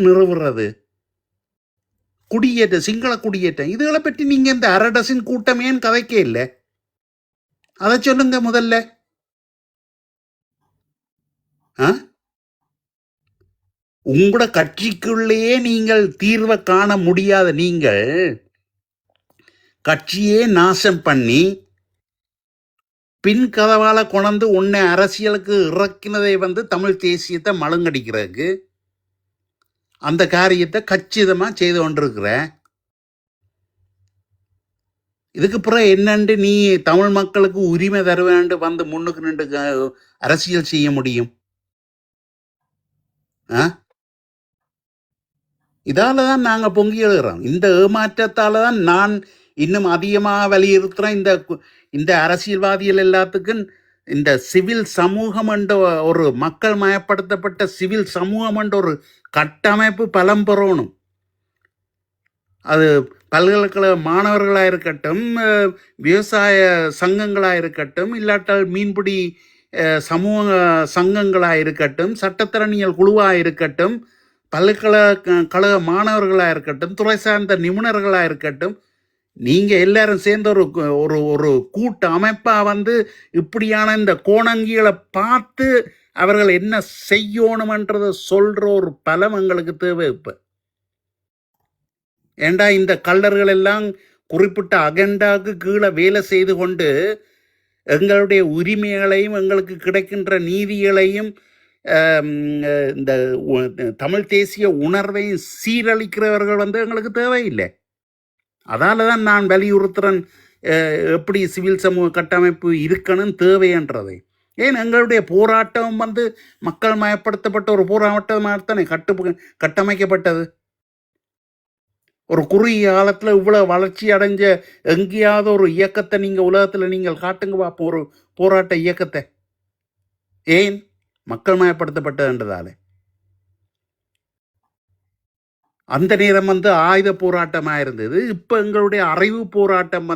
நிறுவுறது குடியேற்ற சிங்கள குடியேற்றம் இதுகளை பற்றி நீங்க இந்த அரடசின் கூட்டமேன்னு கதைக்கே இல்லை. அதை சொல்லுங்க முதல்ல. உங்களோட கட்சிக்குள்ளேயே நீங்கள் தீர்வை காண முடியாத நீங்கள் கட்சியே நாசம் பண்ணி பின் கதவால கொண்டு உன்னை அரசியலுக்கு இறக்கினதை தமிழ் தேசியத்தை மழுங்கடிக்கிறதுக்கு அந்த காரியத்தை கச்சிதமா செய்து கொண்டிருக்கிற. இதுக்கு பிறகு என்னண்டு நீ தமிழ் மக்களுக்கு உரிமை தருவேண்டு முன்னுக்கு நின்று அரசியல் செய்ய முடியும்? இதாலதான் நாங்க பொங்கி எழுதுறோம். இந்த ஏமாற்றத்தால தான் நான் இன்னும் அதிகமாக வலியுறுத்துறேன். இந்த அரசியல்வாதிகள் எல்லாத்துக்கும் இந்த சிவில் சமூகம் என்ற ஒரு மக்கள் மயப்படுத்தப்பட்ட சிவில் சமூகம் என்ற ஒரு கட்டமைப்பு பலம் பெறணும். அது பல்கலைக்கழக மாணவர்களாக இருக்கட்டும், விவசாய சங்கங்களாக இருக்கட்டும், இல்லாட்டால் மீன்பிடி சமூக சங்கங்களாக இருக்கட்டும், சட்டத்திறனியல் குழுவாக இருக்கட்டும், பல்கலைக்கழக மாணவர்களாக இருக்கட்டும், துறை சார்ந்த நிபுணர்களாக இருக்கட்டும், நீங்கள் எல்லாரும் சேர்ந்த ஒரு ஒரு கூட்டு அமைப்பாக இப்படியான இந்த கோணங்கிகளை பார்த்து அவர்கள் என்ன செய்யணுமன்றதை சொல்கிற ஒரு பலம் எங்களுக்கு தேவை. இப்போ ஏண்டா இந்த கள்ளர்கள் எல்லாம் குறிப்பிட்ட அகெண்டாவுக்கு கீழே வேலை செய்து கொண்டு எங்களுடைய உரிமைகளையும் எங்களுக்கு கிடைக்கின்ற நீதிகளையும் இந்த தமிழ் தேசிய உணர்வையும் சீரழிக்கிறவர்கள் எங்களுக்கு தேவையில்லை. அதால தான் நான் வலியுறுத்துறேன் எப்படி சிவில் சமூக கட்டமைப்பு இருக்கணும் தேவைன்றதை. ஏன் எங்களுடைய போராட்டம் மக்கள் மயப்படுத்தப்பட்ட ஒரு போராட்டமாகத்தானே கட்டமைக்கப்பட்டது. ஒரு குறுகிய காலத்தில் இவ்வளவு வளர்ச்சி அடைஞ்ச எங்கேயாவது ஒரு இயக்கத்தை நீங்கள் உலகத்தில் நீங்கள் காட்டுங்க பார்ப்போம், ஒரு போராட்ட இயக்கத்தை. ஏன்? மக்கள் மயப்படுத்தப்பட்டதுன்றதால. அந்த நேரம் ஆயுத போராட்டமாக இருந்தது. இப்போ எங்களுடைய அறிவு போராட்டம்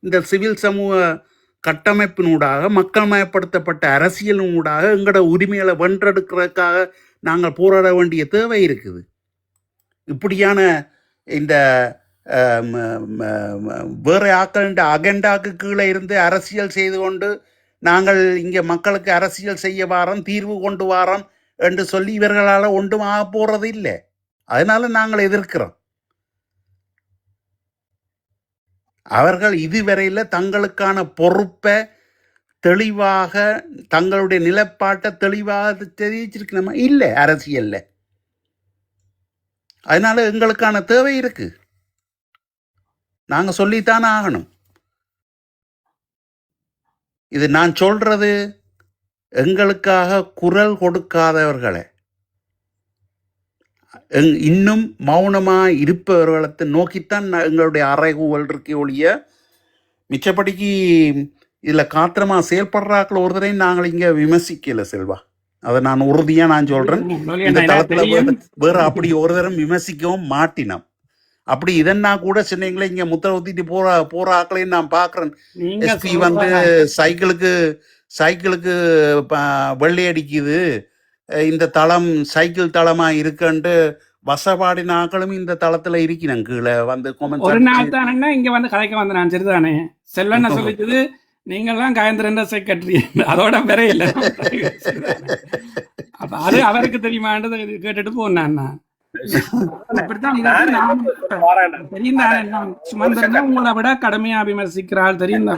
இந்த சிவில் சமூக கட்டமைப்பினூடாக மக்கள் மயப்படுத்தப்பட்ட அரசியலினூடாக எங்களோட உரிமைகளை வென்றெடுக்கிறதுக்காக நாங்கள் போராட வேண்டிய தேவை இருக்குது. இப்படியான இந்த வேற ஆக்களின் அகெண்டாக்கு கீழே இருந்து அரசியல் செய்து கொண்டு நாங்கள் இங்கே மக்களுக்கு அரசியல் செய்ய வாரோம், தீர்வு கொண்டு வாரோம் என்று சொல்லி இவர்களால் ஒன்றும் ஆக போறது இல்லை. அதனால நாங்கள் எதிர்க்கிறோம். அவர்கள் இதுவரையில் தங்களுக்கான பொறுப்பை தெளிவாக தங்களுடைய நிலைப்பாட்டை தெளிவாக தெரிவிச்சிருக்கணுமா? இல்லை அரசியல்ல. அதனால எங்களுக்கான தேவை இருக்கு, நாங்க சொல்லித்தானே ஆகணும். இது நான் சொல்றது எங்களுக்காக குரல் கொடுக்காதவர்களை, இன்னும் மௌனமாக இருப்பவர்களை நோக்கித்தான் எங்களுடைய அறைகூவல் இருக்கே ஒழிய மிச்சப்படிக்கு இதில் காத்திரமாக செயல்படுறாக்கள் ஒருத்தரையும் நாங்கள் இங்கே விமர்சிக்கல செல்வா. அதை நான் உறுதியாக நான் சொல்கிறேன். இந்த தளத்தில் வேற அப்படி ஒரு தரம் விமர்சிக்கவும் மாட்டினோம். அப்படி இதன்னா கூட சொன்னீங்களே இங்கே முத்திர ஊத்திட்டு போற ஆக்களையும் நான் பார்க்குறேன். எஸ்பி சைக்கிளுக்கு வெள்ளை அடிக்குது, இந்த தளம் சைக்கிள் தளமா இருக்குன்ட்டு வசப்பாடின ஆக்களும் இந்த தளத்துல இருக்கிறேன். கீழே ஒரு நாள் தானே இங்க கதைக்க வந்த நான் சரிதானே செல்லன்னு சொல்லிச்சது. நீங்கள்லாம் காயந்திரன் செக்ரட்டரி அதோட வரையில அப்ப அது அவருக்கு தெரியுமான்றது கேட்டுட்டு போனேன். உங்களை விட கடுமையா விமர்சிக்கிறாள் தெரியும்.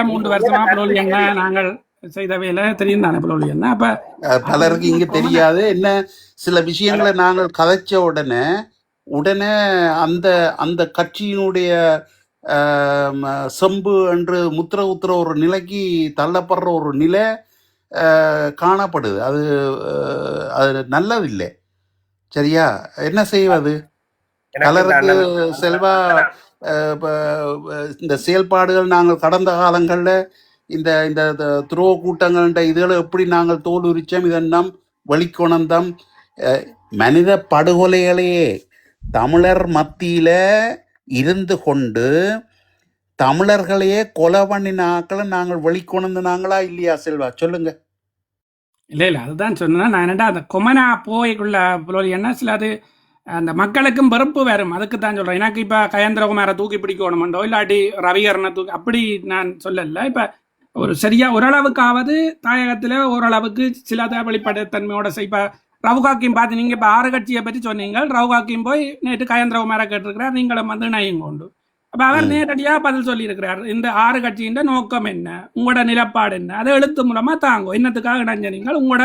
3 வருஷமா புலோலியங்க நாங்கள் செய்த வேலை தெரியும் தானே. புலோலியன்னா அப்ப பலருக்கு இங்க தெரியாது. என்ன சில விஷயங்களை நாங்கள் கதைச்ச உடனே அந்த அந்த கட்சியினுடைய செம்பு என்று முத்திர உத்திர ஒரு நிலைக்கு தள்ளப்படுற ஒரு நிலை காணப்படுது. அது நல்லதில்லை. சரியா? என்ன செய்வது? பலருக்கு செல்வா இந்த செயல்பாடுகள் நாங்கள் கடந்த காலங்களில் இந்த இந்த துரோக கூட்டங்கள்ன்ற இதுகளை எப்படி நாங்கள் தோல் உரிச்சோம், இதெல்லாம் வெளிக்கொணர்ந்தோம். மனித படுகொலைகளையே தமிழர் மத்தியில இருந்து கொண்டு தமிழர்களையே கொலை பண்ணின ஆக்களை நாங்கள் வெளிக்கொணர்ந்து நாங்களா இல்லையா செல்வா? சொல்லுங்க. இல்லை இல்லை அதுதான் சொன்னேன் நான். என்னடா அந்த கொமனா போய்க்குள்ள புலோலியன்னா சில அது அந்த மக்களுக்கும் வெறுப்பு வரும். அதுக்கு தான் சொல்கிறேன். எனக்கு இப்போ கயேந்திரகுமாரை தூக்கி பிடிக்கணுமெண்டோ இல்லாட்டி ரவிகரனை தூக்கி அப்படி நான் சொல்லலை. இப்போ ஒரு சரியா ஓரளவுக்காவது தாயகத்தில் ஓரளவுக்கு சில வெளிப்படைத்தன்மையோட இப்போ ரவுகாக்கியும் பார்த்து நீங்கள் இப்போ 6 கட்சியை பற்றி சொன்னீங்க. ரவுகாக்கியும் போய் நேற்று கயேந்திரகுமாரை கேட்டிருக்கிறார், நீங்களும் வந்து நயம் கொண்டு. அப்போ அவர் நேரடியாக பதில் சொல்லியிருக்கிறார். இந்த 6 கட்சியின் நோக்கம் என்ன, உங்களோட நிலப்பாடு என்ன, அதை எழுத்து மூலமா தாங்கும். என்னத்துக்காக இணைஞ்சீங்க, உங்களோட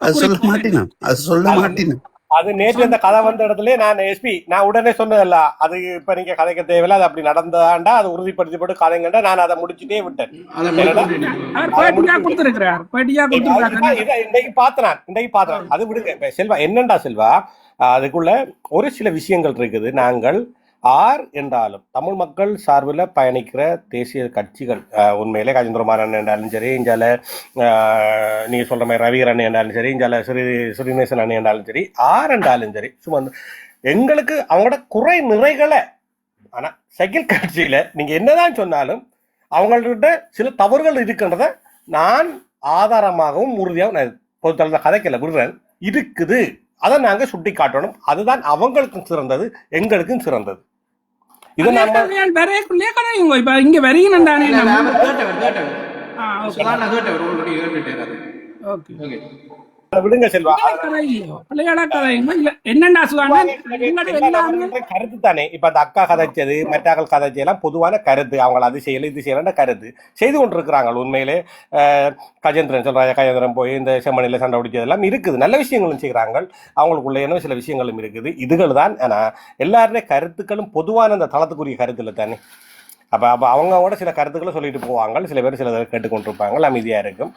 அது சொல்ல மாட்டேன், அது சொல்ல மாட்டேன். அது நேற்று அந்த கதை வந்த இடத்துல நான் உடனே சொன்னதல்ல, அது இப்ப நீங்க கதைக்க தேவையில்ல, அது அப்படி நடந்ததாண்டா அதை உறுதிப்படுத்தி போட்டு கதைங்கண்டா நான் அதை முடிச்சுட்டே விட்டேன். இன்னைக்கு பாத்தினான் அது விடுங்க செல்வா. என்னண்டா செல்வா, அதுக்குள்ள ஒரு சில விஷயங்கள் இருக்குது. நாங்கள் ஆர் என்றாலும் தமிழ் மக்கள் சார்பில் பயணிக்கிற தேசிய கட்சிகள், உண்மையிலே கஜேந்திரகுமார் என்றாலும் சரி, இஞ்சால நீங்க சொல்ற மாதிரி ரவிகரன் என்றாலும் சரி, இஞ்சால ஸ்ரீநேசன் அண்ணன் என்றாலும் சரி, ஆர் என்றாலும் சரி, சும்மா எங்களுக்கு அவங்களோட குறை நிறைகளை, ஆனா சைக்கிள் கட்சியில நீங்க என்னதான் சொன்னாலும் அவங்கள்ட்ட சில தவறுகள் இருக்கின்றத நான் ஆதாரமாகவும் உறுதியாகவும் பொறுத்தளவு கதைக்கல விடுறேன் இருக்குது. அதை நாங்க சுட்டி காட்டணும். அதுதான் அவங்களுக்கும் சிறந்தது, எங்களுக்கும் சிறந்தது. இதை நம்ம இங்க வரீங்கன்னு விடுங்க செல்வா. கருத்து தானே இப்ப அந்த அக்கா கதைச்சது, மெட்டாக்கள் கதைச்சது எல்லாம் பொதுவான கருத்து. அவங்க அது செய்யல இது செய்யல கருத்து செய்து கொண்டிருக்கிறாங்க. உண்மையிலே கஜேந்திரன் சொல்றாங்க, கஜேந்திரன் போய் இந்த செம்மணில சண்டை பிடிச்சது எல்லாம் இருக்குது, நல்ல விஷயங்களும் செய்கிறாங்க. அவங்களுக்குள்ள என்ன சில விஷயங்களும் இருக்குது. இதுகள் தான். ஆனா எல்லாருடைய கருத்துக்களும் பொதுவான அந்த தளத்துக்குரிய கருத்து இல்லை தானே. அப்ப அவங்களோட சில கருத்துக்களை சொல்லிட்டு போவாங்க, சில பேர் சில கேட்டுக்கொண்டிருப்பாங்க, அமைதியா இருக்கும்.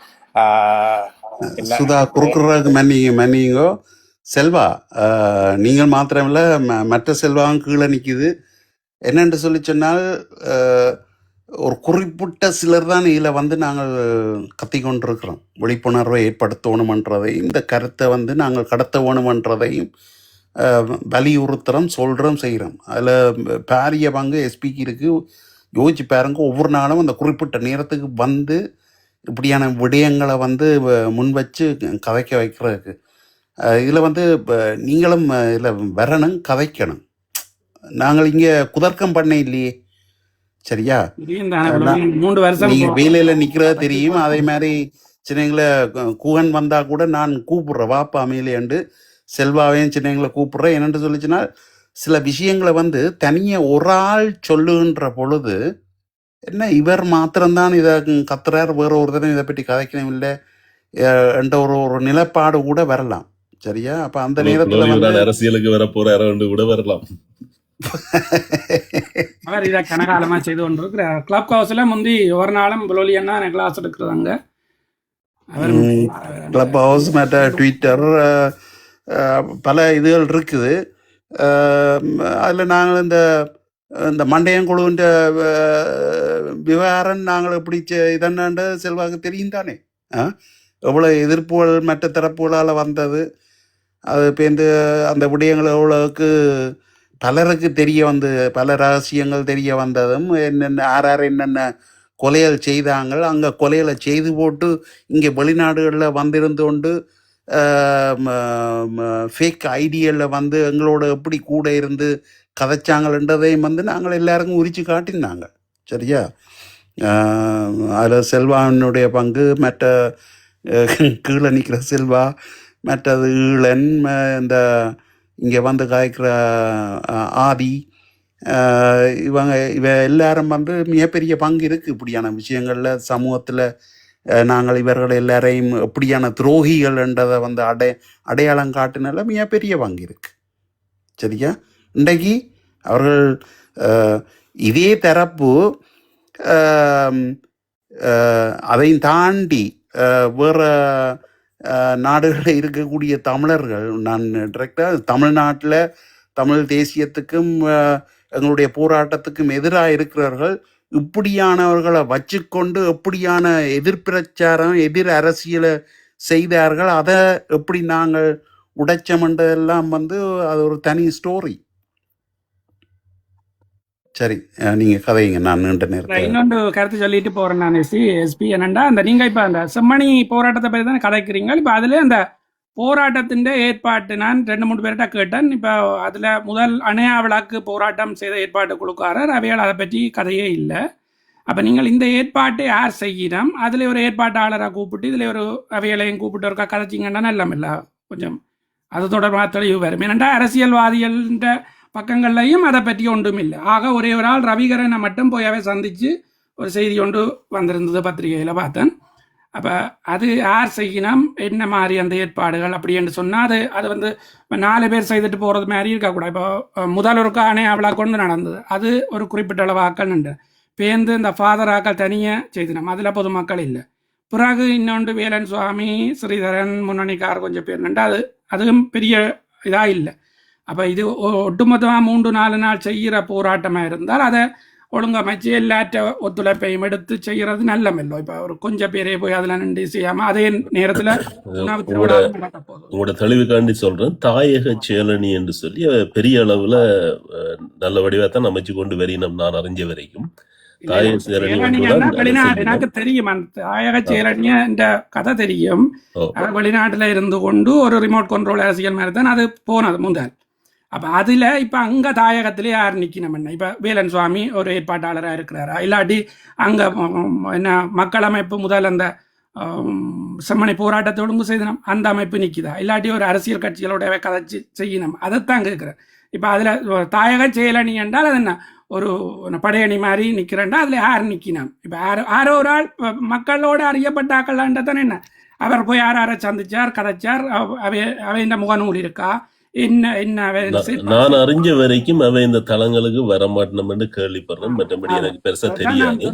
சுதா குறுக்குறதுக்கு மன்னிங்கோ செல்வா. நீங்கள் மாத்திரமில்ல, மற்ற செல்வாவும் கீழே நிற்குது. என்னென்று சொல்லி சொன்னால், ஒரு குறிப்பிட்ட சிலர் தான் இதில் வந்து நாங்கள் கத்திக்கொண்டிருக்கிறோம். விழிப்புணர்வை ஏற்படுத்தணுமன்றதையும் இந்த கருத்தை வந்து நாங்கள் கடத்த வேணுமன்றதையும் வலியுறுத்துறோம், சொல்கிறோம், செய்கிறோம். அதில் பாரிய பங்கு எஸ்பிக்கு இருக்குது. யோசிச்சு பாருங்க, ஒவ்வொரு நாளும் அந்த குறிப்பிட்ட நேரத்துக்கு வந்து இப்படியான விடயங்களை வந்து முன் வச்சு கதைக்க வைக்கிறதுக்கு. இதில் வந்து நீங்களும் இதில் வரணும், கதைக்கணும். நாங்கள் இங்கே குதர்க்கம் பண்ண இல்லையே, சரியா? நீங்கள் வேலையில் நிற்கிறத தெரியும். அதே மாதிரி சின்னங்களை குகன் வந்தால் கூட நான் கூப்பிட்றேன், வாப்பா அமையிலேண்டு செல்வாவையும் சின்னங்களை கூப்பிட்றேன். என்னென்று சொல்லிச்சுன்னா, சில விஷயங்களை வந்து தனியாக ஒரு ஆள் சொல்லுகின்ற பொழுது என்ன இவர் மாத்திரம்தான் இதை கத்துறார், வேற ஒருத்தரும் இதை பற்றி கதைக்கணும் இல்லை என்ற ஒரு நிலப்பாடு கூட வரலாம், சரியா? அப்ப அந்த நேரத்துல வந்து அரசியலுக்கு வர போற கூட வரலாம். அவர் இதை கனகாலமா செய்து கொண்டிருக்கிற கிளப் ஹவுஸ்ல முந்தி ஒரு நாளும் புலோலியன்னா கிளாஸ் எடுக்கிறதாங்க. கிளப் ஹவுஸ் மற்ற ட்விட்டர் பல இதுகள் இருக்குது. அதில் நாங்கள் இந்த மண்டையங்குழுன்ற விவகாரம் நாங்கள் எப்படி இதென்னாண்ட செல்வாக்கு தெரியும் தானே. எவ்வளோ எதிர்ப்புகள் மற்ற தரப்புகளால் வந்தது. அது பேருந்து அந்த விடயங்கள் எவ்வளோக்கு பலருக்கு தெரிய வந்து, பல ரகசியங்கள் தெரிய வந்ததும், என்னென்ன யார் என்னென்ன கொலைகள் செய்தாங்க, அங்கே கொலைகளை செய்து போட்டு இங்கே வெளிநாடுகளில் வந்திருந்து கொண்டு ஃபேக் ஐடியலில் வந்து எங்களோட எப்படி கூட இருந்து கதைச்சாங்கன்றதையும் வந்து நாங்கள் எல்லாருக்கும் உரித்து காட்டினாங்க, சரியா? அதில் செல்வானுடைய பங்கு, மற்ற கீழே நிற்கிற செல்வா, மற்றது ஈழன், இந்த இங்கே வந்து காய்க்கிற ஆதி, இவ எல்லாரும் வந்து மிகப்பெரிய பங்கு இருக்குது இப்படியான விஷயங்களில். சமூகத்தில் நாங்கள் இவர்கள் எல்லாரையும் எப்படியான துரோகிகள் என்றதை வந்து அடையாளம் காட்டினால மிகப்பெரிய பங்கு இருக்குது, சரியா? இன்றைக்கு அவர்கள் இதே தரப்பு அதையும் தாண்டி வேறு நாடுகளில் இருக்கக்கூடிய தமிழர்கள், நான் டிரெக்டாக தமிழ்நாட்டில் தமிழ் தேசியத்துக்கும் எங்களுடைய போராட்டத்துக்கும் எதிராக இருக்கிறவர்கள் இப்படியானவர்களை வச்சுக்கொண்டு எப்படியான எதிர்பிரச்சாரம், எதிர் அரசியலை செய்தார்கள், அதை எப்படி நாங்கள் உடைச்சமென்றதெல்லாம் வந்து அது ஒரு தனி ஸ்டோரி. சரி, நீங்க கதைங்க, நான் நீண்ட நேரத்தை. இன்னொன்று கருத்து சொல்லிட்டு போறேன் நான். எஸ்பி என்னண்டா, அந்த நீங்க இப்ப அந்த செம்மணி போராட்டத்தை பற்றி தான் கதைக்கிறீங்க. இப்ப அதுல அந்த போராட்டத்தின் ஏற்பாட்டு நான் 2-3 பேர்கிட்ட கேட்டேன். இப்போ அதில் முதல் அணையா விளக்கு போராட்டம் செய்த ஏற்பாட்டு குழுக்காரர் அவையால் அதை பற்றி கதையே இல்லை. அப்போ நீங்கள் இந்த ஏற்பாட்டை யார் செய்யணும், அதில் ஒரு ஏற்பாட்டாளரை கூப்பிட்டு இதில் ஒரு அவைகளையும் கூப்பிட்டு இருக்கா கதைச்சிங்கன்னா நல்லமில்ல. கொஞ்சம் அது தொடர்பாக தெளிவு வரும். ஏனென்றா அரசியல்வாதிகள்ன்ற பக்கங்கள்லையும் அதை பற்றி ஒன்றும் இல்லை. ஆக ஒரே ஒரு ஆள் ரவிகரனை மட்டும் போய் அவை சந்தித்து ஒரு செய்தி ஒன்று வந்திருந்தது பத்திரிகையில் பார்த்தேன். அப்போ அது யார் செய்யணும், என்ன மாதிரி அந்த ஏற்பாடுகள் அப்படின்னு சொன்னால் அது வந்து 4 பேர் செய்துட்டு போகிறது மாதிரி இருக்கக்கூடாது. இப்போ முதல் ஒருக்கா அணையா கொண்டு நடந்தது, அது ஒரு குறிப்பிட்ட அளவு ஆக்கள் நின்று பேர்ந்து இந்த ஃபாதர் ஆக்கள் தனியாக செய்தினோம், அதில் பொதுமக்கள் இல்லை. பிறகு இன்னொன்று வேலன் சுவாமி, ஸ்ரீதரன், முன்னணிக்கார் கொஞ்சம் பேர் நின்று அதுவும் பெரிய இதாக இல்லை. அப்போ இது ஒட்டுமொத்தமாக 3-4 நாள் செய்கிற போராட்டமாக இருந்தால் அதை ஒழுங்கமைச்சு எல்லாற்ற ஒத்துழைப்பையும் எடுத்து செய்கிறது நல்லமில்லை. இப்போ ஒரு கொஞ்சம் பேரே போய் அதில் நின்று செய்யாமல் அதே நேரத்தில் உங்களோட தெளிவுக்காண்டி சொல்றேன், தாயக சேலனி என்று சொல்லி பெரிய அளவுல நல்ல வடிவா தான் அமைச்சு கொண்டு வரையினோம். நான் அறிஞ்ச வரைக்கும் எனக்கு தெரியும், அந்த தாயக சேலனிய என்ற கதை தெரியும். வெளிநாட்டுல இருந்து கொண்டு ஒரு ரிமோட் கண்ட்ரோல் அரசியல் மாதிரி தான் அது போனது முதல். அப்போ அதில் இப்போ அங்கே தாயகத்திலே யார் நிற்கணும் என்ன, இப்போ வேலன் சுவாமி ஒரு ஏற்பாட்டாளராக இருக்கிறாரா, இல்லாட்டி அங்கே என்ன மக்கள் அமைப்பு முதல் அந்த செம்மணி போராட்டத்தை ஒழுங்கு செய்யணும் அந்த அமைப்பு நிற்கிதா, இல்லாட்டி ஒரு அரசியல் கட்சிகளோட கதைச்சி செய்யணும், அதைத்தான் கேட்குறேன். இப்போ அதில் தாயக செயலணி என்றால் அது என்ன, ஒரு படையணி மாதிரி நிற்கிறேன்டா, அதில் யார் நிற்கணும். இப்போ யாரோ ஒரு ஆள் மக்களோடு அறியப்பட்ட ஆக்கள்ன்றதானே என்ன, அவர் போய் யாரை சந்திச்சார், கதைச்சார், அவையின் முகநூல் இருக்கா, நான் அறிஞ்ச வரைக்கும் அவன் இந்த தளங்களுக்கு வரமாட்டோம் கேள்விப்படுறேன். மற்றபடி எனக்கு பெருசா தெரியாது.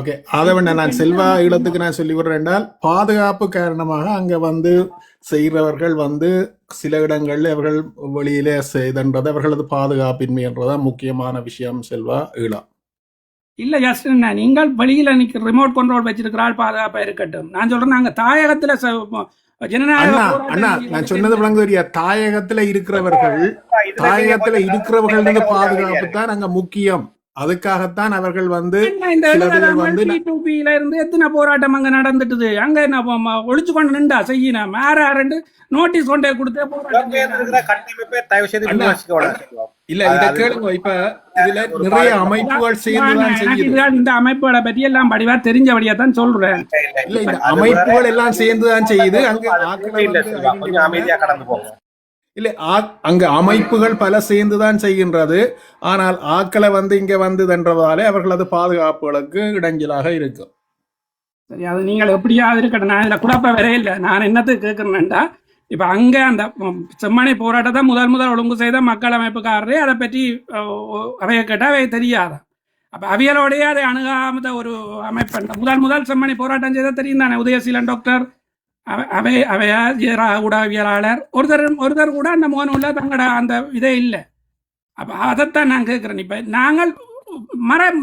ஓகே, அதை நான் செல்வா இடத்துக்கு நான் சொல்லி விடுறேன் என்றால், பாதுகாப்பு காரணமாக அங்க வந்து செய்கிறவர்கள் வந்து சில இடங்கள்ல அவர்கள் வெளியிலே செய்தன்றது அவர்களது பாதுகாப்பின்மை என்றதான் முக்கியமான விஷயம். செல்வா ஈழம் இல்ல ஜஸ்ட் நீங்கள் வெளியில நிக்க ரிமோட் கண்ட்ரோல் வச்சிருக்கிறாள் பாதுகாப்பா இருக்கட்டும். நான் சொல்றேன், நாங்க தாயகத்துல அண்ணா நான் சொன்னது விளங்குறியா, தாயகத்துல இருக்கிறவர்கள் பாதுகாப்பு தான் அங்க முக்கியம். அதுக்காகத்தான் அவர்கள் வந்து எத்தனை போராட்டம் அங்க நடந்துட்டு அங்க என்ன ஒழிச்சு கொண்டு நின்றா செய்யணும், நோட்டீஸ் கொண்டே கொடுத்தே இல்ல இத கேளுங்க. இப்ப இதுல நிறைய அமைப்புகள் சேர்ந்துதான் செய்யுது. இந்த அமைப்புகளை பற்றி எல்லாம் படிவா தெரிஞ்சபடியா தான் சொல்றேன். இல்ல இந்த அமைப்புகள் எல்லாம் சேர்ந்துதான் செய்யுது. இல்ல அங்க அமைப்புகள் பல சேர்ந்துதான் செய்கின்றது. ஆனால் ஆக்களை வந்து இங்க வந்ததுன்றதாலே அவர்களது பாதுகாப்புகளுக்கு இடைஞ்சலாக இருக்கும். சரி, அது நீங்கள் எப்படியாவது இருக்கட்டும், நான் இதுல குழப்ப வரே இல்லை. நான் என்னத்துக்கு கேட்கறேன்டா, இப்ப அங்க அந்த செம்மணி போராட்டத்தை முதல் ஒழுங்கு செய்த மக்கள் அமைப்புக்காரரே அதை பற்றி அவைய கேட்டா அவை தெரியாத. அப்ப அவியலோடைய அதை அணுகாமத ஒரு அமைப்பு முதல் செம்மணி போராட்டம் செய்த தெரியும் தானே, உதயசீலன் டாக்டர் ஊடகவியலாளர் ஒருத்தர் கூட அந்த முகநூல்ல தங்களோட அந்த இதே இல்லை. அப்ப அதைத்தான் நான் கேட்கிறேன். இப்ப நாங்கள்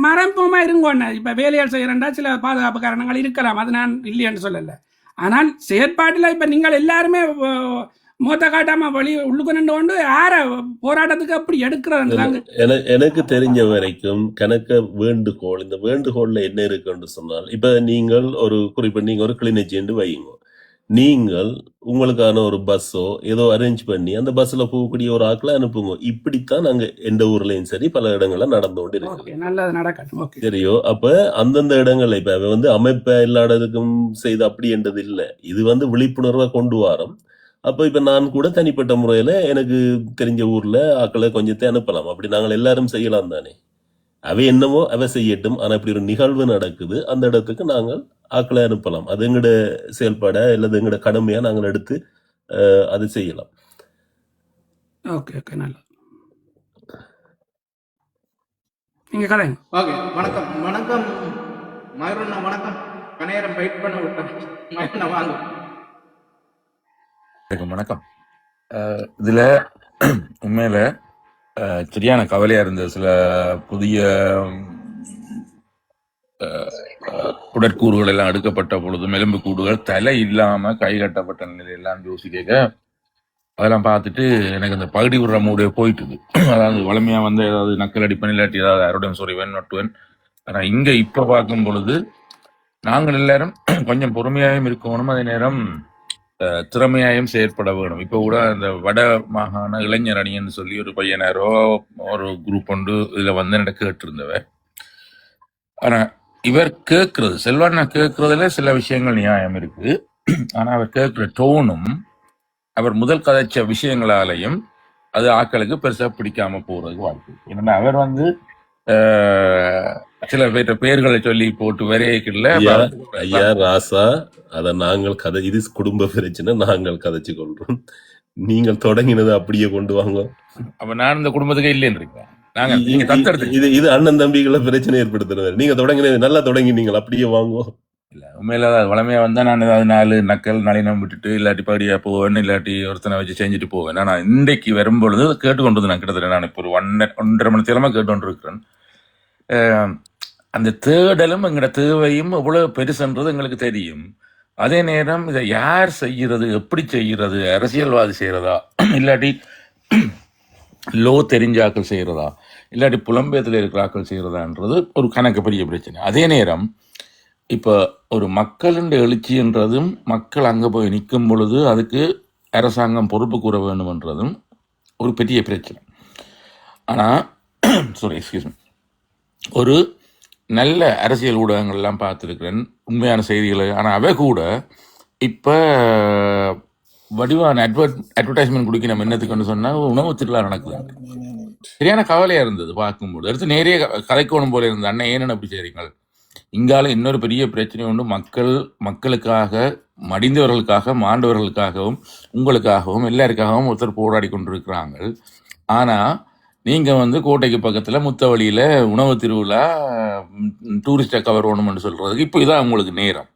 மரம்புமா இருங்கோண்ண, இப்ப வேலையால் செய்யறேன்டா சில பாதுகாப்பு காரணங்கள் இருக்கலாம், அது நான் இல்லைன்னு சொல்லல. ஆனால் செயற்பாட்டில் இப்ப நீங்கள் எல்லாருமே மூத்த காட்டாம வழி உள்ளுக்கு நின்று கொண்டு யார போராட்டத்துக்கு அப்படி எடுக்கிறது. எனக்கு தெரிஞ்ச வரைக்கும் கணக்க வேண்டுகோள், இந்த வேண்டுகோள்ல என்ன இருக்குன்னு சொன்னால், இப்ப நீங்கள் ஒரு குறிப்பிட்ட நீங்க ஒரு கிளினிக் வையுங்க, நீங்கள் உங்களுக்கான ஒரு பஸ்ஸோ ஏதோ அரேஞ்ச் பண்ணி அந்த பஸ்ல போகக்கூடிய ஒரு ஆக்களை அனுப்புங்க. இப்படித்தான் நாங்க எந்த ஊர்லயும் சரி பல இடங்கள்ல நடந்து கொண்டு இருக்கு. சரியோ, அப்ப அந்தந்த இடங்கள்ல இப்ப வந்து அமைப்ப இல்லாததுக்கும் செய்து அப்படி என்றது இல்லை. இது வந்து விழிப்புணர்வை கொண்டு வரோம். அப்ப இப்ப நான் கூட தனிப்பட்ட முறையில எனக்கு தெரிஞ்ச ஊர்ல ஆக்களை கொஞ்சத்தை அனுப்பலாம். அப்படி நாங்கள் எல்லாரும் செய்யலாம் தானே. அவை என்னமோ அவை செய்யட்டும். ஆனா இப்படி ஒரு நிகழ்வு நடக்குது, அந்த இடத்துக்கு நாங்கள் ஆக்களை அனுப்பலாம். அது எங்கட செயல்பாட அல்லது எங்கட கடமையா நாங்கள் எடுத்து அது செய்யலாம். வணக்கம் வணக்கம் வணக்கம். கணையரம் வெயிட் பண்ண விட்டேன். வணக்கம். இதுல உண்மையில சரியான கவலையா இருந்த சில புதிய உடற்கூறுகள் எல்லாம் எடுக்கப்பட்ட பொழுதும் எலும்பு கூடுகள் தலை இல்லாம கை கட்டப்பட்ட நிலையெல்லாம் யோசிக்க அதெல்லாம் பார்த்துட்டு எனக்கு அந்த பகுதி விடுற மூடே போயிட்டுது. அதாவது வளமையாக வந்து ஏதாவது நக்கல் அடிப்பேன், இல்லாட்டி ஏதாவது யாரோடையும் சொல்லுவேன் நட்டுவேன். ஆனால் இங்கே இப்போ பார்க்கும் பொழுது நாங்கள் எல்லாரும் கொஞ்சம் பொறுமையாகவும் இருக்கணும், அதே நேரம் திறமையாயும் செயற்பட வேணும். இப்போ கூட அந்த வட மாகாண இளைஞர் அணின்னு சொல்லி ஒரு பையனாரோ ஒரு குரூப் ஒன்று இதில் வந்து எனக்கு கேட்டிருந்தவ. ஆனால் இவர் கேட்கறது செல்வாண்ணா கேட்கறதுல சில விஷயங்கள் நியாயம் இருக்கு. ஆனால் அவர் கேட்குற டோனும் அவர் முதல் கதைச்ச விஷயங்களாலையும் அது ஆட்களுக்கு பெருசா பிடிக்காம போறதுக்கு வாய்ப்பு இருக்கு. ஏன்னா அவர் வந்து சில பேர்ட்ட பேர்களை சொல்லி போட்டு வரையக்கில்ல. ஐயா ஐயா ராசா, அத நாங்கள் கதை, இது குடும்ப பிரச்சனை, நாங்கள் கதைச்சு கொள்றோம். நீங்கள் தொடங்கினது அப்படியே கொண்டு வாங்க. அப்ப நான் இந்த குடும்பத்துக்கு இல்லைன்னு இருக்கேன். நாங்க இ- நீங்க இ- தத்தெடுத்து இது இது அண்ணன் தம்பிகளை பிரச்சனை ஏற்படுத்துறது. நீங்க தொடங்கினது நல்லா தொடங்கி, நீங்கள் அப்படியே வாங்குவோம். இல்ல உண்மையில வளமையா வந்தா நான் ஏதாவது 4 நக்கல் நளினம் விட்டுட்டு இல்லாட்டி படியா போவேன், இல்லாட்டி ஒருத்தனை வச்சு செஞ்சுட்டு போவேன். ஆனா இன்றைக்கு வரும்பொழுது கேட்டுக்கொண்டது நான் கிட்டத்தட்ட நான் இப்போ ஒரு 1.5 மணி நேரமா கேட்டுக்கொண்டு இருக்கிறேன். அந்த தேடலும் எங்களோட தேவையும் எவ்வளவு பெருசுன்றது எங்களுக்கு தெரியும். அதே நேரம் இதை யார் செய்யறது, எப்படி செய்யறது, அரசியல்வாதி செய்யறதா இல்லாட்டி லோ தெரிஞ்சாக்கள் செய்யறதா இல்லாட்டி புலம்பெயத்தில் இருக்கிற ஆக்கள் செய்யறதான்றது ஒரு கணக்கு பெரிய பிரச்சனை. அதே நேரம் இப்போ ஒரு மக்களின் எழுச்சின்றதும் மக்கள் அங்கே போய் நிற்கும் பொழுது அதுக்கு அரசாங்கம் பொறுப்பு கூற வேண்டும்ன்றதும் ஒரு பெரிய பிரச்சனை. ஆனால் சாரி எக்ஸ்கியூஸ் மீ, ஒரு நல்ல அரசியல் ஊடகங்கள்லாம் பார்த்துருக்கிறேன் உண்மையான செய்திகளை. ஆனால் அவை கூட இப்போ வடிவான அட்வர்டைஸ்மெண்ட் கொடுக்கணும் என்னத்துக்குன்னு சொன்னால் உணவு திருவிழா நடக்குது. சரியான கவலையாக இருந்தது பார்க்கும்போது. அடுத்து நேரே கதைக்கோணும் போல இருந்தது. அண்ணன் ஏன்னு அப்படி செய்றீங்க? இங்கால இன்னொரு பெரிய பிரச்சனை உண்டு. மக்களுக்காக, மடிந்தவர்களுக்காக, மாண்டவர்களுக்காகவும் உங்களுக்காகவும் எல்லாருக்காகவும் ஒருத்தர் போராடி கொண்டிருக்கிறாங்க. ஆனால் நீங்கள் வந்து கோட்டைக்கு பக்கத்தில் முத்தவழியில் உணவு திருவிழா டூரிஸ்டை கவர் பண்ணணும்னு சொல்கிறதுக்கு இப்போ இதான் உங்களுக்கு நேரம்.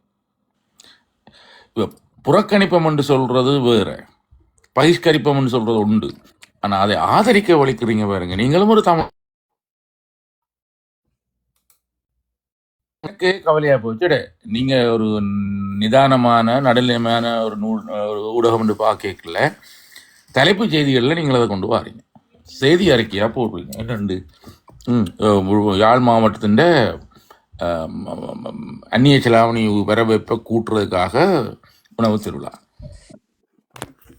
இப்போ புறக்கணிப்பம்னு சொல்கிறது வேறு, பகிஷ்கரிப்பம்னு சொல்கிறது உண்டு. ஆனால் அதை ஆதரிக்க வலிக்கிறீங்க பாருங்க. நீங்களும் ஒரு தமிழ் எனக்கு கவலையா போச்சு. நீங்க ஒரு நிதானமான நடுநிலைமையான ஒரு ஒரு ஊடகம் என்று பார்க்கல, தலைப்புச் செய்திகளில் நீங்கள் அதை கொண்டு வாரீங்க, செய்தி அறிக்கையா போடுறீங்க. ரெண்டு யாழ் மாவட்டத்தின் அந்நிய செலாவணி வரவேற்பை கூட்டுறதுக்காக உணவு திருவிழா,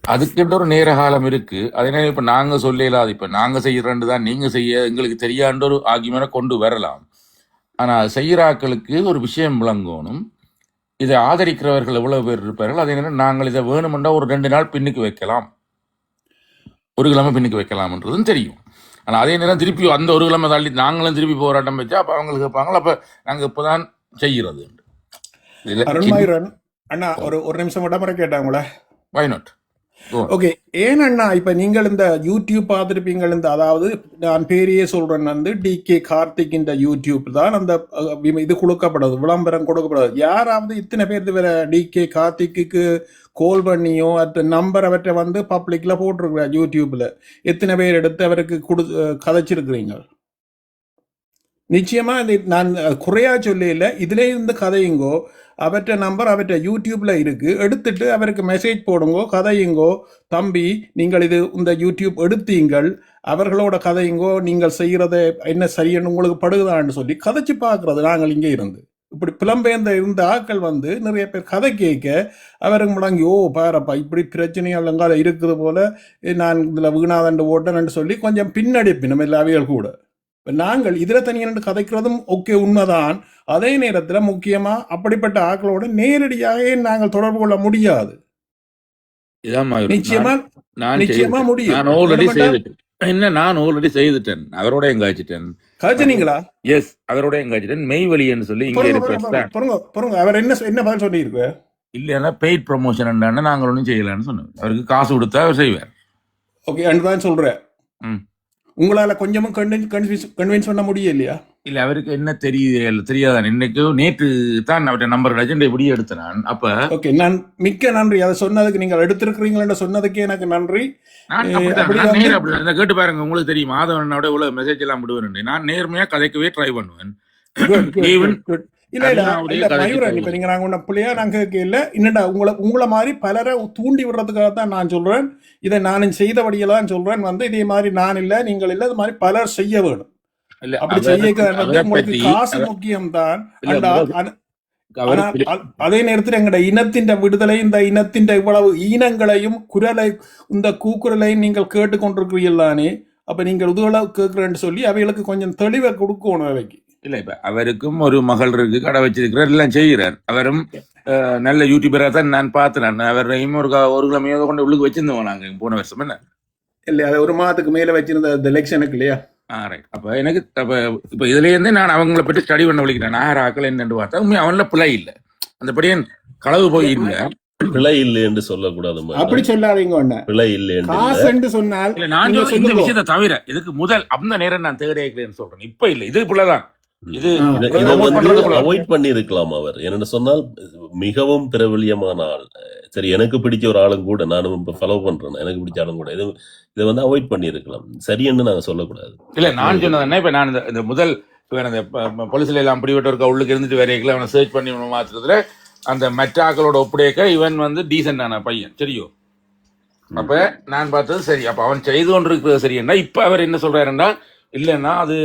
அதுக்கிட்ட ஒரு நேர காலம் இருக்கு. அதனால இப்ப நாங்க சொல்லலாது, இப்ப நாங்க செய்யறேன்னு தான் நீங்க செய்ய எங்களுக்கு தெரியாண்ட ஒரு ஆகியமான கொண்டு வரலாம். ஆனால் செய்கிற ஆக்களுக்கு ஒரு விஷயம் விளங்கணும். இதை ஆதரிக்கிறவர்கள் எவ்வளவு பேர் இருப்பார்கள். அதே நேரம் நாங்கள் இதை வேணுமெண்டா ஒரு 2 நாள் பின்னுக்கு வைக்கலாம், ஒரு கிழமை பின்னுக்கு வைக்கலாம்ன்றதும் தெரியும். ஆனால் அதே நேரம் திருப்பி அந்த ஒரு கிழமை தள்ளி நாங்களும் திருப்பி போராட்டம் வச்சா அப்போ அவங்களுக்கு கேட்பாங்க, அப்போ நாங்கள் இப்போதான் செய்கிறது. அருண்மயிரன் அண்ணா ஒரு நிமிஷம் விடமுறை கேட்டாங்களே, வை நாட்? ஓகே. ஏன் அண்ணா இப்ப நீங்கள் இந்த யூடியூப் பார்த்துருப்பீங்கள், இந்த அதாவது நான் பேரையே சொல்றேன் வந்து டிகே கார்த்திக் இந்த யூடியூப் தான் அந்த இது கொடுக்கப்படுது, விளம்பரம் கொடுக்கப்படுது. யாராவது இத்தனை பேர் வேற டிகே கார்த்திக்கு கோல் பண்ணியோ அந்த நம்பர் அவற்றை வந்து பப்ளிக்ல போட்டிருக்கிறார் யூடியூப்ல, எத்தனை பேர் எடுத்து அவருக்கு கதைச்சிருக்கிறீங்க? நிச்சயமா நான் குறையா சொல்லல, இதுல இருந்து கதையுங்கோ, அவற்ற நம்பர் அவற்ற யூடியூப்ல இருக்கு, எடுத்துட்டு அவருக்கு மெசேஜ் போடுங்கோ, கதையுங்கோ, தம்பி நீங்கள் இது இந்த யூடியூப் எடுத்தீங்கள், அவர்களோட கதையுங்கோ, நீங்கள் செய்யறத என்ன சரின்னு உங்களுக்கு படுகுதான்னு சொல்லி கதைச்சு பார்க்கறது. நாங்கள் இங்கே இருந்து இப்படி புலம்பெயர்ந்த இருந்த ஆட்கள் வந்து நிறைய பேர் கதை கேட்க அவருக்கு முடங்கி, ஓ பாரப்பா இப்படி பிரச்சனைகள் எங்கால இருக்குது போல, நான் இதுல வீணாதண்டு ஓட்டேன்னு சொல்லி கொஞ்சம் பின்னடிப்பு நம்ம எல்லாவியல் கூட. நாங்கள் இதுல தனியாக கதைக்கிறதும் ஓகே உண்மைதான். அதே நேரத்துல முக்கியமா அப்படிப்பட்ட ஆட்களோட நேரடியாக நாங்கள் தொடர்பு கொள்ள முடியாது. நிச்சயமா முடியும். நான் ஆல்ரெடி செய்துட்டேன், அவரோட எங்காச்சிட்டேன். கஜனிங்களா? எஸ், அவரோட எங்காச்சிட்டேன். மெய்வழின்னு சொல்லி இங்க அவர் என்ன பதில் சொல்லி இருக்கு? இல்லைன்னா பெய்ட் ப்ரமோஷன் நாங்கள் ஒன்றும் செய்யலான்னு சொன்னோம். அவருக்கு காசு கொடுத்தா அவர் செய்வார். ஓகே அதான் சொல்றேன். உங்களால கொஞ்சமும் கன்வின்ஸ் பண்ண முடியும் இல்லையா? இல்ல அவருக்கு என்ன தெரியாதான். இன்னைக்கு நேற்று தான் அவருடைய நம்பர் அஜெண்டா இப்படி எடுத்தேன். அப்ப ஓகே, நான் மிக்க நன்றி. அதை சொன்னதுக்கு, நீங்கள் எடுத்திருக்கிறீங்களா சொன்னதுக்கே எனக்கு நன்றி. கேட்டு பாருங்க, உங்களுக்கு தெரியும் மாதவனோட இவ்வளவு மெசேஜ் எல்லாம் விடுவேன். நான் நேர்மையா கதைக்கவே ட்ரை பண்ணுவேன். இல்ல இல்ல அருணாவுடைய இல்ல கதைக்கு மயூரன், இப்ப போகுது. நீங்க நாங்க ஒன்ன பிள்ளையா நாங்க இல்ல என்னடா உங்களை மாதிரி பலரை தூண்டி விடுறதுக்காக தான் நான் சொல்றேன். இதை நான் செய்தபடியெல்லாம் சொல்றேன் வந்து இதே மாதிரி நான் இல்ல நீங்கள் இல்ல இது மாதிரி பலர் செய்ய வேணும். இல்ல அப்படி அவரை செய்ய வந்து அவரை உங்களுக்கு பற்றி காசு முக்கியம்தான். இல்ல அண்டால் அவர் ஆனால் அதே நேரத்தில் எங்கட இனத்தின் விடுதலை, இந்த இனத்தின் இவ்வளவு ஈனங்களையும் குரலை இந்த கூக்குரலையும் நீங்கள் கேட்டுக்கொண்டிருக்கிறீர்கள் தானே. அப்ப நீங்கள் உதவளவு கேட்கிறேன்னு சொல்லி அவைகளுக்கு கொஞ்சம் தெளிவை கொடுக்கணும் அவைக்கு. இல்ல இப்ப அவருக்கும் ஒரு மகள் இருக்கு, கடை வச்சிருக்கிறார், எல்லாம் செய்கிறார். அவரும் நல்ல யூடியூபரா தான் நான் பார்த்தேன். அவரையும் ஒரு கிழமையோ கொண்டு உள்ளுக்கு வச்சிருந்தோம் நாங்க போன வருஷம். என்ன இல்லையா, அதை ஒரு மாதத்துக்கு மேல வச்சிருந்த அந்த எலெக்ஷனுக்கு இல்லையா. ரைட். அப்ப எனக்கு இப்ப இதுல இருந்து நான் அவங்கள பற்றி ஸ்டடி பண்ண விളിக்கிறேன். ஆக்கள் என்னன்னு பார்த்தா உண்மையா அவன்ல பிழை இல்லை, அந்த படியே களவு போய் இல்ல, பிழை இல்லை என்று சொல்லக்கூடாது. அப்படி சொல்லாதீங்க. ஒண்ணு பிழை இல்லை காசு என்று சொன்னால் இல்ல நான் இந்த விஷயத்தை தவிர இதுக்கு முதல் அந்த நேரம் நான் தேர்ட் ஏக்கலன்னு சொல்றேன். இப்ப இல்ல, இது பிள்ளைதான். இது இதை வந்து அவாய்ட் பண்ணி இருக்கலாம் அவர். என்னன்னு சொன்னால் மிகவும் பிரபலியமான ஆள். சரி, எனக்கு பிடிச்ச ஒரு ஆளும் கூட, நானும் இப்ப ஃபாலோ பண்றேன், எனக்கு பிடிச்ச ஆளும் கூட இதை வந்து அவாய்ட் பண்ணி இருக்கலாம். சரியன்னு நாங்க சொல்லக்கூடாது. இல்ல நான் சொன்னது என்ன, இப்ப நான் இந்த முதல் போலீஸ்ல எல்லாம் பிடிபட்டவருக்கு உள்ளுக்கு இருந்துட்டு வரையில அவனை சர்ச் பண்ணி மாத்துறதுல அந்த மற்ற ஆக்களோட ஒப்படைக்க இவன் வந்து டீசென்டான பையன், சரியோ. அப்ப நான் பார்த்தது சரி, அப்ப அவன் செய்து கொண்டு இருக்கிறது சரியன்னா. இப்ப அவர் என்ன சொல்றாருன்னா, இல்லைன்னா அது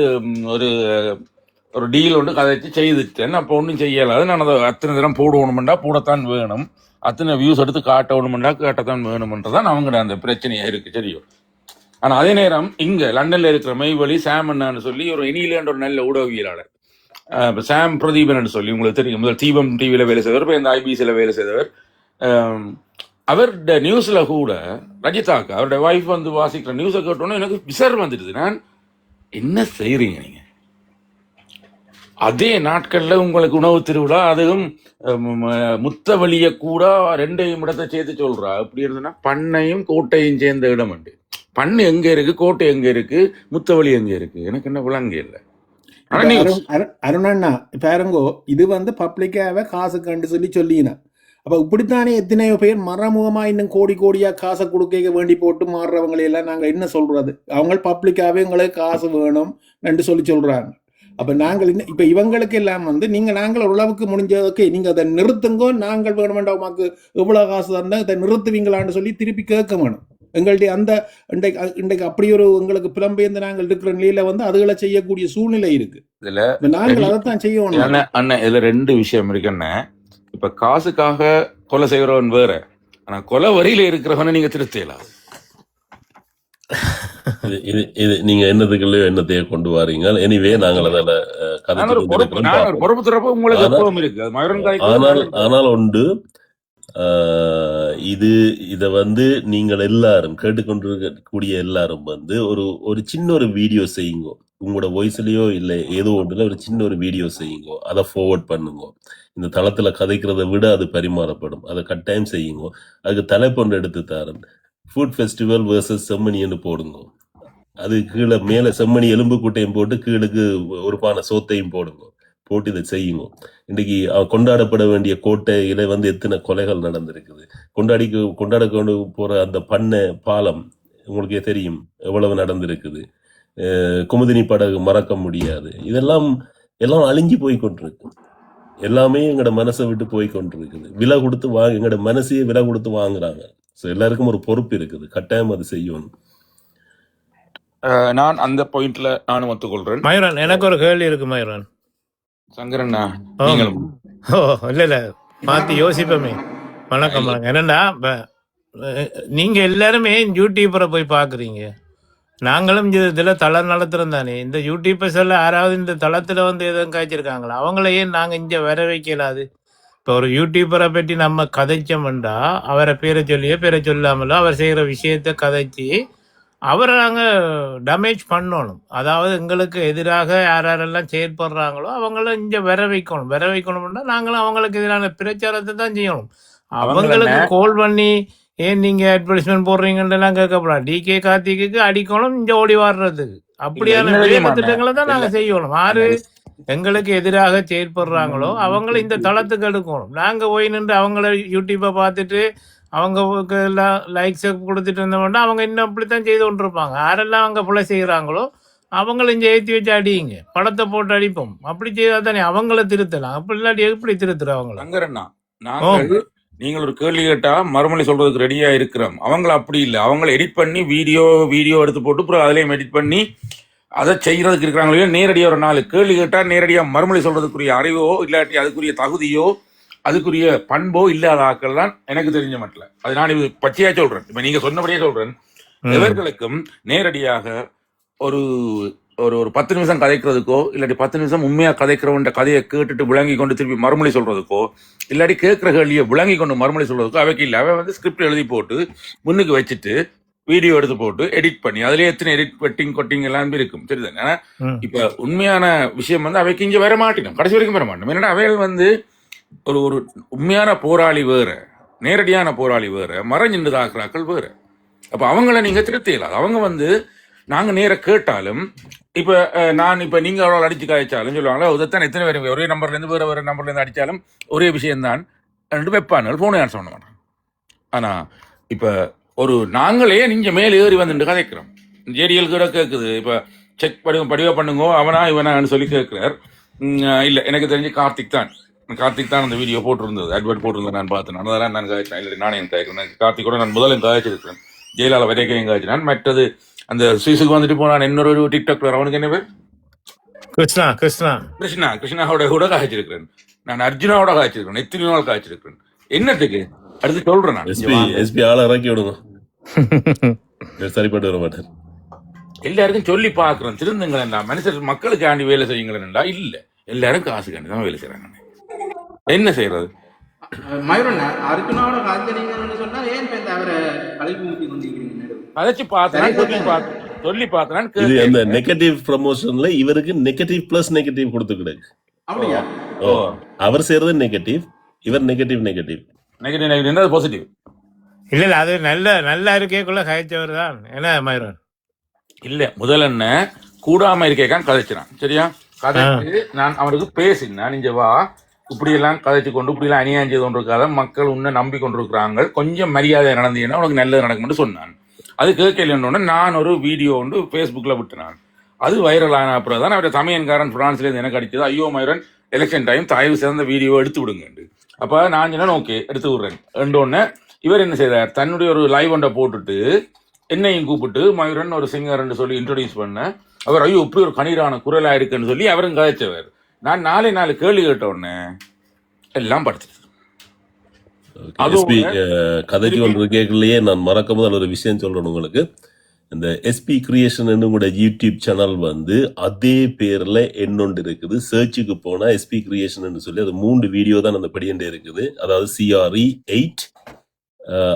ஒரு டீல் ஒன்று கதைச்சு செய்துட்டேன், அப்போ ஒன்றும் செய்யலாது, நான் அதை அத்தனை தினம் போடணுமெண்டா போடத்தான் வேணும், அத்தனை வியூஸ் எடுத்து காட்டணுமெண்டா காட்டத்தான் வேணுமென்றதான் அவங்க அந்த பிரச்சனையா இருக்கு, சரியோ. ஆனா அதே நேரம் இங்க லண்டன்ல இருக்கிற மெய்வழி சாம் அண்ணான்னு சொல்லி ஒரு இனியிலேன்ற ஒரு நல்ல ஊடகவியலாளர், சாம் பிரதீபன் சொல்லி உங்களுக்கு தெரியும், முதல் தீபம் டிவியில வேலை செய்தவர், இப்போ இந்த ஐபிசியில் வேலை செய்தவர். அவருடைய நியூஸ்ல கூட ரஜிதாக்கா அவருடைய ஒய்ஃப் வந்து வாசிக்கிற நியூஸை கேட்டோன்னே எனக்கு விசாரம் வந்துடுது. நான் என்ன செய்றீங்க நீங்க? அதே நாட்கள்ல உங்களுக்கு உணவு திருவிழா, அதுவும் முத்தவழிய கூட ரெண்டையும் இடத்தை சேர்த்து சொல்றா. எப்படி இருந்ததுன்னா பண்ணையும் கோட்டையும் சேர்ந்த இடம் உண்டு. பண்ணு எங்க இருக்கு, கோட்டை எங்க இருக்கு, முத்தவழி எங்க இருக்கு, எனக்கு என்ன விளங்க இல்லை. அருணண்ணா பாருங்கோ, இது வந்து பப்ளிக்காவே காசு கண்டு சொல்லினா அப்ப இப்படித்தானே எத்தனையோ பேர் மறைமுகமா இன்னும் கோடி கோடியா காசை கொடுக்க வேண்டி போட்டு மாறுறவங்களையெல்லாம் நாங்க என்ன சொல்றது, அவங்க பப்ளிக்காவே எங்களுக்கு காசு வேணும் என்று சொல்றாங்க. அப்ப நாங்கள் இப்ப இவங்களுக்கு எல்லாம் வந்து நாங்கள் ஓரளவுக்கு முடிஞ்சதுக்கு நீங்க அதை நிறுத்துங்கோ, நாங்கள் வேணும் வேண்டாம் உமாக்கு எவ்வளவு காசு தந்தா இதை நிறுத்துவீங்களான்னு சொல்லி திருப்பி கேட்க வேணும். எங்களுடைய அந்த இன்றைக்கு அப்படி ஒரு உங்களுக்கு புலம்பெயர்ந்து நாங்கள் இருக்கிற நிலையில வந்து அதுகளை செய்யக்கூடிய சூழ்நிலை இருக்கு. இதுல நாங்கள் அதைத்தான் செய்யணும். அண்ணன் இதுல ரெண்டு விஷயம் இருக்குன்னு. இப்ப காசுக்காக கொலை செய்யறவன் வேற, ஆனா கொலை வரியில இருக்கிறவன நீங்க திருத்தலாம். இது நீங்க என்னதுக்குள்ளயோ என்னத்தையே கொண்டு வாரீங்க. எனிவே நாங்கள் அதில் ஆனால் உண்டு. இத வந்து நீங்கள் எல்லாரும் கேட்டுக்கொண்டிருக்கக்கூடிய எல்லாரும் வந்து ஒரு சின்ன ஒரு வீடியோ செய்யுங்க. உங்களோட வாய்ஸ்லயோ இல்லை ஏதோ ஒன்றுல ஒரு சின்ன ஒரு வீடியோ செய்யுங்க, அதை ஃபார்வர்ட் பண்ணுங்க. இந்த தளத்துல கதைக்கிறத விட அது பரிமாறப்படும், அதை கட்டாயம் செய்யுங்க. அதுக்கு தலைப்பொண்டு எடுத்து தாரன், ஃபுட் ஃபெஸ்டிவல் வேர்சஸ் செம்மணின்னு போடுங்க. அது கீழே மேல செம்மணி எலும்பு கூட்டையும் போட்டு கீழுக்கு ஒரு பானை சோத்தையும் போடுங்க, போட்டு இதை செய்யுங்க. இன்னைக்கு கொண்டாடப்பட வேண்டிய கோட்டையில வந்து எத்தனை கொலைகள் நடந்திருக்குது. கொண்டாட கொண்டு போற அந்த பண்ணை பாலம் உங்களுக்கே தெரியும் எவ்வளவு நடந்திருக்குது. குமுதினி படகு மறக்க முடியாது. இதெல்லாம் அழிஞ்சு போய் கொண்டிருக்கு. எல்லாமே எங்கட மனசை விட்டு போய் கொண்டிருக்குது. விலை கொடுத்து எங்கட மனசையே விலை கொடுத்து வாங்குறாங்க. ஸோ எல்லாருக்கும் ஒரு பொறுப்பு இருக்குது, கட்டாயம் அது செய்யணும். நான் அந்த பாயிண்ட்ல நானும் ஒத்துக்கொள்றேன். மயூரன், எனக்கு ஒரு கேள்வி இருக்கு மயூரன். சங்கரண்ணா இல்ல மாத்தி யோசிப்போமே. வணக்கம் வணக்கம். என்னன்னா நீங்க எல்லாருமே யூடியூபரை போய் பாக்குறீங்க, நாங்களும் இதுல தளம் நடத்துறோம் தானே. இந்த யூடியூபர்ஸ் எல்லாம் யாராவது இந்த தளத்துல வந்து எதுவும் காய்ச்சிருக்காங்களா? அவங்களையே நாங்க இங்க வர வைக்கலாது. இப்போ ஒரு யூடியூபரை பற்றி நம்ம கதைச்சோம்டா அவரை பேரை சொல்லாமலோ அவர் செய்யற விஷயத்த கதைச்சி அவரை நாங்கள் டேமேஜ் பண்ணணும். அதாவது எங்களுக்கு எதிராக யாரெல்லாம் செயற்படுறாங்களோ அவங்கள இங்கே வர வைக்கணும்னா நாங்களும் அவங்களுக்கு எதிரான பிரச்சாரத்தை தான் செய்யணும். அவங்களுக்கு கால் பண்ணி ஏன் நீங்க அட்வர்டைஸ்மெண்ட் போடுறீங்கன்றெல்லாம் கேட்கப்படாது. டிகே கார்த்திக்கு அடிக்கணும் இங்க ஓடி வாடுறதுக்கு. அப்படியான திட்டங்களை தான் நாங்க செய்யணும். யாரு எங்களுக்கு எதிராக செயற்படுறாங்களோ அவங்கள இந்த தளத்துக்கு எடுக்கணும். நாங்க போய் நின்று அவங்கள யூடியூப்பை பார்த்துட்டு அவங்களுக்கு எல்லாம் லைக்ஸ் கொடுத்துட்டு இருந்தோம்னா அவங்க இன்னும் அப்படித்தான் செய்து கொண்டிருப்பாங்க. யாரெல்லாம் அவங்க பிள்ளை செய்கிறாங்களோ அவங்களும் ஏற்றி வச்சு அடியுங்க, படத்தை போட்டு அடிப்போம். அப்படி செய்தா தானே அவங்கள திருத்தலாம். அப்படி இல்லாட்டி எப்படி திருத்துற அவங்கள? சங்கரண்ணா, ஓ நாங்கள் நீங்கள் ஒரு கேள்வி கேட்டா மறுமொழி சொல்றதுக்கு ரெடியா இருக்கிறோம். அவங்கள அப்படி இல்லை. அவங்கள எடிட் பண்ணி வீடியோ எடுத்து போட்டு அப்புறம் அதிலையும் எடிட் பண்ணி அதை செய்யறதுக்கு இருக்கிறாங்களோ நேரடியாக ஒரு 4 கேள்வி கேட்டால் நேரடியாக மறுமொழி சொல்றதுக்குரிய அறிவோ இல்லாட்டி அதுக்குரிய தகுதியோ அதுக்குரிய பண்போ இல்லாத ஆட்கள் தான் எனக்கு தெரிஞ்ச மட்டும். அது நான் இது பச்சையா சொல்றேன். இப்ப நீங்க சொன்னபடியே சொல்றேன். ம் எவர்களுக்கும் நேரடியாக ஒரு ஒரு ஒரு 10 நிமிஷம் கதைக்கிறதுக்கோ இல்லாட்டி 10 நிமிஷம் உண்மையா கதைக்கிறவன்ற கதையை கேட்டுட்டு விளங்கி கொண்டு திருப்பி மறுமொழி சொல்றதுக்கோ இல்லாட்டி கேட்கிற கேள்வியை விளங்கி கொண்டு மறுமொழி சொல்றதுக்கோ அவைக்கு இல்லை. அவன் வந்து ஸ்கிரிப்ட் எழுதி போட்டு முன்னுக்கு வச்சுட்டு வீடியோ எடுத்து போட்டு எடிட் பண்ணி அதுலயே எத்தனை எடிட் கொட்டிங் எல்லாம் இருக்கும். சரிதாங்க. ஆனா ம் இப்ப உண்மையான விஷயம் வந்து அவைக்கு இங்க வர மாட்டோம், கடைசி வரைக்கும் வர மாட்டோம். என்னன்னா அவைகள் வந்து ஒரு ஒரு உண்மையான போராளி வேற, நேரடியான போராளி வேற, மறைஞ்சின்று தாக்குறாக்கள் வேற. அப்ப அவங்கள நீங்க திருத்திடலாம். அவங்க வந்து நாங்க நேர கேட்டாலும் இப்ப நான் இப்ப நீங்க அவளை அடிச்சு காய்ச்சாலும் சொல்லுவாங்களா உதத்தான் எத்தனை பேர் ஒரே நம்பர்ல இருந்து வேற நம்பர்ல இருந்து அடிச்சாலும் ஒரே விஷயம்தான் ரெண்டு வைப்பானுகள் போன யார் சொன்ன மாட்டான். ஆனா இப்ப ஒரு நாங்களே நீங்க மேல ஏறி வந்து கதைக்கிறோம். ஜேடிஎல் கூட கேட்குது, இப்ப செக் படிவா பண்ணுங்க அவனா இவனான்னு சொல்லி கேட்கிறார். இல்ல எனக்கு தெரிஞ்சு கார்த்திக் தான் அந்த வீடியோ போட்டிருந்தது, அட்வர்ட் போட்டிருந்தது. நான் பார்த்தேன். அதெல்லாம் நான் காய்ச்சேன். இல்லை நானே காய்க்கிறேன். கார்த்திக் கூட நான் முதல்ல காய்ச்சிருக்கிறேன். ஜெயலலிதா வரைக்கும் காய்ச்சினான். மற்றது அந்த சுவிஸுக்கு வந்துட்டு போனான் இன்னொரு டிக்டாக்ல, அவனுக்கு என்ன பேர், கிருஷ்ணாவோட கூட காய்ச்சிருக்கிறேன். நான் அர்ஜுனாவோட காய்ச்சிருக்கிறேன். எத்தனை நாள் காய்ச்சிருக்கிறேன். என்னத்துக்கு அடுத்து சொல்றேன். நான் எஸ்பி ஆளை இறக்கி விடுங்க, சரிப்பட்டு வர மாட்டார். எல்லாருக்கும் சொல்லி பாக்குறேன், திருந்துங்களா மனுஷர் மக்களுக்காண்டி வேலை செய்யுங்களா? இல்ல, எல்லாரும் காசுக்காண்டி தான் வேலை செய்யறாங்க. என்ன செய்யறது? மயூரன் அர்ஜுனாவோட காதலிங்கன்னு சொன்னா ஏன் அவரை கல்வி ஊட்டி கொண்டிருக்கிறீங்க? கதைச்சு பார்த்தேன், சொல்லி பார்த்தேன். இது அந்த நெகட்டிவ் ப்ரமோஷன்ல இவருக்கு நெகட்டிவ் பிளஸ் நெகட்டிவ் கொடுத்துக்கிடுங்க. அப்படியா? ஓ, அவர் செய்யறது நெகட்டிவ், இவர் நெகட்டிவ் பாசிட்டிவ். இல்ல அது நல்லா இருக்கேக்குள்ள கதைச்சவர் தான். என்ன மயூரன்? இல்ல முதல்ல என்ன கூடாம இருக்கேக்கான் கதைச்சினான். சரியா? கதைச்சு நான் அவனுக்கு பேசினேன், நீங்க வா இப்படி எல்லாம் கதைச்சு கொண்டு இப்படி எல்லாம் அநியாயம் செய்து கொண்டிருக்காத மக்கள் உன்னை நம்பி கொண்டிருக்கிறாங்க, கொஞ்சம் மரியாதை நடந்தீங்கன்னா உனக்கு நல்லது நடக்கும்னு சொன்னான். அது கேட்கலன்னு நான் ஒரு வீடியோ ஒன்று ஃபேஸ்புக்கில் விட்டுனான். அது வைரல் ஆன அப்புறம் தான் அவருடைய சமயன்காரன் பிரான்ஸ்லேருந்து எனக்கு அடிச்சது, ஐயோ மயூரன் எலெக்ஷன் டைம் தயவு சேர்ந்த வீடியோ எடுத்து விடுங்க. அப்போ நான் சொன்னேன் ஓகே எடுத்து விடுறேன். ரெண்டோன்னு இவர் என்ன செய்தார், தன்னுடைய ஒரு லைவ் ஒன்றை போட்டுட்டு என்னையும் கூப்பிட்டு மயூரன் ஒரு சிங்கர்ன்னு சொல்லி இன்ட்ரோடியூஸ் பண்ண. அவர் ஐயோ இப்படி ஒரு கணீரான குரலாக இருக்குன்னு சொல்லி அவரும் கதைச்சவர். நான் 4 கேள்வி கேட்ட உடனே எல்லாம் படுத்துட்டு எஸ்பி கதைக்கு ஒன்று கேட்கலையே. நான் மறக்க முதல் ஒரு விஷயம் சொல்றேன் உங்களுக்கு. இந்த எஸ்பி கிரியேஷன் கூட யூடியூப் சேனல் வந்து அதே பேர்ல என்னொன்று இருக்குது. சர்ச்சுக்கு போனா எஸ்பி கிரியேஷன் சொல்லி அது 3 வீடியோ தான் அந்த படியண்டே இருக்குது. அதாவது CRE 8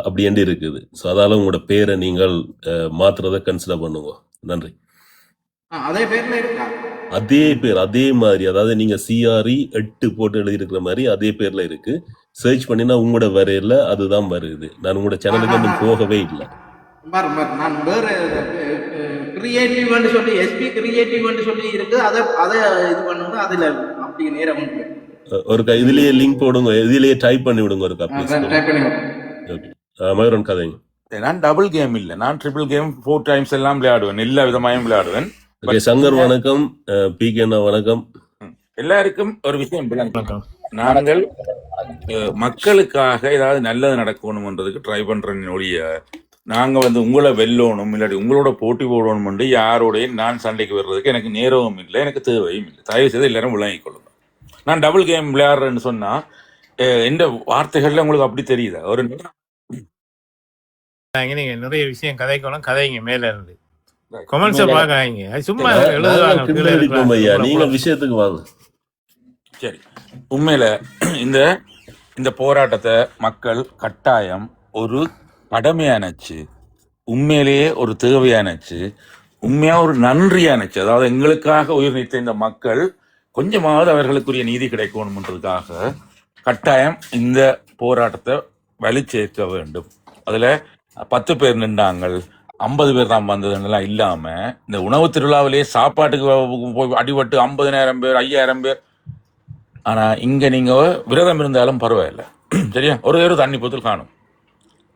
அப்படி இருக்குது. ஸோ அதால உங்களோட பேரை நீங்கள் மாத்துறதை கன்சிடர் பண்ணுங்க. நன்றி. அதே பேர்ல இருக்கா? அதே பேர் அதே மாதிரி, அதாவது நீங்க CRE 8 போட்டு எழுதியிருக்கிற மாதிரி அதே பேர்ல இருக்கு. சர்ச் பண்ணினா உங்களோட வரையில அதுதான் வருது. நான் உங்களோட சேனலுக்கு வந்து போகவே இல்லை. நான் வேற கிரியேட்டிவ் சொல்லி எஸ்பி கிரியேட்டிவ் சொல்லி இருக்கு. அதை இது பண்ணுங்க. அதுல அப்படி நேரம் ஒரு இதுலயே லிங்க் போடுங்க, இதுலயே டைப் பண்ணி விடுங்க ஒரு காப்பி. டைப் பண்ணி மயூரன் கதைங்க. நான் டபுள் கேம் இல்ல, நான் ட்ரிபிள் கேம் 4 டைம்ஸ் எல்லாம் விளையாடுவேன், எல்லா விதமாயும் விளையாடுவேன். சங்கர் வணக்கம், PK வணக்கம். எல்லாருக்கும் ஒரு விஷயம், நாங்கள் மக்களுக்காக ஏதாவது நல்லது நடக்கணும்ன்றதுக்கு ட்ரை பண்றேன் ஒழிய நாங்க வந்து உங்களை வெல்லணும் இல்லாட்டி உங்களோட போட்டி போடணும் யாரோடையும் நான் சண்டைக்கு வர்றதுக்கு எனக்கு நேரமும் இல்லை, எனக்கு தேவையும் இல்லை. தயவு செய்து எல்லாரும் விளங்கிக் கொள்ளுங்க. நான் டபுள் கேம் விளையாடுறேன்னு சொன்னா எந்த வார்த்தைகள்ல உங்களுக்கு அப்படி தெரியுதா? ஒரு நீங்க நிறைய விஷயம் கதைக்கணும், கதைங்க மேல இருந்து கமெண்ட்ஸை பார்க்காதீங்க. அது சும்மா எழுதுவாங்க. நீங்க விஷயத்துக்கு வாங்க. சரி, உண்மையில இந்த போராட்டத்தை மக்கள் கட்டாயம் ஒரு கடமையானச்சு, உண்மையிலேயே ஒரு தேவையானச்சு, உண்மையா ஒரு நன்றியானச்சு. அதாவது எங்களுக்காக உயிர் நீத்த இந்த மக்கள் கொஞ்சமாவது அவர்களுக்குரிய நீதி கிடைக்கணும்ன்றதுக்காக கட்டாயம் இந்த போராட்டத்தை வலி சேர்க்க வேண்டும். அதுல 10 பேர் நின்றாங்க, 50 பேர் தான் வந்ததுன்னெல்லாம் இல்லாம இந்த உணவு திருவிழாவிலேயே சாப்பாட்டுக்கு போய் அடிபட்டு 50,000 பேர் 5,000 பேர். ஆனா இங்க நீங்க விரதம் இருந்தாலும் பரவாயில்ல, சரியா? ஒரு தண்ணி போத்தல் காணும்.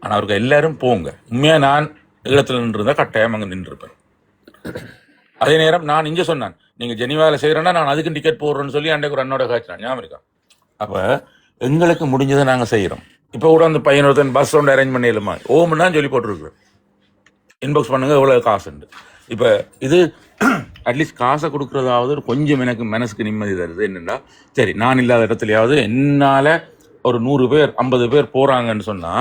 ஆனா அவருக்கு எல்லாரும் போங்க. உண்மையா நான் இடத்துல நின்று இருந்தா கட்டாயம் அங்க நின்று இருப்பேன். அதே நேரம் நான் இங்க சொன்னேன், நீங்க ஜெனீவாவில் செய்யறேன்னா நான் அதுக்கு டிக்கெட் போடுறேன்னு சொல்லி அன்றைக்கு ஒரு அண்ணோட காய்ச்சினான், ஞாபகம் இருக்கா? அப்ப எங்களுக்கு முடிஞ்சதை நாங்க செய்யறோம். இப்ப கூட அந்த பையன் ஒருத்தன் பஸ் ஒன்று அரேஞ்ச் பண்ணிடலாமா ஓம்னா சொல்லி போட்டுருக்குறோம், இன்பாக்ஸ் பண்ணுங்க எவ்வளவு காசுண்டு. இப்ப இது அட்லீஸ்ட் காசை கொடுக்கறதாவது கொஞ்சம் எனக்கு மனசுக்கு நிம்மதி தருது. என்னன்னா, சரி நான் இல்லாத இடத்துலயாவது என்னால ஒரு 100 பேர் 50 பேர் போறாங்கன்னு சொன்னா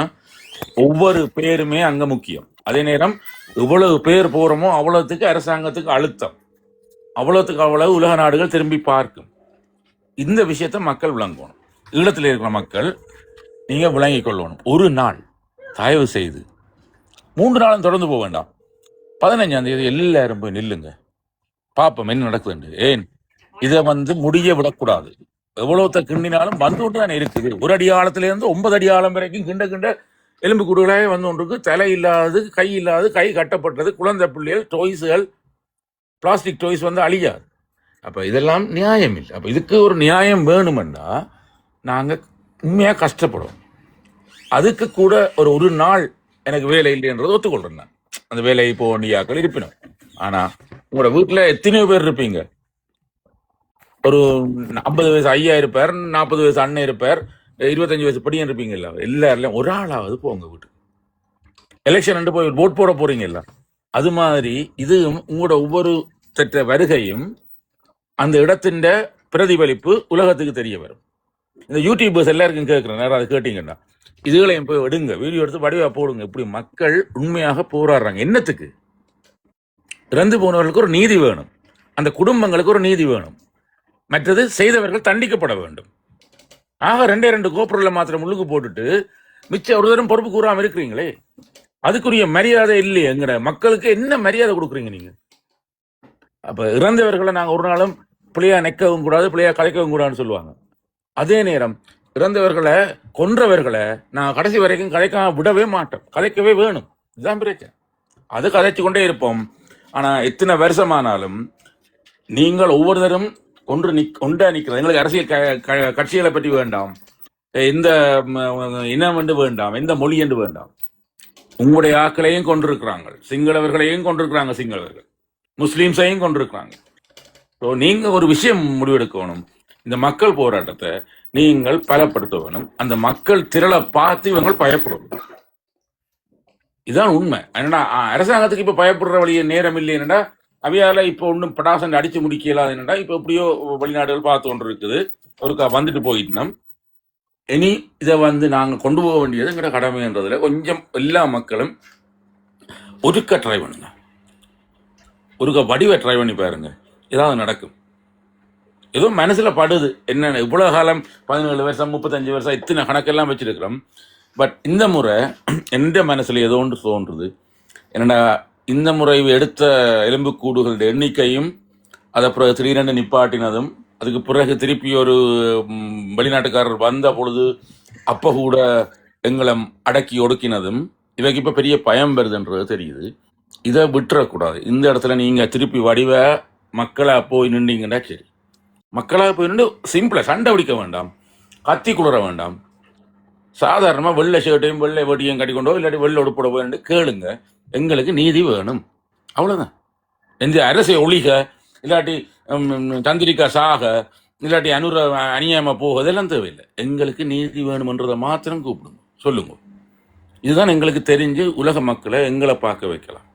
ஒவ்வொரு பேருமே அங்க முக்கியம். அதே நேரம் இவ்வளவு பேர் போறோமோ அவ்வளவுக்கு அரசாங்கத்துக்கு அழுத்தம், அவ்வளவுக்கு அவ்வளவு உலக நாடுகள் திரும்பி பார்க்கும். இந்த விஷயத்த மக்கள் விளங்கணும். ஈழத்தில் இருக்கிற மக்கள் நீங்க விளங்கிக் கொள்ளணும். ஒரு நாள் தயவு செய்து 3 நாளும் தொடர்ந்து போக வேண்டாம். 15ஆம் தேதி எல்லாரும் போய் நில்லுங்க, பாப்போம் என்ன நடக்குதுண்டு. ஏன் இதை முடிய விடக்கூடாது. எவ்வளவுத்த கிண்டினாலும் வந்து கொண்டு தானே இருக்குது. ஒரு அடி ஆழத்துல இருந்து 9 அடி ஆழம் வரைக்கும் கிண்ட கிண்ட எலும்பு கூடுகளாக வந்து கொண்டிருக்கு. தலை இல்லாதது, கை இல்லாதது, கை கட்டப்பட்டது, குழந்தை பிள்ளைகள், டொய்ஸுகள், பிளாஸ்டிக் டொய்ஸ் அழியாது. அப்ப இதெல்லாம் நியாயம் இல்லை. அப்ப இதுக்கு ஒரு நியாயம் வேணுமெண்டா நாங்க உண்மையா கஷ்டப்படுவோம். அதுக்கு கூட ஒரு நாள் எனக்கு வேலை இல்லைன்றது ஒத்துக்கொள்றேன். நான் அந்த வேலையை போக வேண்டியாக்கள் இருப்பினும், ஆனா உங்களோட வீட்டுல எத்தனையோ பேர் இருப்பீங்க. ஒரு 50 வயசு ஐயா இருப்பார், 40 வயசு அண்ணன் இருப்பார், 25 வயசு படியும் இருப்பீங்கல்ல. எல்லாருலயும் ஒரு ஆளாவது போங்க வீட்டுக்கு. எலெக்ஷன் போய் ஓட் போட போறீங்கல்ல, அது மாதிரி இது உங்களோட ஒவ்வொரு தெற்ற வருகையும் அந்த இடத்தின் பிரதிபலிப்பு உலகத்துக்கு தெரிய வரும். இந்த யூடியூபர்ஸ் எல்லாருக்கும் கேட்கிறேன், நேரம் அது கேட்டீங்கன்னா இதுகளையும் போய் எடுங்க, வீடியோ எடுத்து வடிவா போடுங்க. இப்படி மக்கள் உண்மையாக போராடுறாங்க. என்னத்துக்கு? இறந்து போனவர்களுக்கு ஒரு நீதி வேணும், அந்த குடும்பங்களுக்கு ஒரு நீதி வேணும், மற்றது செய்தவர்கள் தண்டிக்கப்பட வேண்டும். ஆக 2 கோப்புரல மாத்திரம் முள்ளுக்கு போட்டுட்டு மிச்சம் ஒரு தரம் பொறுப்பு கூறாம இருக்கிறீங்களே, அதுக்குரிய மரியாதை இல்லையே. எங்கட மக்களுக்கு என்ன மரியாதை கொடுக்குறீங்க நீங்க? அப்ப இறந்தவர்களை நாங்க ஒரு நாளும் பிள்ளையா நெக்கவும் கூடாது, பிள்ளையா கலைக்கவும் கூடாதுன்னு சொல்லுவாங்க. அதே நேரம் இறந்தவர்களை கொன்றவர்களை நான் கடைசி வரைக்கும் கலைக்காம விடவே மாட்டோம், கலைக்கவே வேணும். இதுதான் பிரச்சனை. அது கதைச்சு கொண்டே இருப்போம். ஆனா எத்தனை வருஷமானாலும் நீங்கள் ஒவ்வொருத்தரும் ஒன்றா நிற்கிறது. எங்களுக்கு அரசியல் கட்சிகளை பற்றி வேண்டாம், எந்த இனம் என்று வேண்டாம், எந்த மொழி என்று வேண்டாம். உங்களுடைய ஆக்களையும் கொண்டிருக்கிறாங்க, சிங்களவர்களையும் கொண்டிருக்கிறாங்க, சிங்களவர்கள் முஸ்லீம்ஸையும் கொண்டிருக்கிறாங்க. ஸோ நீங்க ஒரு விஷயம் முடிவெடுக்கணும், இந்த மக்கள் போராட்டத்தை நீங்கள் பலப்படுத்த வேணும். அந்த மக்கள் திரளை பார்த்து இவங்க பயப்படணும். இதுதான் உண்மை. என்னடா அரசாங்கத்துக்கு இப்ப பயப்படுற வழிய நேரம் இல்லை. என்னடா அவையால இப்ப ஒன்றும் படாசன் அடிச்சு முடிக்கலாம். என்னடா இப்ப எப்படியோ வெளிநாடுகள் பார்த்து கொண்டு இருக்குது, ஒருக்கா வந்துட்டு போயிட்டோம். இனி இதை நாங்க கொண்டு போக வேண்டியது எங்கட கடமைன்றதுல கொஞ்சம் எல்லா மக்களும் ஒருக்க ட்ரை பண்ணுங்க, ஒருக்க வடிவை ட்ரை பண்ணி பாருங்க, ஏதாவது நடக்கும். ஏதோ மனசுல படுது. என்னென்ன இவ்வளவு காலம் 17 வருஷம் 35 வருஷம் இத்தனை கணக்கெல்லாம் வச்சிருக்கிறோம். பட் இந்த முறை எந்த மனசுல ஏதோ ஒன்று தோன்றுது. என்னடா இந்த முறை எடுத்த எலும்புக்கூடுகளுடைய எண்ணிக்கையும் அது அப்புறம் திடீரென்று நிப்பாட்டினதும், அதுக்கு பிறகு திருப்பி ஒரு வெளிநாட்டுக்காரர் வந்த பொழுது அப்ப கூட எங்களை அடக்கி ஒடுக்கினதும் இவைக்கு இப்ப பெரிய பயம் வருதுன்றது தெரியுது. இதை விட்டுறக்கூடாது. இந்த இடத்துல நீங்க திருப்பி வடிவ மக்களா போய் நின்றீங்கன்னா சரி, மக்களாக போய் நின்று சிம்பிளா சண்டை பிடிக்க வேண்டாம், கத்தி குளிர வேண்டாம். சாதாரணமா வெள்ளை ஷர்ட்டையும் வெள்ளை வெட்டியும் கட்டிக்கொண்டோ இல்லாட்டி வெள்ளை உடுப்பட வேண்டு கேளுங்க, எங்களுக்கு நீதி வேணும், அவ்வளவுதான். எந்த அரசை ஒழிக, இல்லாட்டி சந்திரிக்கா சாக, இல்லாட்டி அநியாயமா போக, இதெல்லாம் தேவையில்லை. எங்களுக்கு நீதி வேணும்ன்றதை மாத்திரம் கூப்பிடுங்க, சொல்லுங்க. இதுதான் எங்களுக்கு தெரிஞ்சு உலக மக்களை எங்களை பார்க்க வைக்கலாம்.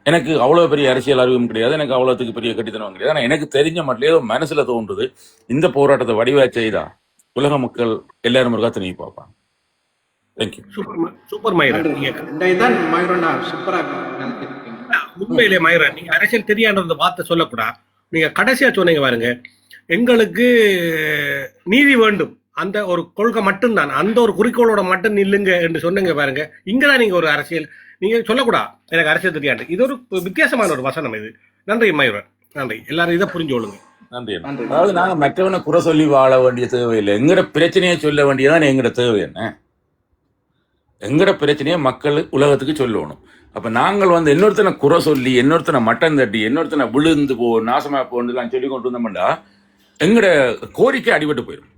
எனக்கு அவ்வளவு பெரிய அரசியல் அறிவும் கிடையாது, எனக்கு அவ்வளவுக்கு பெரிய கட்டித்தனம் கிடையாது. ஆனா எனக்கு தெரிஞ்ச மட்டும் ஏதோ மனசுல தோன்றுது, இந்த போராட்டத்தை வடிவா செய்தா உலக மக்கள் எல்லாரும் இருக்கா திரும்பி பார்ப்பாங்க. தேங்க்யூ. சூப்பர் மயூரன், உண்மையிலே மயூரன் நீங்க அரசியல் தெரியாத வார்த்தை சொல்லக்கூடாது. நீங்க கடைசியா சொன்னீங்க பாருங்க, எங்களுக்கு நீதி வேண்டும், அந்த ஒரு கொள்கை மட்டும்தான், அந்த ஒரு குறிக்கோளோட மட்டும் நில்லுங்க என்று சொன்னீங்க பாருங்க. இங்கதான் நீங்க ஒரு அரசியல் நீங்க சொல்லக்கூடாது, எனக்கு அரசியல் தெரியாது. இது ஒரு வித்தியாசமான ஒரு வசனம் இது. நன்றி மயூரன், நன்றி. எல்லாரும் இதை புரிஞ்சு கொள்ளுங்க. நன்றி. அதாவது நாங்க மற்றவனை குறை சொல்லி வாழ வேண்டிய தேவையில்லை, எங்கட பிரச்சனையை சொல்ல வேண்டியதான் எங்கட தேவை. என்ன எங்கட பிரச்சனையை மக்கள் உலகத்துக்கு சொல்லணும். அப்ப நாங்கள் இன்னொருத்தனை குறை சொல்லி, இன்னொருத்தனை மட்டம் தட்டி, இன்னொருத்தனை விழுந்து போ, நாசமா போன்னு சொல்லி கொண்டு வந்தோம்னா எங்கட கோரிக்கை அடிபட்டு போயிடும்.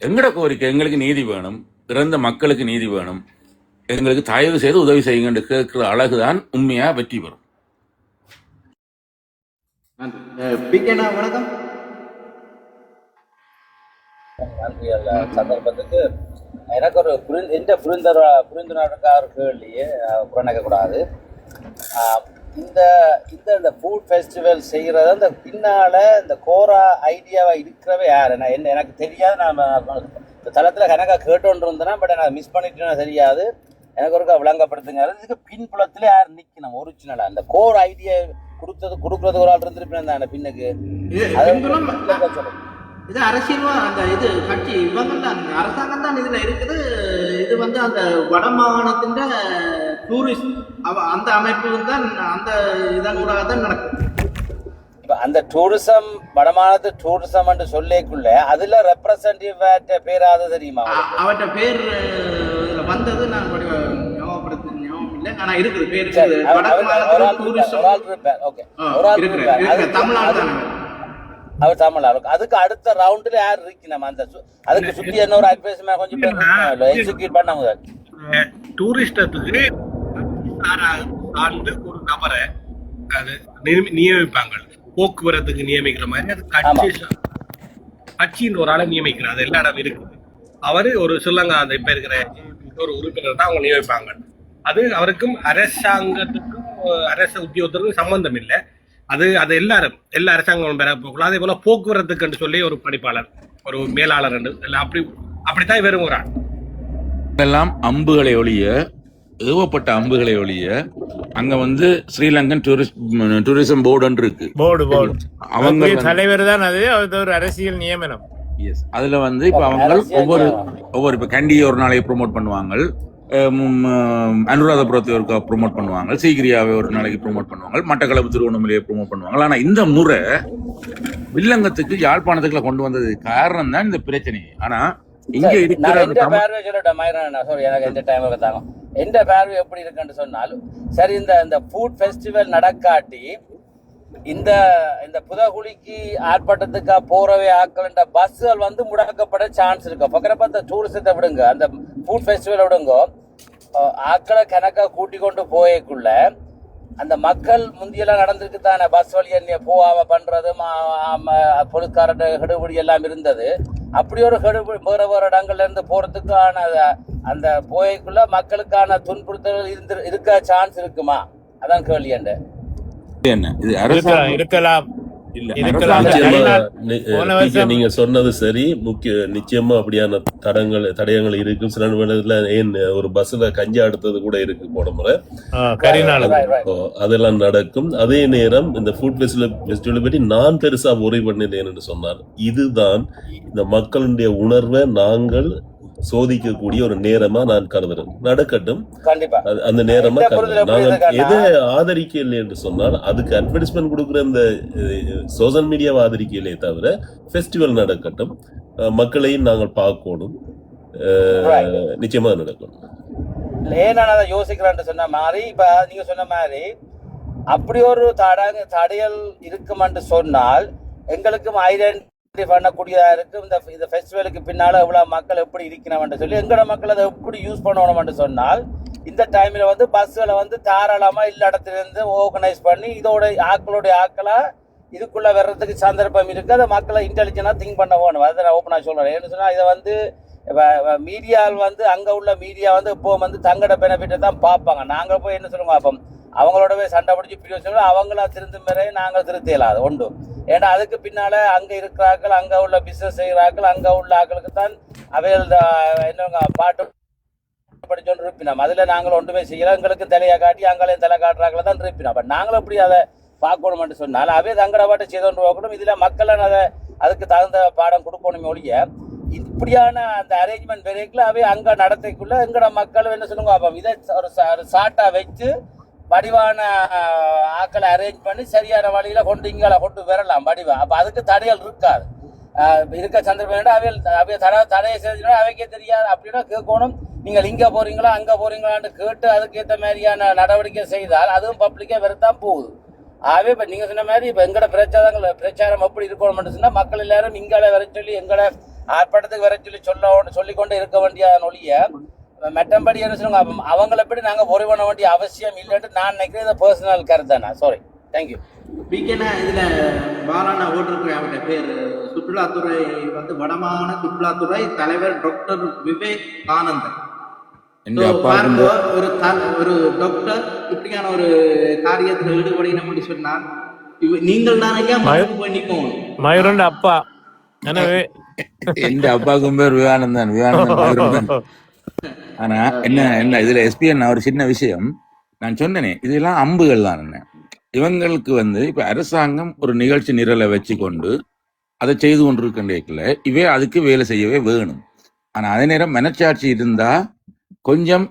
எங்கட கோரிக்கை எங்களுக்கு நீதி வேணும், இறந்த மக்களுக்கு நீதி வேணும், எங்களுக்கு தயவு செய்து உதவி செய்யுங்க கேட்கிற அழகுதான் உண்மையா வெற்றி பெறும். நன்றி. பிகேனா வணக்கம். நன்றி அல்ல சந்தர்ப்பத்துக்கு எனக்கு ஒரு புரிந்துணர்வுக்காக கேள்வியே புறநக்கக்கூடாது. இந்த இந்த ஃபுட் ஃபெஸ்டிவல் செய்கிறது அந்த பின்னால் இந்த கோரா ஐடியாவை இருக்கிறவே யார் எனக்கு தெரியாது. நான் இந்த தளத்தில் கணக்காக கேட்டோன்று இருந்தேன், பட் நான் மிஸ் பண்ணிட்டேன்னா தெரியாது. எனக்கு ஒருக்கா விளங்கப்படுத்துங்க. இதுக்கு பின்புலத்தில் யார் நிற்கணும் ஒரிஜினலாக அந்த கோர் ஐடியா கொடுக்குறது ஒரு ஆள் இருந்திருப்பேன் தானே பின்னுக்கு இது அரசியல்வா அந்த இது கட்சி இவங்க தான் அரசாங்கம் தான் இதுல இருக்குது. இது வந்து அந்த வட மாகாணத்தின் டூரிஸ்ட் அந்த அமைப்பு தான் அந்த இதன் கூட தான் நடக்கும். அந்த டூரிசம் வடமானது டூரிசம் என்று சொல்லிக்குள்ள அதுல ரெப்ரசன்டேட்டிவ் பேராது தெரியுமா? அவற்ற பேர் வந்தது நான் ஞாபகம் இல்லை, ஆனா இருக்குது பேர் தமிழ்நாடு. அவர் தமிழ்நாடு. அதுக்கு அடுத்த ரவுண்ட்ல யார் இருக்கு நம்ம அந்த அதுக்கு சுத்தி என்ன ஒரு அட்வைஸ்மெண்ட் கொஞ்சம் எக்ஸிக்யூட் பண்ண முதல் டூரிஸ்டத்துக்கு சார்ந்து ஒரு நபரை அது நியமிப்பாங்க. போக்குவரத்துக்கு நியமிக்கிற மாதிரி அது கட்சியின் ஒரு ஆளை நியமிக்கிறார். அது எல்லா இடம் இருக்குது. அவரு ஒரு ஸ்ரீலங்கா அந்த இப்ப இருக்கிற ஒரு உறுப்பினர் தான் அவங்க நியமிப்பாங்க. அது அவருக்கும் அரசாங்கத்துக்கும் அரச உத்தியோகத்திற்கும் சம்பந்தம் இல்லை. அது எல்லா அரசாங்கமும் பெற போகலாம். அதே போல போக்குவரத்துக்கு சொல்லி ஒரு படிப்பாளர் ஒரு மேலாளர் அப்படித்தான் வெறும் ஒரு ஆள் எல்லாம் அம்புகளை ஒழிய ஏவப்பட்ட அம்புகளை ஒழிய அங்க வந்து ஸ்ரீலங்கன் டூரிசம் போர்டு இருக்கு. அவங்க தலைவர் தான் அது ஒரு அரசியல் நியமனம். அதுல வந்து இப்ப அவங்க ஒவ்வொரு இப்ப கண்டியை ஒரு நாளைக்கு ப்ரொமோட் பண்ணுவாங்க, அனுராதபுரத்தை ஒரு ப்ரொமோட் பண்ணுவாங்க, சீக்கிரியாவை ஒரு நாளைக்கு ப்ரொமோட் பண்ணுவாங்க, மட்டக்களப்பு திருவண்ணாமலையை ப்ரொமோட் பண்ணுவாங்க. ஆனா இந்த முறை வில்லங்கத்துக்கு யாழ்ப்பாணத்துக்குள்ள கொண்டு வந்தது காரணம் தான் இந்த பிரச்சனை. ஆனா இங்க இருக்கிற எந்த பார்வை எப்படி இருக்குன்னு சொன்னாலும் சரி, இந்த ஃபுட் ஃபெஸ்டிவல் நடக்காட்டி இந்த இந்த புதகுலிக்கு ஆர்ப்பாட்டத்துக்கா போறவே ஆக்கள்ன்ற பஸ்ஸுகள் வந்து முடக்கப்பட சான்ஸ் இருக்கு. பக்கறப்ப அந்த டூரிசத்தை விடுங்க, அந்த ஃபுட் ஃபெஸ்டிவல் விடுங்க, ஆக்களை கணக்கா கூட்டி கொண்டு போயக்குள்ள அந்த மக்கள் முந்தியெல்லாம் நடந்திருக்கு தானே. பஸ் வழி என்ன போகாம பண்றது, பொதுக்காரட்ட கெடுபிடி எல்லாம் இருந்தது. அப்படி ஒரு கெடுபிடி வேற வேற இடங்கள்ல இருந்து போறதுக்கான அந்த போயக்குள்ள மக்களுக்கான துன்புறுத்தல் இருக்க சான்ஸ் இருக்குமா? அதான் கேள்வி. இருக்கலாம். நீங்க சொன்னது சரி. நிச்சயமா அப்படியான தடயங்கள் இருக்கும். சில நேரத்துல ஏன் ஒரு பஸ்ல கஞ்சா எடுத்தது கூட இருக்கு போன முறை. அதெல்லாம் நடக்கும். அதே நேரம் இந்த ஃபுட் ஃபெஸ்டிவலை பற்றி நான் பெருசா worry பண்ணது என்று சொன்னார், இதுதான் இந்த மக்களுடைய உணர்வை நாங்கள் சோதிக்கக்கூடிய ஒரு நேரமா நான் கருதுறேன். நடக்கட்டும், அந்த நேரமா நாங்கள் எதை ஆதரிக்கலை என்று சொன்னால் அதுக்கு அட்வர்டைஸ்மெண்ட் கொடுக்குற இந்த சோசியல் மீடியாவை ஆதரிக்கலையே தவிர ஃபெஸ்டிவல் நடக்கட்டும், மக்களையும் நாங்கள் பார்க்கணும். நிச்சயமா நடக்கணும். ஏன் நான் அதை யோசிக்கிறேன் சொன்ன மாதிரி இப்ப நீங்க சொன்ன மாதிரி அப்படி ஒரு தடையல் இருக்குமென்று சொன்னால் எங்களுக்கும் ஐடென்டி பண்ணக்கூடியதா இருக்கும். இந்த ஃபெஸ்டிவலுக்கு பின்னால எவ்வளவு மக்கள் எப்படி இருக்கணும் சொல்லி எங்களோட மக்கள் அதை எப்படி யூஸ் பண்ணணும் சொன்னால் இந்த டைம்ல வந்து பஸ்களை வந்து தாராளமா இல்ல இடத்துல இருந்து ஆர்கனைஸ் பண்ணி இதோட ஆக்களா இதுக்குள்ள வர்றதுக்கு சந்தர்ப்பம் இருக்கு. அதை மக்களை இன்டெலிஜென்டா திங்க் பண்ண வேணும். அதை நான் ஓப்பனா சொல்றேன். ஏன்னு சொன்னா இதை வந்து மீடியாவில் வந்து அங்க உள்ள மீடியா வந்து இப்போ வந்து தங்கட பெனிஃபிட்டை தான் பார்ப்பாங்க. நாங்க போய் என்ன சொல்லுங்க பார்ப்போம், அவங்களோடவே சண்டை பிடிச்சி பிரியோசனம் அவங்களா திருந்தும் வரை நாங்கள் திருத்தலாம். அது ஒன்று. ஏன்னா அதுக்கு பின்னால அங்க இருக்கிறார்கள், அங்க உள்ள பிசினஸ் செய்கிறார்கள், அங்க உள்ள ஆக்களுக்கு தான் அவைகள் என்ன பாட்டு படிச்சோன்னு இருப்பினோம். அதுல நாங்கள் ஒன்றுமே செய்யலாம். எங்களுக்கு தலையை காட்டி அங்களையும் தலை காட்டுறாங்கள தான் இருப்பினோம். பட் நாங்களும் அப்படி அதை பார்க்கணும்னு சொன்னால் அவே தங்கட பாட்டை செய்தோன்று பார்க்கணும். இதுல மக்கள் அதை அதுக்கு தகுந்த பாடம் கொடுக்கணுமே ஒழிய இப்படியான அந்த அரேஞ்ச்மெண்ட் வரைக்கும் அவை அங்க நடத்தைக்குள்ள எங்கட மக்கள் என்ன சொல்லுங்க அப்போ இதை ஒரு சாட்டா வச்சு வடிவான ஆக்களை அரேஞ்ச் பண்ணி சரியான வழியில கொண்டு இங்கால கொண்டு வரலாம் வடிவா. அப்ப அதுக்கு தடைகள் இருக்காது. இருக்க சந்தர்ப்பம் அவைய தடையை செஞ்சுனா அவைக்கே தெரியாது. அப்படின்னா கேட்கணும், நீங்கள் இங்க போறீங்களா அங்க போறீங்களான்னு கேட்டு அதுக்கேற்ற மாதிரியான நடவடிக்கை செய்தால் அதுவும் பப்ளிக்கே வரத்தான் போகுது. ஆகவே இப்ப நீங்க சொன்ன மாதிரி இப்ப எங்கட பிரச்சாரம் எப்படி இருக்கணும்னு சொன்னா மக்கள் எல்லாரும் இங்கால வர சொல்லி எங்கட ஆர்ப்பாட்டத்துக்கு வர சொல்லி சொல்லிக்கொண்டு இருக்க வேண்டிய ஒழிய மற்றபடி என்ன சொல்லுங்க அவங்களை எப்படி நாங்க பொறி பண்ண வேண்டிய அவசியம் இல்லைன்னு நான் நினைக்கிறேன். பர்சனல் கருத்தானா சாரி. தேங்க்யூ. பிகேனா இதுல பாலான ஓட்டிருக்கிற அவருடைய பேர் சுற்றுலாத்துறை வந்து வடமாகாண சுற்றுலாத்துறை தலைவர் டாக்டர் விவேக் ஆனந்தன். எங்க அப்பா பாருங்க, ஒரு டாக்டர் இப்படியான ஒரு காரியத்தில் ஈடுபடினு சொன்னால் நீங்கள் தான் ஐயா மறுப்பு போய் நிற்கணும். மயூரண்ட அப்பா எனவே எந்த அப்பாவுக்கும் பேர் விவேகானந்தன் மயூரன். ஆனா என்ன இதுல எஸ்பிஎன் ஒரு சின்ன விஷயம் நான் சொன்னேனே, இதெல்லாம் அம்புகள் தான். என்ன இவங்களுக்கு வந்து இப்ப அரசாங்கம் ஒரு நிகழ்ச்சி நிரலை வச்சு கொண்டு அதை செய்து கொண்டிருக்கின்ற இவே அதுக்கு வேலை செய்யவே வேணும். ஆனா அதே நேரம் மனச்சாட்சி இருந்தா கொஞ்சம்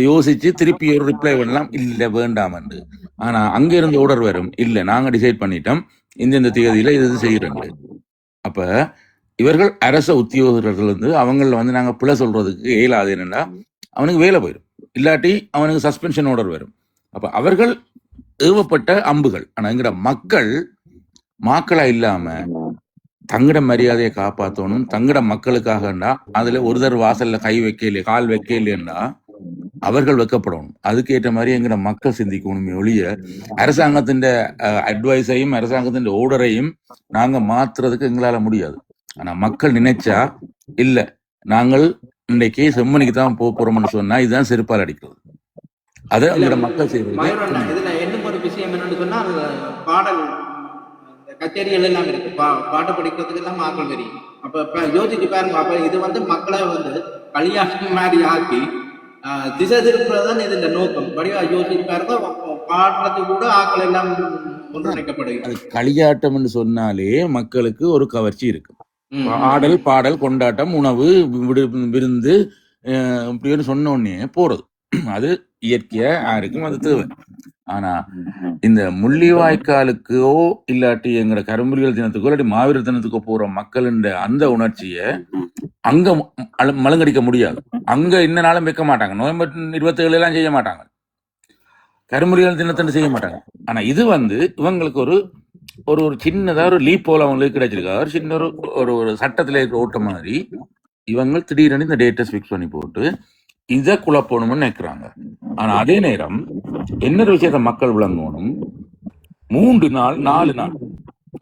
யோசிச்சு திருப்பி ஒரு ரிப்ளை பண்ணலாம், இல்ல வேண்டாம் என்று. ஆனா அங்க இருந்து ஆர்டர் வரும், இல்ல நாங்க டிசைட் பண்ணிட்டோம் இந்த தேதியில இது செய்யறோம். அப்ப இவர்கள் அரச உத்தியோகர்கள் வந்து அவங்கள வந்து நாங்க பிழை சொல்றதுக்கு இயலாது. என்னன்னா அவனுக்கு வேலை போயிடும், இல்லாட்டி அவனுக்கு சஸ்பென்ஷன் ஆர்டர் வரும். அப்ப அவர்கள் ஏவப்பட்ட அம்புகள். ஆனா எங்கட மக்களா இல்லாம தங்கட மரியாதையை காப்பாற்றணும், தங்கட மக்களுக்காகண்டா அதுல ஒருத்தர் வாசல்ல கை வைக்கலையே கால் வைக்கலையேன்னா அவர்கள் வைக்கப்படணும். அதுக்கேற்ற மாதிரி எங்கட மக்கள் சிந்திக்கணுமே ஒழிய அரசாங்கத்தின் அட்வைஸையும் அரசாங்கத்தின் ஓர்டரையும் நாங்க மாத்துறதுக்கு எங்களால முடியாது. ஆனா மக்கள் நினைச்சா இல்ல நாங்கள் இன்றைக்கு செம்மணிக்கு தான் போறோம்னு சொன்னா இதுதான் செருப்பால் அடிக்கிறது. அதை எங்கட மக்கள் செய்வது. இதுல என்ன ஒரு விஷயம் என்னன்னு சொன்னா பாடல் கச்சேரிகள் எல்லாம் இருக்கு, பாட்டு படிக்கிறதுக்கு எல்லாம் ஆக்கள் தெரியும். அப்ப யோசிச்சு பாருங்க, அப்ப இது வந்து மக்களை வந்து களியாட்டம் மாதிரி ஆக்கி திசை திருப்புறதுதான் இதுல நோக்கம். வடிவா யோசிச்சு பாருங்க, பாடுறது கூட ஆக்கள் எல்லாம் ஒன்றிணைக்கப்படுது. அது களியாட்டம்னு சொன்னாலே மக்களுக்கு ஒரு கவர்ச்சி இருக்கு. பாடல் கொண்டாட்டம் உணவு விருந்து இப்படின்னு சொன்ன உடனே போறது, அது இயற்கையா யாருக்கும் அது தேவை. ஆனா இந்த முள்ளிவாய்க்காலுக்கோ இல்லாட்டி எங்கட கரும்புலிகள் தினத்துக்கோ இல்லாட்டி மாவீரர் தினத்துக்கோ போற மக்களின் அந்த உணர்ச்சிய அங்க மலங்கடிக்க முடியாது. அங்க இன்ன நாளும் வைக்க மாட்டாங்க, நவம்பர் 27 எல்லாம் செய்ய மாட்டாங்க, கரும்புலிகள் தினத்தை செய்ய மாட்டாங்க. ஆனா இது வந்து இவங்களுக்கு ஒரு ஒரு ஒரு சின்னதா ஒரு லீப் போல அவங்களுக்கு கிடைச்சிருக்கா, ஒரு சின்ன ஒரு சட்டத்துல இருக்கிற ஓட்ட மாதிரி இவங்க திடீரென இந்த டேட்டஸ் ஃபிக்ஸ் பண்ணி போட்டு இதை குழப்பணும்னு நினைக்கிறாங்க. ஆனா அதே நேரம் இன்னொரு விஷயத்த மக்கள் விளங்கணும், 3 நாள் 4 நாள்.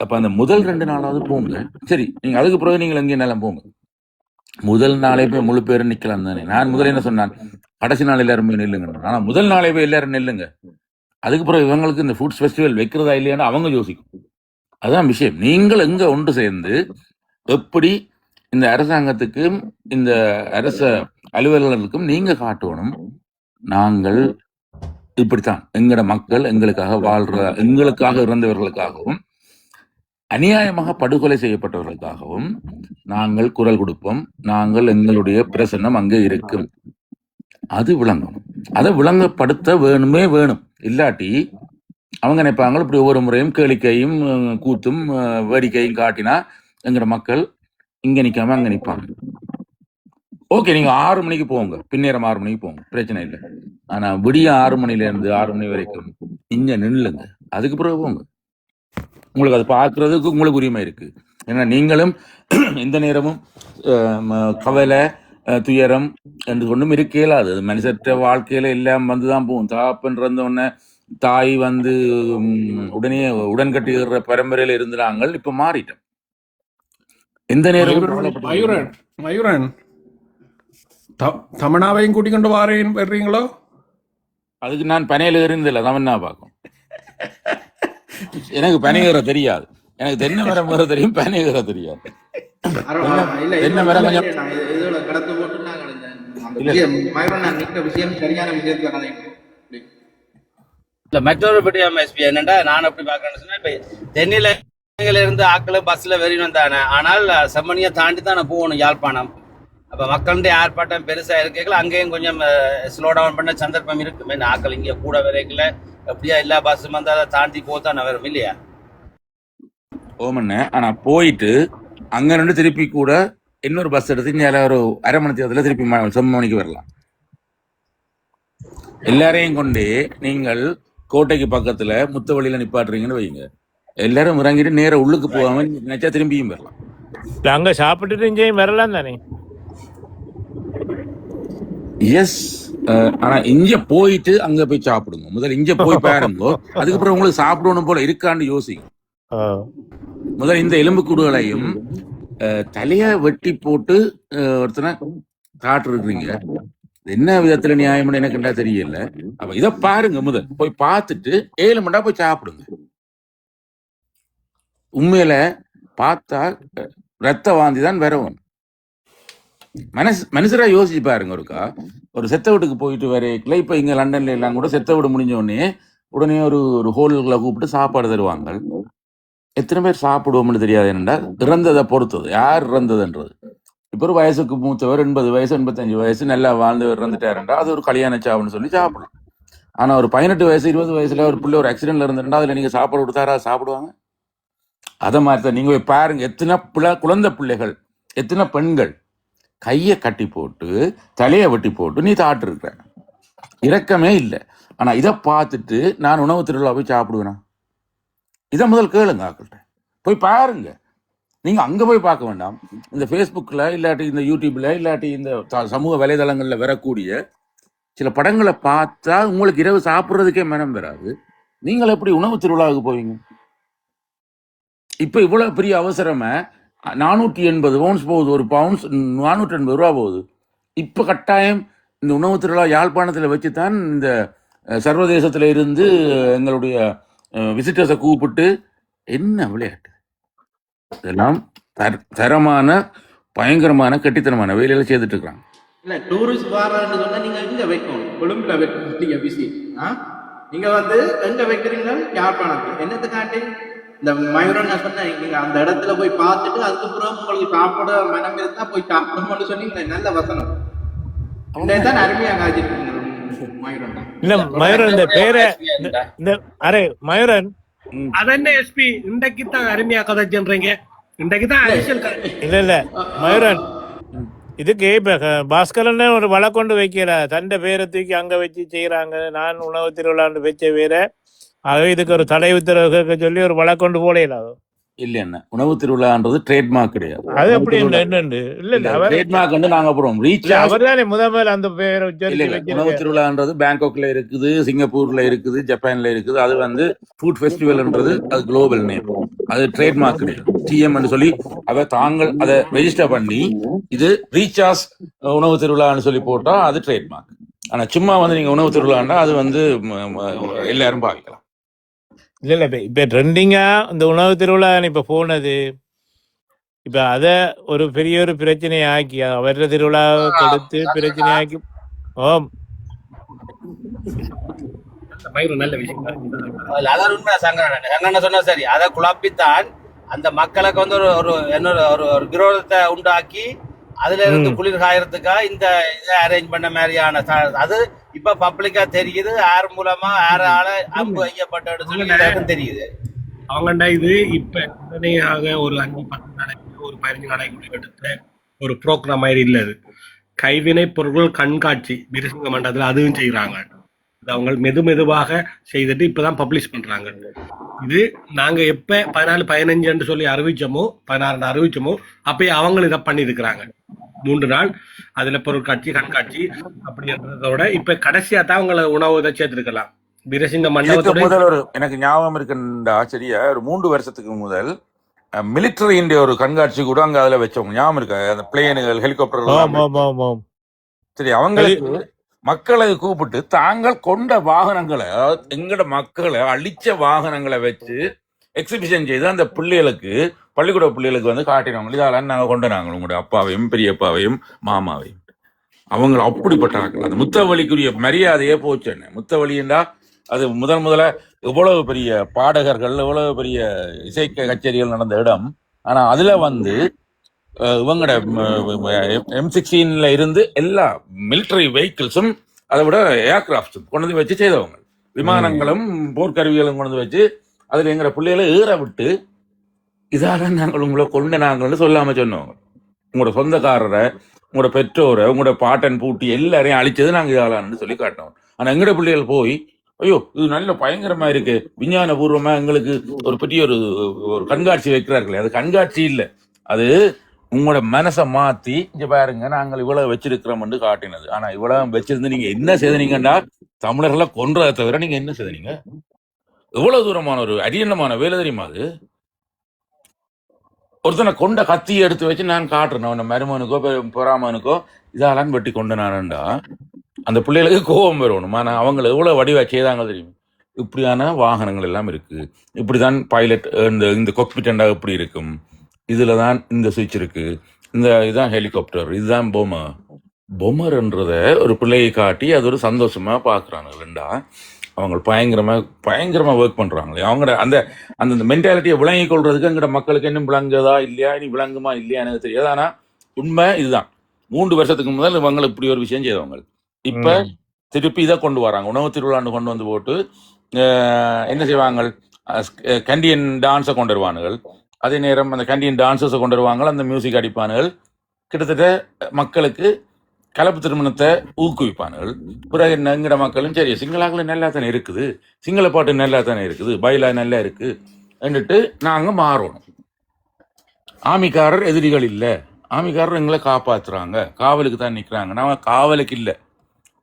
அப்ப அந்த முதல் 2 நாளாவது போங்க, சரி நீங்க அதுக்கு பிறகு நீங்கள் எங்கே நிலம் போங்க. முதல் நாளே போய் முழு பேரும் நிக்கலாம் தானே. நான் முதல்ல என்ன சொன்னான், கடைசி நாள் எல்லாரும் போய் நில்லுங்க. ஆனா முதல் நாளே போய் எல்லாரும் நில்லுங்க. அதுக்கு பிறகு இவங்களுக்கு இந்த ஃபுட்ஸ் ஃபெஸ்டிவல் வைக்கிறதா இல்லையான்னு அவங்க யோசிக்கும். அதுதான் விஷயம். நீங்கள் எங்க ஒன்று சேர்ந்து எப்படி இந்த அரசாங்கத்துக்கும் இந்த அரச அலுவலர்களுக்கும் நீங்க காட்டணும், நாங்கள் இப்படித்தான் எங்கட மக்கள் எங்களுக்காக வாழ்ற, எங்களுக்காக இறந்தவர்களுக்காகவும் அநியாயமாக படுகொலை செய்யப்பட்டவர்களுக்காகவும் நாங்கள் குரல் கொடுப்போம், நாங்கள் எங்களுடைய பிரசன்னம் அங்கே இருக்கும். அது விளங்கணும், அதை விளங்கப்படுத்த வேணும். இல்லாட்டி அவங்க நினைப்பாங்க இப்படி ஒவ்வொரு முறையும் கேளிக்கையும் கூத்தும் வேடிக்கையும் காட்டினா எங்கட மக்கள் இங்க நிக்காம அங்க நிப்பாங்க. ஓகே, நீங்க 6 மணிக்கு போங்க, பின்னேரம் 6 மணிக்கு போங்க, பிரச்சனை இல்லை. ஆனா விடிய 6 மணில இருந்து 6 மணி வரைக்கும் இங்க நில்லுங்க, அதுக்கு பிறகு போங்க. உங்களுக்கு அது பார்க்கறதுக்கு உங்களுக்கு உரிமை இருக்கு. ஏன்னா நீங்களும் எந்த நேரமும் கவலை துயரம் என்று கொண்டும் இருக்க இயலாது. அது மனுஷற்ற வாழ்க்கையில எல்லாம் வந்துதான் போகும். தாப்பன்ற உடனே தாய் வந்து உடனே உடன்கட்டுகிற பரம்பரையில இருந்து நாங்கள் இப்ப மாறிட்டோம். எந்த நேரம் மயூரன் தமிழாவையும் கூட்டிக் கொண்டு வர்றீங்களோ? அதுக்கு நான் பனையில இருந்தில்ல, தமிழ்னா பார்க்கும். எனக்கு பனைகிற தெரியாது, எனக்கு தென்னை மரம் வர தெரியும், பனைகிற தெரியாது. தென்னை மரம் கொஞ்சம் இல்ல மற்றொரு விடயம் எஸ்பி என்னண்டா, நான் அப்படி பாக்கிறேன்னு சொன்னா, இப்ப தென்னிலங்கையில இருந்து ஆக்களை பஸ்ல வெறினோம் தானே, ஆனால் செம்மணியை தாண்டி தானே போகணும் யாழ்ப்பாணம். அப்ப மக்களுடைய ஆர்ப்பாட்டம் பெருசா இருக்கல, அங்கேயும் கொஞ்சம் ஸ்லோ டவுன் பண்ண சந்தர்ப்பம் இருக்கு. ஆக்கள் இங்க கூட வரைக்கல, எப்படியா எல்லா பஸ்ஸும் வந்து அதை தாண்டி போதான் வரும் இல்லையா? ஓமண்ண. ஆனா போயிட்டு அங்க நின்று திருப்பி கூட இன்னொரு பஸ் எடுத்து இங்க ஒரு அரை மணி நேரத்துல திருப்பி செம்மணிக்கு வரலாம். எல்லாரையும் கொண்டு நீங்கள் கோட்டைக்கு பக்கத்துல முத்தவழியில நிப்பாட்டுறீங்கன்னு வைங்க, எல்லாரும் இறங்கிட்டு நேர உள்ளுக்கு போகாம நினைச்சா திரும்பியும் வரலாம். அங்க சாப்பிட்டுட்டு இங்கேயும் வரலாம் தானே? எஸ், ஆனா இங்க போயிட்டு அங்க போய் சாப்பிடுங்க. முதல்ல இங்க போய் பாருங்க, அதுக்கப்புறம் உங்களுக்கு சாப்பிடணும் போல இருக்கான்னு யோசிங்க. முதல்ல இந்த எலும்புக்கூடுகளையும் தலைய வெட்டி போட்டு ஒருத்தனை காட்டு இருக்கிறீங்க. என்ன விதத்துல நியாயம்னு எனக்கு என்ன தெரியல. அப்ப இத பாருங்க, முதல் போய் பார்த்துட்டு 7 மணி நேரம் போய் சாப்பிடுங்க. உண்மையில பார்த்தா ரத்த வாந்தி தான் வரவும். மனுஷரா யோசிச்சு பாருங்க. ஒரு செத்த வீட்டுக்கு போயிட்டு வரைக்குள்ள இப்ப இங்க லண்டன்ல எல்லாம் கூட செத்த வீடு முடிஞ்ச உடனே ஒரு ஹோல்களை கூப்பிட்டு சாப்பாடு தருவாங்க. எத்தனை பேர் சாப்பிடுவோம்னு தெரியாது. என்னன்னா இறந்ததை பொறுத்தது, யார் இறந்ததுன்றது. இப்ப ஒரு வயசுக்கு மூத்தவர் 80 வயசு 85 வயசு நல்லா வாழ்ந்தவர் இறந்துட்டாருன்றா அது ஒரு கல்யாண சாவுன்னு சொல்லி சாப்பிடலாம். ஆனா ஒரு 18 வயசு 20 வயசுல ஒரு பிள்ளை ஒரு ஆக்சிடென்ட்ல இருந்துட்டா அதுல நீங்க சாப்பாடு கொடுத்தாரா சாப்பிடுவாங்க? அதை மாதிரிதான் நீங்க போய் பாருங்க, எத்தனை குழந்தை பிள்ளைகள், எத்தனை பெண்கள் கையை கட்டி போட்டு தலையை வெட்டி போட்டு நீ தாட்டு இருக்கிற, இரக்கமே இல்லை. ஆனா இதை பார்த்துட்டு நான் உணவு திருவிழா போய் சாப்பிடுவேனா? இதை முதல் கேளுங்க, ஆக்கள்கிட்ட போய் பாருங்க. நீங்க அங்க போய் பார்க்க வேண்டாம். இந்த ஃபேஸ்புக்ல இல்லாட்டி இந்த யூடியூப்ல இல்லாட்டி இந்த சமூக வலைதளங்கள்ல வரக்கூடிய சில படங்களை பார்த்தா உங்களுக்கு இரவு சாப்பிட்றதுக்கே மனம் வராது. நீங்கள் எப்படி உணவு திருவிழாவுக்கு போவீங்க? இப்ப இவ்வளவு பெரிய அவசரமா 480 பவுன்ஸ் போகுது, ஒரு பவுன்ஸ் 480 ரூபா போகுது. இப்ப கட்டாயம் இந்த உணவு திருவிழா யாழ்ப்பாணத்துல வச்சுதான் இந்த சர்வதேசத்துல இருந்து எங்களுடைய விசிட்டர்ஸை கூப்பிட்டு என்ன விளையாட்டு இதெல்லாம் தரமான பயங்கரமான கட்டித்தனமான வேலையில செய்துட்டு இருக்காங்க. இல்ல டூரிஸ்ட் வாரன்னு சொன்னா நீங்க எங்க வைக்கணும்? கொழும்புல வைக்க பிஸி. நீங்க வந்து எங்க வைக்கிறீங்க? யாழ்ப்பாணத்துல. என்னத்துக்காண்டி இந்த மயூரன் நான் சொன்னேன், நீங்க அந்த இடத்துல போய் பார்த்துட்டு அதுக்கப்புறம் உங்களுக்கு சாப்பிட மனம் இருந்தா போய் சாப்பிடணும்னு சொன்னீங்க. நல்ல வசனம் தான் அருமையா காய்ச்சிருக்கீங்க மயூரன். இல்ல மயூரன் இந்த பேரை இந்த அரே மயூரன் அதென்ன எஸ்பி இன்றைக்கு தான் அருமையா கதைச்சுன்றீங்க. இன்றைக்கு தான் இல்ல இல்ல மயூரன் இதுக்கு இப்ப பாஸ்கரன் ஒரு வழக்கொண்டு வைக்கிற தண்டை பேரை தூக்கி அங்க வச்சு செய்யறாங்க. நான் உணவு திருவிழான்னு வச்ச வேற, ஆகவே இதுக்கு ஒரு தடை உத்தரவு சொல்லி ஒரு வழக்கொண்டு போடலாம். இல்ல என்ன உணவு திருவிழான்றது ட்ரேட்மார்க் கிடையாது. அது எப்படி என்னண்டு இல்ல இல்ல ட்ரேட்மார்க் வந்து நாங்க அப்புறம் ரீச் அவர் தானே முதல் அந்த பேரை உணவு திருவிழான்றது பேங்காக்ல இருக்குது, சிங்கப்பூர்ல இருக்குது, ஜப்பான்ல இருக்குது. அது வந்து ஃபுட் ஃபெஸ்டிவல்ன்றது அது குளோபல் நேம், அது ட்ரேட்மார்க் கிடையாது. டிஎம் சொல்லி அவ தாங்கள் அதை ரெஜிஸ்டர் பண்ணி இது ரீசார்ஜ் உணவு திருவிழான்னு சொல்லி போட்டா அது ட்ரேட்மார்க். ஆனா சும்மா வந்து நீங்க உணவு திருவிழான்னா அது வந்து எல்லாரும் பாவிக்கலாம். இல்ல இல்ல இப்ப ட்ரெண்டிங்கா இந்த உணவு திருவிழா இப்ப போனது, இப்ப அத ஒரு பெரிய ஒரு பிரச்சனையை ஆக்கி அவர திருவிழாவை கொடுத்து பிரச்சனையாக்கி. ஓம் நல்ல விஷயம். அதான் உண்மை. சங்கரன் சொன்னா சரி, அதை குழப்பித்தான் அந்த மக்களுக்கு வந்து ஒரு விரோதத்தை உண்டாக்கி அதுல இருந்து குளிர் காயறதுக்கா இந்த இதை அரேஞ்ச் பண்ண மாதிரியான அது இப்ப பப்ளிக்கா தெரியுது. யார் மூலமா யாரால அம்பு ஐயப்பட்டு சொல்லி தெரியுது. அவங்கண்டா இது இப்ப உடனேயாக ஒரு 5-10 நாளைக்கு ஒரு 15 நாளைக்கு எடுத்த ஒரு ப்ரோக்ராம் மாதிரி இல்லை. அது கைவினை பொருட்கள் கண்காட்சி வீரசிங்க மண்டலத்தில் அதுவும் செய்யறாங்க. அவங்க மெதுவாக செய்துட்டு இப்பதான் பப்ளிஷ் பண்றாங்க. இது நாங்க எப்ப 14-15 சொல்லி அறிவிச்சோமோ 16 அறிவிச்சோமோ அப்பயே அவங்க இதை பண்ணி இருக்கிறாங்க. 3 நாள் அதுல பொருட்காட்சி கண்காட்சி அப்படின்றதோட இப்ப கடைசியா தான் அவங்களை உணவு இதை சேர்த்திருக்கலாம். வீரசிங்க மண்டபத்தோட முதல் எனக்கு ஞாபகம் இருக்குண்டா சரியா, ஒரு 3 வருஷத்துக்கு முதல் மிலிட்டரியின் ஒரு கண்காட்சி கூட அங்க அதுல வச்சவங்க ஞாபகம் இருக்கு. அந்த பிளேனுகள் ஹெலிகாப்டர் சரி, அவங்களுக்கு மக்களை கூப்பிட்டு தாங்கள் கொண்ட வாகனங்களை, அதாவது எங்கட மக்களை அழிச்ச வாகனங்களை வச்சு எக்ஸிபிஷன் செய்து அந்த பிள்ளைகளுக்கு பள்ளிக்கூட பிள்ளைகளுக்கு வந்து காட்டினவங்க இதெல்லாம் நாங்கள் கொண்டு நாங்கள் உங்களுடைய அப்பாவையும் பெரியப்பாவையும் மாமாவையும் அவங்க அப்படிப்பட்டார்கள். அந்த முத்தவழிக்குரிய மரியாதையே போச்சு. என்ன முத்தவழின்னா அது முதல்ல எவ்வளவு பெரிய பாடகர்கள் எவ்வளவு பெரிய இசை கச்சேரிகள் நடந்த இடம். ஆனா அதுல வந்து இவங்கட M16 இருந்து எல்லா மிலிட்டரி வெஹிக்கிள்ஸும் அதை விட ஏர்கிராஃப்ட்ஸும் கொண்டு வந்து வச்சு செய்தவங்க, விமானங்களும் போர்க்கருவிகளும் கொண்டு வந்து வச்சு அதுல எங்கிற பிள்ளைகளை ஏற விட்டு இதால நாங்கள் உங்களை கொண்டு நாங்கள்னு சொல்லாம சொன்னவங்க. உங்களோட சொந்தக்காரரை, உங்களோட பெற்றோரை, உங்களோட பாட்டன் பூட்டி எல்லாரையும் அழிச்சது நாங்கள் இதாலான்னு சொல்லி காட்டினோம். ஆனா எங்கட பிள்ளைகள் போய் ஐயோ இது நல்ல பயங்கரமா இருக்கு, விஞ்ஞான பூர்வமா எங்களுக்கு ஒரு பெரிய ஒரு கண்காட்சி வைக்கிறார்களே, அது கண்காட்சி இல்லை, அது உங்களோட மனசை மாத்தி இங்க பாருங்க நாங்கள் இவ்வளவு வச்சிருக்கிறோம்னு காட்டினது. ஆனா இவ்வளவு வச்சிருந்து நீங்க என்ன செய்தீங்கன்னா தமிழர்களை கொன்றதை தவிர நீங்க என்ன செய்தீங்க? எவ்வளவு தூரமான ஒரு அரியணமான வேலை தெரியுமா அது? ஒருத்தனை கொண்ட கத்தியை எடுத்து வச்சு நான் காட்டுறேன் அவன மருமனுக்கோ பொறாமனுக்கோ இதெல்லாம் வெட்டி கொண்டு நானண்டா அந்த பிள்ளைகளுக்கு கோபம் வரணும். ஆனா அவங்களை எவ்வளவு வடிவா செய்தாங்க தெரியும். இப்படியான வாகனங்கள் எல்லாம் இருக்கு. இப்படிதான் பைலட் இந்த கொக்பிட்டண்டா இப்படி இருக்கும். இதுலதான் இந்த சுவிட்ச் இருக்கு. இதுதான் ஹெலிகாப்டர், இதுதான் பொம்மர்ன்றத ஒரு பிள்ளையை காட்டி அது ஒரு சந்தோஷமா பாக்குறாங்க. ரெண்டா அவங்க பயங்கரமா ஒர்க் பண்றாங்களே. அவங்க அந்த அந்த மென்டாலிட்டியை விளங்கி கொள்றதுக்கு எங்கட மக்களுக்கு இன்னும் விளங்குதா இல்லையா, இனி விளங்குமா இல்லையா எனக்கு தெரியாது. ஆனா உண்மை இதுதான். 3 வருஷத்துக்கு முதல் இவங்க இப்படி ஒரு விஷயம் செய்தவங்க இப்ப திருப்பி இதை கொண்டு வராங்க. உணவு திருவிழான்னு கொண்டு வந்து போட்டு என்ன செய்வாங்க, கண்டியன் டான்ஸை கொண்டு வருவானுகள். அதே நேரம் அந்த கண்டியன் டான்ஸஸை கொண்டு வருவாங்க, அந்த மியூசிக் அடிப்பானுகள். கிட்டத்தட்ட மக்களுக்கு கலப்பு திருமணத்தை ஊக்குவிப்பானுகள். பிறகு எங்கட மக்களும் சரி சிங்களாக்கள் நல்லா தானே இருக்குது, சிங்கள பாட்டு நல்லா தானே இருக்குது, பைலா நல்லா இருக்கு என்றுட்டு நாங்க மாறணும். ஆமிக்காரர் எதிரிகள் இல்லை, ஆமிக்காரர் எங்களை காப்பாத்துறாங்க, காவலுக்கு தான் நிக்கிறாங்க. நாம காவலுக்கு இல்லை,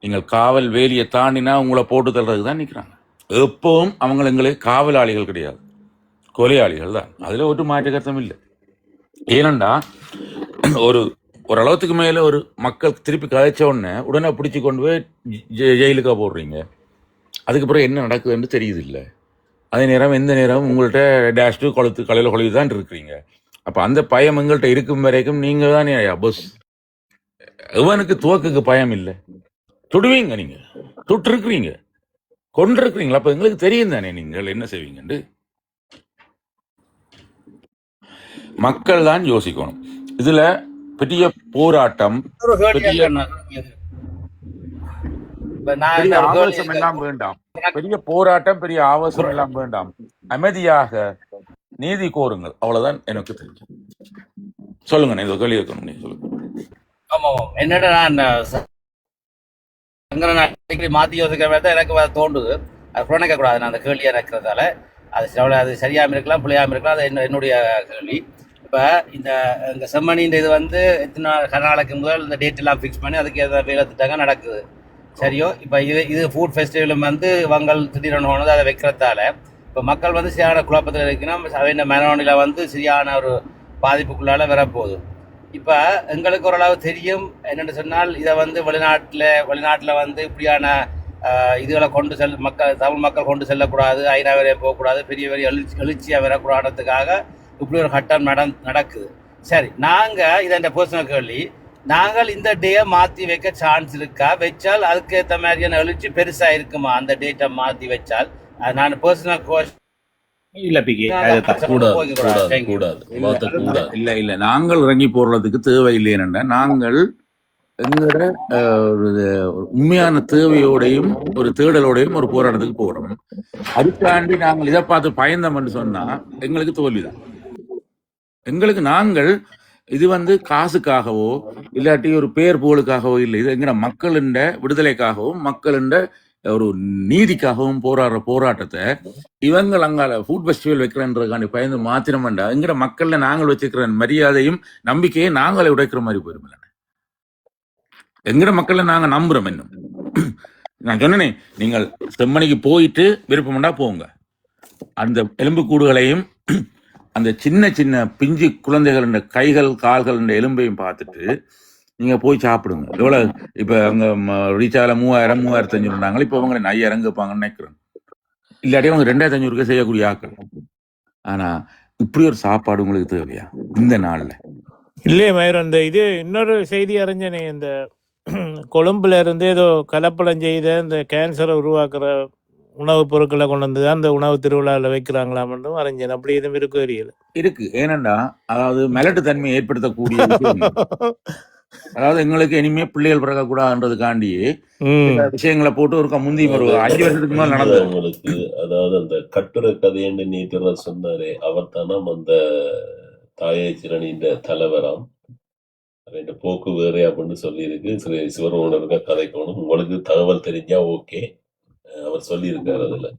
நீங்கள் காவல் வேலியை தாண்டினா உங்களை போட்டு தள்ளுறதுக்கு தான் நிக்கிறாங்க. எப்பவும் அவங்க எங்களுக்கு காவலாளிகள் கிடையாது, கொலையாளிகள் தான். அதுல ஒரு மாற்று கருத்தம் இல்லை. ஏனண்டா ஓரளவுக்கு மேல ஒரு மக்கள் திருப்பி கதைச்ச உடனே பிடிச்சி கொண்டு போய் ஜெயிலுக்கா போடுறீங்க. அதுக்கு பிறகு என்ன நடக்குதுன்னு தெரியுது இல்லை. அதே நேரம் எந்த நேரம் உங்கள்கிட்ட டேஷ் கலையில கொலைவு தான் இருக்கிறீங்க. அப்ப அந்த பயம் எங்கள்கிட்ட இருக்கும் வரைக்கும் நீங்க தான் பஸ். எவனுக்கு துவக்குக்கு பயம் இல்லை, தொடுவீங்க, நீங்க தொட்டு இருக்கிறீங்க, கொண்டிருக்கிறீங்களா. அப்ப எங்களுக்கு தெரியும் தானே நீங்கள் என்ன செய்வீங்கன்னு. மக்கள் தான் யோசிக்கணும். இதுல பெரிய போராட்டம், பெரிய ஆவேசம் எல்லாம் வேண்டாம். பெரிய போராட்டம், பெரிய ஆவேசம் எல்லாம் வேண்டாம். அமைதியாக நீதி கோருங்கள், அவ்வளவுதான் எனக்கு தெரியும். சொல்லுங்க, இதை கேள்வி இருக்கணும், நீங்க சொல்லுங்க. ஆமா, என்னடா நான் மாத்தி யோசிக்கிற மாதிரி தான் எனக்கு தோன்றுது. அது புறணிக்க கூடாது. நான் அந்த கேள்வியா இருக்கிறதால அது சரியாம இருக்கலாம், பிள்ளையாம இருக்கலாம். அது என்னுடைய கேள்வி. இப்போ இந்த செம்மணின்ற இது எத்தனை நாளைக்கு முதல் இந்த டேட் எல்லாம் ஃபிக்ஸ் பண்ணி அதுக்கு எதாவது வேலை திட்டங்க நடக்குது, சரியோ? இப்போ இது ஃபுட் ஃபெஸ்டிவலும் வங்கல் திடீர்னு போனது அதை வைக்கிறதால இப்போ மக்கள் சரியான குழப்பத்தில் இருக்கணும். அவையின் மனநிலை சரியான ஒரு பாதிப்புக்குள்ளால வரப்போகுது. இப்போ எங்களுக்கு ஓரளவு தெரியும் என்னென்னு சொன்னால், இதை வெளிநாட்டில் இப்படியான இதுகளை கொண்டு தமிழ் மக்கள் கொண்டு செல்லக்கூடாது, ஐநா வரையும் போகக்கூடாது, பெரிய பெரிய எழுச்சியாக வரக்கூடாதுக்காக இப்படி ஒரு கட்டம் நடக்குது. சரி, நாங்கள் இதை பர்சனல் கேள்வி, நாங்கள் இந்த டேயை மாற்றி வைக்க சான்ஸ் இருக்கா? வச்சால் அதுக்கு ஏற்ற மாதிரியான எழுச்சி பெருசாக இருக்குமா? அந்த டேட்டை மாற்றி வச்சால் நான் பர்சனல் இல்ல நாங்கள் இறங்கி போடுறதுக்கு தேவையில்லை. என்னன்னா நாங்கள் எங்களோட உண்மையான தேவையோடையும் ஒரு தேடலோடையும் ஒரு போராட்டத்துக்கு போறோம். அதுக்காண்டி நாங்கள் இதை பார்த்து பயந்தோம்னு சொன்னா எங்களுக்கு தோல்விதான். எங்களுக்கு நாங்கள் இது காசுக்காகவோ இல்லாட்டி ஒரு பேர் புகழுக்காகவோ இல்லை. இது எங்கட மக்களின் விடுதலைக்காகவும் மக்களின் ஒரு நீதிக்காகவும் போராடுற போராட்டத்தை இவங்க அங்கால ஃபுட் ஃபெஸ்டிவல் வைக்கிறன்றதுக்காண்டி பயந்து மாத்திரம் வேண்டாம். எங்கட மக்கள்ல நாங்கள் வச்சுக்கிற மரியாதையும் நம்பிக்கையை நாங்களே உடைக்கிற மாதிரி போயிருமில்ல. எங்கட மக்கள்ல நாங்க நம்புறோம். இன்னும் நான் சொன்னேனே, நீங்கள் செம்மணிக்கு போயிட்டு விருப்பம்டா போங்க. அந்த எலும்பு கூடுகளையும் அந்த சின்ன சின்ன பிஞ்சு குழந்தைகள் கைகள் கால்கள் எலும்பையும் பார்த்துட்டு நீங்க போய் சாப்பிடுங்க. எவ்வளவு இப்ப அங்க ரீச்சால 3000 3500 இருந்தாங்க. இப்ப அவங்க 5000 கேட்பாங்கன்னு நினைக்கிறேன். இல்லாட்டி அவங்க 2500 செய்யக்கூடிய ஆக்கள். ஆனா இப்படி ஒரு சாப்பாடு உங்களுக்கு தேவையா இந்த நாள்ல? இல்லையே மயூர், அந்த இது இன்னொரு செய்தி அறிஞ்சனே, இந்த கொழும்புல இருந்து ஏதோ கலப்படம் செய்த இந்த கேன்சரை உருவாக்குற உணவுப் பொருட்களை கொண்டு வந்து அந்த உணவு திருவிழாவில் வைக்கிறாங்களாம் அறிஞ்சேன். அப்படி எதுவும் இருக்கு. ஏனண்டா அதாவது மிளட்டு தன்மையை ஏற்படுத்தக்கூடிய அதாவது எங்களுக்கு இனிமே பிள்ளைகள் பிறக்கக்கூடாதுன்றதுக்காண்டி விஷயங்களை போட்டு ஒரு முந்தி ஒரு 5 வருஷத்துக்கு மேல நடந்தது உங்களுக்கு. அதாவது அந்த கட்டுரை கதையண்டு நீட்டுற சொன்னாரே அவர் தானாம் அந்த தாயை சிறனின்ற தலைவராம். ரெண்டு போக்கு வேறே அப்படின்னு சொல்லி இருக்கு. சிவருமனுக்கு கதைக்கணும். உங்களுக்கு தகவல் தெரிஞ்சா ஓகே, அவர் சொல்லி இருக்காரு. அதுல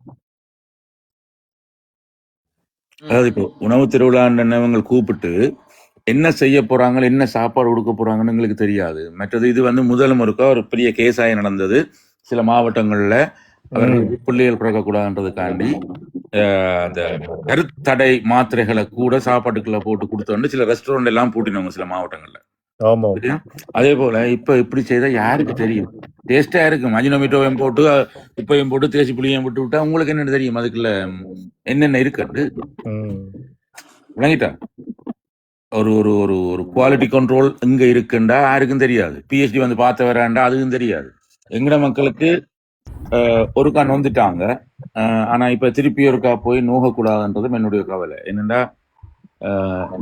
அதாவது இப்போ உணவு திருவிழான்னு கூப்பிட்டு என்ன செய்ய போறாங்க, என்ன சாப்பாடு கொடுக்க போறாங்கன்னு எங்களுக்கு தெரியாது. மற்றது இது வந்து முதல் முறைக்கா ஒரு பெரிய கேஸாக நடந்தது. சில மாவட்டங்கள்ல அவர்களுக்கு பிள்ளைகள் பிறக்கக்கூடாதுன்றதுக்காண்டி அந்த கருத்தடை மாத்திரைகளை கூட சாப்பாட்டுக்குள்ள போட்டு கொடுத்தோன்னு சில ரெஸ்டாரண்ட் எல்லாம் பூட்டினவங்க சில மாவட்டங்கள்ல. ஆமா சரியா? அதே போல இப்ப இப்படி செய்தா யாருக்கு தெரியும்? டேஸ்டா இருக்கும். அஜினோமேட்டோவையும் போட்டு உப்பையும் போட்டு தேசி புளியையும் விட்டு விட்டா உங்களுக்கு என்ன தெரியும் அதுக்குள்ள என்னென்ன இருக்குன்னு? ம். விளங்கிட்டா? ஒரு ஒரு ஒரு ஒரு குவாலிட்டி கண்ட்ரோல் எங்க இருக்குண்டா யாருக்கும் தெரியாது. பிஹெச்டி வந்து பார்த்த வராண்டா அதுக்கும் தெரியாது. எங்கட மக்களுக்கு ஒரு கண் வந்துட்டாங்க. ஆனா இப்ப திருப்பி ஒருக்கா போய் நோகக்கூடாதுன்றதும் என்னுடைய கவலை. என்னண்டா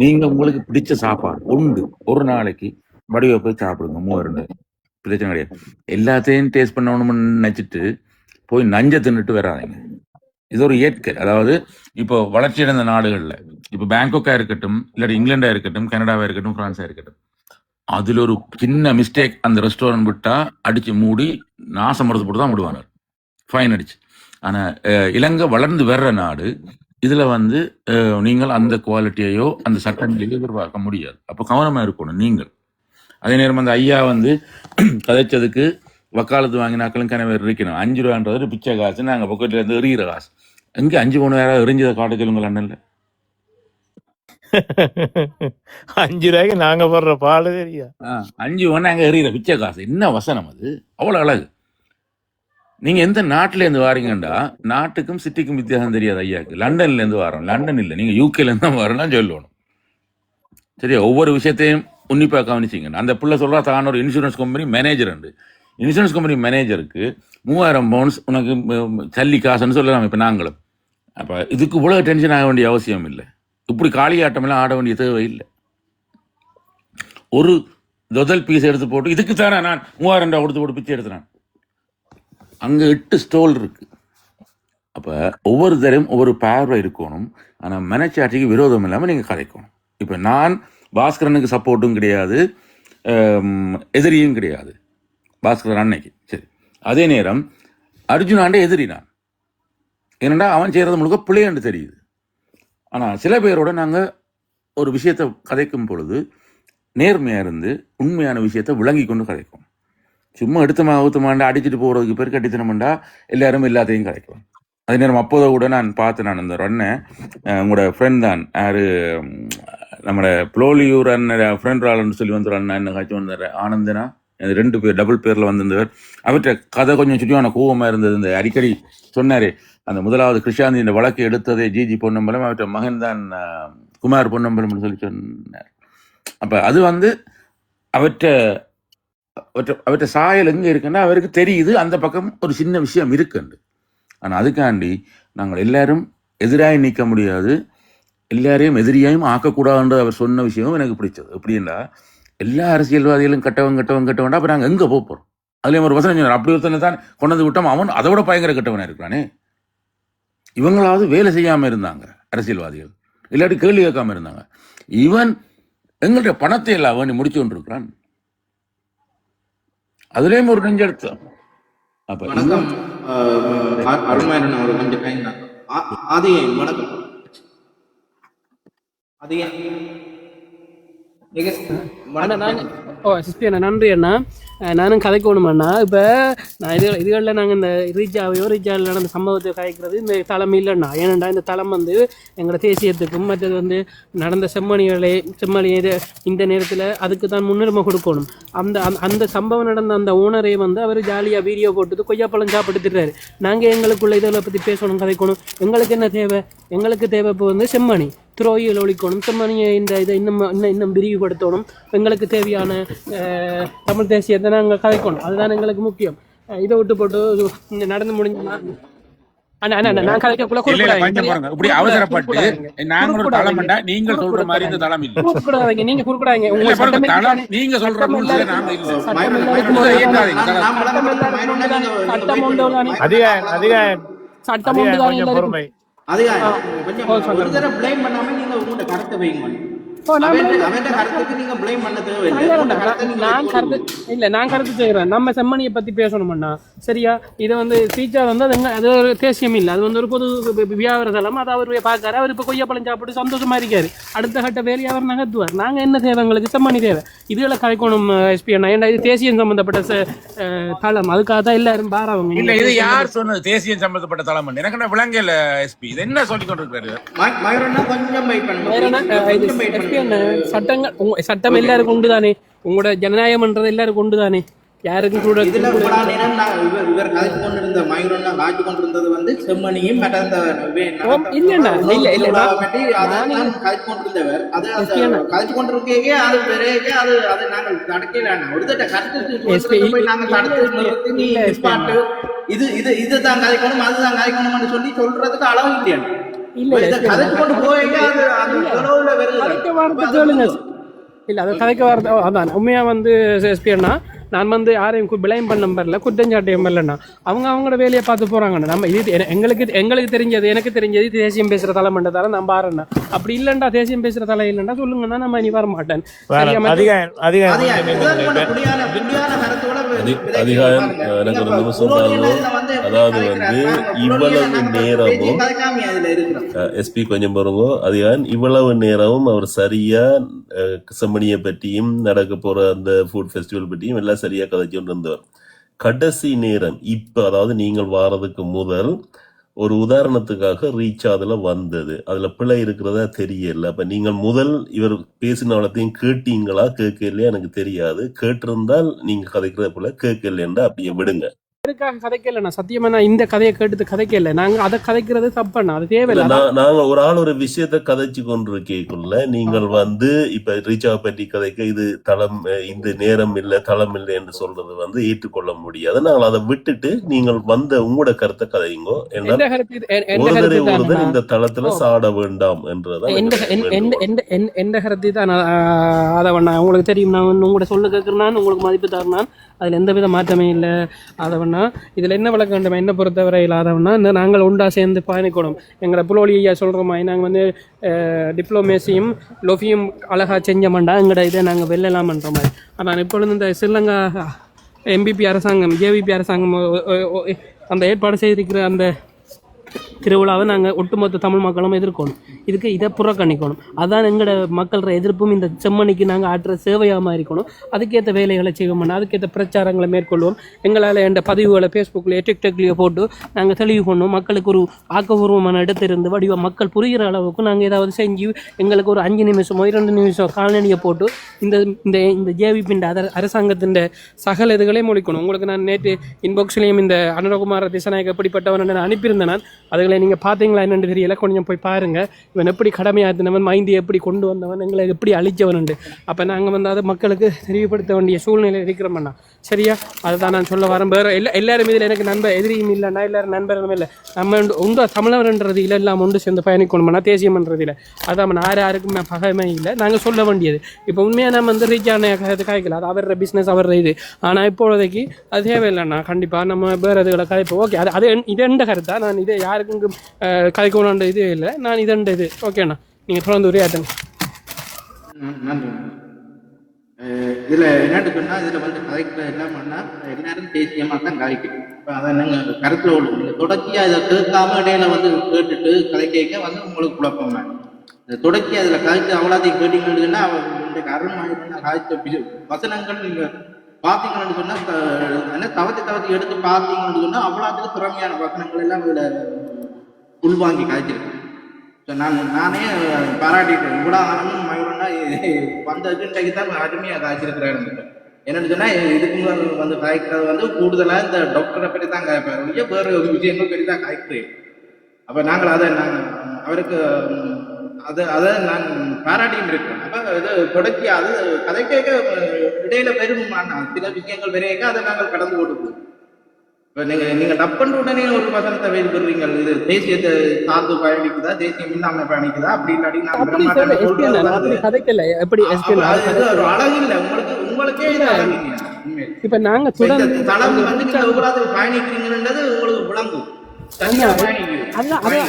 நீங்க உங்களுக்கு பிடிச்ச சாப்பாடு உண்டு ஒரு நாளைக்கு வடிவ போய் சாப்பிடுங்க. 3 பிரச்சனை கிடையாது. எல்லாத்தையும் டேஸ்ட் பண்ணணும்னு நினைச்சிட்டு போய் நஞ்ச தின்னுட்டு வராதிங்க. இது ஒரு இயற்கை. அதாவது இப்போ வளர்ச்சியடைந்த நாடுகள்ல இப்போ பேங்காக்கா இருக்கட்டும், இல்லாட்டி இங்கிலாண்டா இருக்கட்டும், கனடாவா இருக்கட்டும், பிரான்ஸா இருக்கட்டும், அதுல ஒரு சின்ன மிஸ்டேக் அந்த ரெஸ்டாரண்ட் விட்டா அடிச்சு மூடி நாசம் மரத்து போட்டு தான் விடுவாங்க, ஃபைன் அடிச்சு. ஆனா இலங்கை வளர்ந்து வர்ற நாடு. இதுல வந்து நீங்கள் அந்த குவாலிட்டியையோ அந்த சட்டங்களையோ எதிர்பார்க்க முடியாது. அப்போ கவனமா இருக்கணும் நீங்கள். அதே நேரம் அந்த ஐயா வந்து கதைச்சதுக்கு வக்காலத்து வாங்கினாக்களும் கனவேர் இருக்கணும். 5 ரூபான்றது பிச்சை காசு, நாங்க பக்கத்துல இருந்து எறிகிற காசு. எங்க 5 3 யாராவது எரிஞ்சதை காட்ட சொல்லுங்கள் அண்ணன்ல. 5 ரூபாய்க்கு நாங்க போடுற பால் தெரியா? 5 நாங்க எறிகிற பிச்சை காசு. என்ன வசனம் அது? அவ்வளவு அழகு. நீங்க எந்த நாட்டுல இருந்து வாரீங்கண்டா நாட்டுக்கும் சிட்டிக்கும் வித்தியாசம் தெரியாது ஐயாக்கு. லண்டன்ல இருந்து வரோம். லண்டன் இல்லை, நீங்க யூகேல இருந்து தான் வரோம்னா சொல்லணும். சரியா? ஒவ்வொரு விஷயத்தையும் உன்னிப்பா கவனிச்சிங்க. அந்த பிள்ளை சொல்றா தான் ஒரு இன்சூரன்ஸ் கம்பெனி மேனேஜர் உண்டு. இன்சூரன்ஸ் கம்பெனி மேனேஜருக்கு 3000 பவுண்ட்ஸ் உனக்கு சல்லி காசுன்னு சொல்லலாம். இப்போ நாங்களும் அப்போ இதுக்கு இவ்வளோ டென்ஷன் ஆக வேண்டிய அவசியம் இல்லை. இப்படி காளியாட்டமெல்லாம் ஆட வேண்டிய தேவை இல்லை. ஒரு முதல் பீஸ் எடுத்து போட்டு இதுக்கு தானே நான் 3000 ரூபா கொடுத்து போட்டு பிச்சை எடுத்துறேன். அங்கே 8 ஸ்டோல் இருக்கு. அப்போ ஒவ்வொரு தரையும் ஒவ்வொரு பார்வை இருக்கணும். ஆனால் மனச்சாட்சிக்கு விரோதம் இல்லாமல் நீங்கள் கதைக்கணும். இப்போ நான் பாஸ்கரனுக்கு சப்போர்ட்டும் கிடையாது, எதிரியும் கிடையாது. பாஸ்கரன் அன்னைக்கு சரி. அதே நேரம் அர்ஜுனாண்ட எதிரி நான். ஏனண்டா அவன் செய்கிறது முழுக்க பிள்ளையாண்டு தெரியுது. ஆனால் சில பேரோட நாங்கள் ஒரு விஷயத்தை கதைக்கும் பொழுது நேர்மையாக இருந்து உண்மையான விஷயத்தை விளங்கி கொண்டு கதைக்கும். சும்மா எடுத்தமாண்டா அடிச்சுட்டு போகிறதுக்கு பேர் கட்டித்தனம்டா எல்லாரும் எல்லாத்தையும் கதைக்கும். அதே நேரம் அப்போதை கூட நான் பார்த்தேன். நான் அந்த அண்ணன் உங்களோட ஃப்ரெண்ட் தான், யாரு நம்மளோட புலோலியூர் அண்ணன் ஃப்ரெண்ட் ஆளுன்னு சொல்லி வந்துடும் அண்ணன் என்ன காய்ச்சி வந்தார் ஆனந்தனா. 2 பேர் டபுள் பேரில் வந்திருந்தவர். அவற்றை கதை கொஞ்சம் சுற்றியான கோவமாக இருந்தது. இந்த அடிக்கடி சொன்னார் அந்த முதலாவது கிருஷாந்தி இந்த வழக்கு எடுத்ததே ஜிஜி பொன்னம்பலம், அவற்றை மகன் தான் குமார் பொன்னம்பலம்னு சொல்லி சொன்னார். அப்போ அது வந்து அவற்றை சாயல் எங்கே இருக்குன்னா அவருக்கு தெரியுது அந்த பக்கம் ஒரு சின்ன விஷயம் இருக்குண்டு. ஆனால் அதுக்காண்டி நாங்கள் எல்லாரும் எதிராக நீக்க முடியாது, எல்லாரையும் எதிரியாயும் ஆக்கக்கூடாதுன்ற அவர் சொன்ன விஷயமும் எனக்கு பிடிச்சது. எப்படின்னா எல்லா அரசியல்வாதிகளும் கட்டவன் அப்போ நாங்கள் எங்கே போகிறோம்? அதுலேயும் ஒரு வசனம் சொன்னார், அப்படி ஒருத்தனை தான் கொண்டு விட்டோம், அவன் அதை விட பயங்கர கட்டவனாக இருக்கிறானே. இவங்களாவது வேலை செய்யாமல் இருந்தாங்க அரசியல்வாதிகள், இல்லாட்டி கேள்வி கேட்காம இருந்தாங்க. இவன் எங்கள்கிட்ட பணத்தை எல்லாம் அவன் முடிச்சு கொண்டிருக்கிறான். அதுலேயும் ஒரு நெஞ்செடுத்தான். அப்போ வணக்கம் அருண்மாயன் அவர் கொஞ்சம் டைம் ஆதியே வணக்கம் ஆதியே அண்ணா நான் சிஸ்பி அண்ணா நன்றி அண்ணா. நானும் கதைக்கணும் அண்ணா. இப்போ நான் இதுகளில் நாங்கள் இந்த ரீஜாவில் நடந்த சம்பவத்தை கதைக்கிறது இந்த தளம் இல்லைண்ணா. ஏனண்டா இந்த தளம் வந்து எங்களோட தேசியத்துக்கும் மற்றது வந்து நடந்த செம்மணி இது இந்த நேரத்தில் அதுக்கு தான் முன்னுரிமை கொடுக்கணும். அந்த சம்பவம் நடந்த அந்த ஓனரே வந்து அவர் ஜாலியாக வீடியோ போட்டு கொய்யாப்பழம் சாப்பிட்டுறாரு. நாங்கள் எங்களுக்குள்ள இதில் பற்றி பேசணும், கதைக்கணும். எங்களுக்கு என்ன தேவை? எங்களுக்கு தேவை இப்போ வந்து செம்மணி துரோகிகள் ஒழிக்கணும், செம்மணியை இந்த இதை இன்னும் விரிவுபடுத்தணும். எங்களுக்கு தேவையான தமிழ் தேசியத்தை நாங்கள் கதைக்கணும். அதுதான் எங்களுக்கு முக்கியம். இதை விட்டு போட்டு நடந்து முடிஞ்சுன்னா நான் கதைக்கக்குள்ள இப்படி அவசரப்பட்டு நீங்கள் சொல்ற மாதிரி இந்த தளம் இல்லை. குறுக்கூடாதீங்க, நீங்க குறுக்கூடாதீங்க. நீங்க சொல்ற சட்டம் உண்டு தானே. அதிகாரம் கொஞ்சம் ஒரு தடவை ப்ளேம் பண்ணாம நீங்க உங்களோட கருத்தை வைங்க. ஓ நான் அவன் கருத்துக்கு நீங்க blame பண்ண தேவையில்லை. உங்களோட கருத்தை நீங்க நான் கருத்து இல்லை நான் கருத்து செய்கிறேன். நம்ம செம்மணியை பற்றி பேசணும்னா சரியா, இதை வந்து டீச்சர் வந்து அது ஒரு தேசியம் இல்லை, அது வந்து ஒரு பொது வியாபார தளம். அதை அவர் பார்க்காரு, அவர் இப்போ கொய்யாப்பழம் சாப்பிட்டு சந்தோஷமா இருக்காரு. அடுத்த கட்ட வேலையை அவர் நகர்த்துவார். நாங்கள் என்ன தேவை, எங்களுக்கு செம்மணி தேவை. இதுகளை கலைக்கணும் எஸ்பி அண்ணா, ஏன்னா இது தேசியம் சம்பந்தப்பட்ட தளம், அதுக்காக தான் எல்லாரும் பாராவங்க. இல்ல இது யார் சொன்னது தேசியம் சம்பந்தப்பட்ட தளம்? எனக்கு என்ன விளங்கல எஸ்பி, இது என்ன சொல்லி கொண்டிருக்காரு? மயூரண்ணா கொஞ்சம் வெயிட் பண்ணுங்க. சட்டம் எல்லாருக்கும் உண்டு தானே, உங்களோட ஜனநாயகம்ன்றது எல்லாருக்கும் உண்டு தானே, யாருக்கும் கூட இதுல இவ்வளவு நேரம் இவர் கதைச்சு கொண்டிருந்த மயூரண்ணா காய்ச்சி கொண்டிருந்தது வந்து செம்மணியும் இல்லைண்ணா கதைச்சு கொண்டிருந்தவர். அது கதைச்சு கொண்டிருக்கே அது பெரிய அது நாங்கள் தடுக்கல. ஒரு தட்ட கருத்து நாங்கள் தடுத்து நீ பாட்டு இது இது இதுதான் கதைக்கணும் அதுதான் கதைக்கணும்னு சொல்லி சொல்றதுக்கு அளவு இல்லையா? கதைச்சு கொண்டு போய் அது இல்லை அது கதைக்க வரது அதான் உண்மையாக வந்து எஸ்பி அண்ணா. நான் வந்து யாரையும் பிளைம் பண்ண வரல, குற்றஞ்சாட்டியம் வரலண்ணா. அவங்களோட வேலையை பார்த்து போகிறாங்கண்ணா. நம்ம இது எங்களுக்கு தெரிஞ்சது, எனக்கு தெரிஞ்சது தேசியம் பேசுகிற தலைமன்றதால நான் பாருண்ணா. அப்படி இல்லைண்டா தேசியம் பேசுகிற தலை இல்லைண்டா சொல்லுங்கன்னா நம்ம இனி வர மாட்டேன். அதிகாரம் எனக்கு ஒரு நிமிஷம் அதாவது வந்து இவ்வளவு நேரமும் எஸ்பி கொஞ்சம் பாருங்க. அதிகாரம் இவ்வளவு நேரமும் அவர் சரியா செம்மணியை பற்றியும் நடக்க போற அந்த ஃபுட் ஃபெஸ்டிவல் பற்றியும் எல்லாம் சரியா கதைச்சு கொண்டு இருந்தவர். கடைசி நேரம் இப்ப அதாவது நீங்கள் வாரதுக்கு முதல் ஒரு உதாரணத்துக்காக ரீச் அதுல வந்தது, அதுல பிழை இருக்கிறதா தெரியல. அப்ப நீங்கள் முதல் இவர் பேசினவளத்தையும் கேட்டீங்களா கேட்கலையா எனக்கு தெரியாது. கேட்டிருந்தால் நீங்க கதைக்கிறத போல கேட்கலன்றா அப்படியே விடுங்க. கதைக்கல நான் சத்தியமா நான் இந்த கதையை கேட்டு கதைக்கல. நாங்க அதை கதைக்கிறது தப்பண்ணா, அது தேவையில்லை. நாங்க ஒரு ஆள் ஒரு விஷயத்த கதைச்சு கொண்டிருக்கக்குள்ள நீங்கள் வந்து இப்ப ரீச்சாவை பற்றி கதைக்க இது தளம் இந்த நேரம் இல்லை தளம் இல்லை என்று சொல்றது வந்து ஏற்றுக்கொள்ள முடியாது. நாங்கள் அதை விட்டுட்டு நீங்கள் வந்த உங்களோட கருத்தை கதைங்கோ. ஒருத்தர் இந்த தளத்துல சாட வேண்டாம் என்றதான் எந்த கருத்தை தான் அதை உங்களுக்கு தெரியும். நான் உங்களோட சொல்ல கேட்கிறேன், உங்களுக்கு மதிப்பு தரணும், அதில் எந்தவித மாற்றமே இல்லை. அதவண்ணா இதில் என்ன விளக்க வேண்டும் என்னை பொறுத்தவரை இல்லாதவண்ணா இந்த நாங்கள் ஒன்றா சேர்ந்து பயணிக்கணும். எங்களை புலோலி ஐயா சொல்கிற மாதிரி நாங்கள் வந்து டிப்ளமேசியும் லொஃபியும் அழகாக செஞ்சோம்டா எங்கள்ட இதை நாங்கள் வெல்லலாம்ன்ற மாதிரி. ஆனால் இப்பொழுது இந்த ஸ்ரீலங்கா எம்பிபி அரசாங்கம் ஜேவிபி அரசாங்கம் அந்த ஏற்பாடு செய்திருக்கிற அந்த திருவிழாவை நாங்கள் ஒட்டுமொத்த தமிழ் மக்களும் எதிர்க்கணும். இதுக்கு இதை புறக்கணிக்கணும். அதான் எங்களோட மக்களோட எதிர்ப்பும் இந்த செம்மணிக்கு நாங்கள் ஆற்றுற சேவையாக இருக்கணும். அதுக்கேற்ற வேலைகளை செய்வோம்னா அதுக்கேற்ற பிரச்சாரங்களை மேற்கொள்வோம். எங்களால் எந்த பதிவுகளை ஃபேஸ்புக்கில் டிக்டாக்லேயோ போட்டு நாங்கள் தெளிவு பண்ணோம். மக்களுக்கு ஒரு ஆக்கப்பூர்வமான இடத்திலிருந்து வடிவம் மக்கள் புரிகிற அளவுக்கு நாங்கள் ஏதாவது செஞ்சு எங்களுக்கு ஒரு 5 நிமிஷமோ 2 நிமிஷம் காலநிலையை போட்டு இந்த இந்த இந்த ஜேவிபின் அரசாங்கத்தின் சகல இதுகளையும் மொழிக்கணும். உங்களுக்கு நான் நேற்று இன்பாக்ஸ்லேயும் இந்த அனுரகுமார திசநாயக் எப்படிப்பட்டவன் நான் அனுப்பியிருந்தேன். நான் அதுகளை நீங்கள் பார்த்தீங்களா என்னென்னு தெரியல, கொஞ்சம் போய் பாருங்கள். இவன் எப்படி கடமையாற்றினவன், மைந்தி எப்படி கொண்டு வந்தவன், எங்களை எப்படி அழிச்சவனுண்டு. அப்போ நாங்கள் வந்து அதை மக்களுக்கு தெரியப்படுத்த வேண்டிய சூழ்நிலை இருக்கிறோம்ண்ணா. சரியா, அதுதான் நான் சொல்ல வரேன். வேறு எல்லாரும் இதில் எனக்கு நண்பர் எதிரியும் இல்லைண்ணா, எல்லாரும் நண்பர்களும் இல்லை. நம்ம உண்டு தமிழர்ன்றது இல்லை, எல்லாம் ஒன்று சேர்ந்து பயணிக்கணும்னா தேசியம்ன்றது இல்லை. அதான் யாருக்கும் பகைமை இல்லை. நாங்கள் சொல்ல வேண்டியது இப்போ உண்மையாக நம்ம வந்து ரீச் ஆன காய்க்கல, அது அவரோட பிஸ்னஸ் அவரோட இது. ஆனால் இப்போதைக்கு அது தேவையில்லைண்ணா. கண்டிப்பாக நம்ம வேறு இதுகளை கதைப்போம். ஓகே, அது இது எந்த கருத்தா, நான் இதை யாருக்கும் கதைக்கணுன்ற இது இல்லை, நான் இது இது ஓகேண்ணா. நீங்கள் தொடர்ந்து உரையாட்டுங்க. நன்றி. இதில் என்னன்னு சொன்னால் இதில் வந்து கதைக்கிற எல்லாம் பண்ணால் எல்லாரும் தேசியமாக தான் கதைக்கும். இப்போ அதை நீங்கள் கருத்தில் விடு. நீங்கள் தொடர்ச்சியாக இதை கேட்காம இடையில வந்து கேட்டுட்டு கதை கேட்க வந்து உங்களுக்கு குழப்பம் வேணும். இந்த தொடர்ச்சியாக அதில் கதைச்சு அவ்வளோத்தையும் கேட்டீங்கன்னா இன்றைக்கு அருண்மொழி காய்ச்ச வசனங்கள் நீங்கள் பார்த்தீங்கன்னு சொன்னால் தவத்தி எடுத்து பார்த்தீங்கன்னு சொன்னால் அவ்வளோத்துக்கு திறமையான வசனங்கள் எல்லாம் இதில் உள்வாங்கி காய்ச்சிருக்கேன். ஸோ நானே பாராட்டிட்டேன். இவ்வளோ ஆனமும் மயூரன்னா வந்ததுக்கு இன்றைக்கு தான் அருமையாக காய்ச்சிருக்கிறேன். என்னென்னு சொன்னால் இதுக்கு வந்து காய்க்கிறது வந்து கூடுதலாக இந்த டாக்டரை பற்றி தான் காய்ப்பாரு, வேறு விஷயங்கள் பற்றி தான் காய்க்கிறேன். அப்போ நாங்கள் அதை அவருக்கு அதை நான் பாராட்டியும் இருக்கேன். அப்போ இது தொடர்ச்சி அது கதை கேட்க இடையில பெரும் சில விஷயங்கள் பெரிய அதை நாங்கள் கடந்து கொடுப்போம். இப்போ நீங்கள் டப்புன்னு உடனே ஒரு வசனத்தை வெயில் பெறுவீங்க. இது தேசியத்தை சார்ந்து பயணிக்குதா, தேசியம் இல்லாம பயணிக்குதா அப்படி இல்லாட்டி நான் ஒரு அழகு இல்லை உங்களுக்கே இது அழகு இல்லையா? இப்ப நாங்க தளம் வந்து நீங்க எவ்வளவு பயணிக்கிறீங்கன்றது உங்களுக்கு விளங்கும். ஐயா,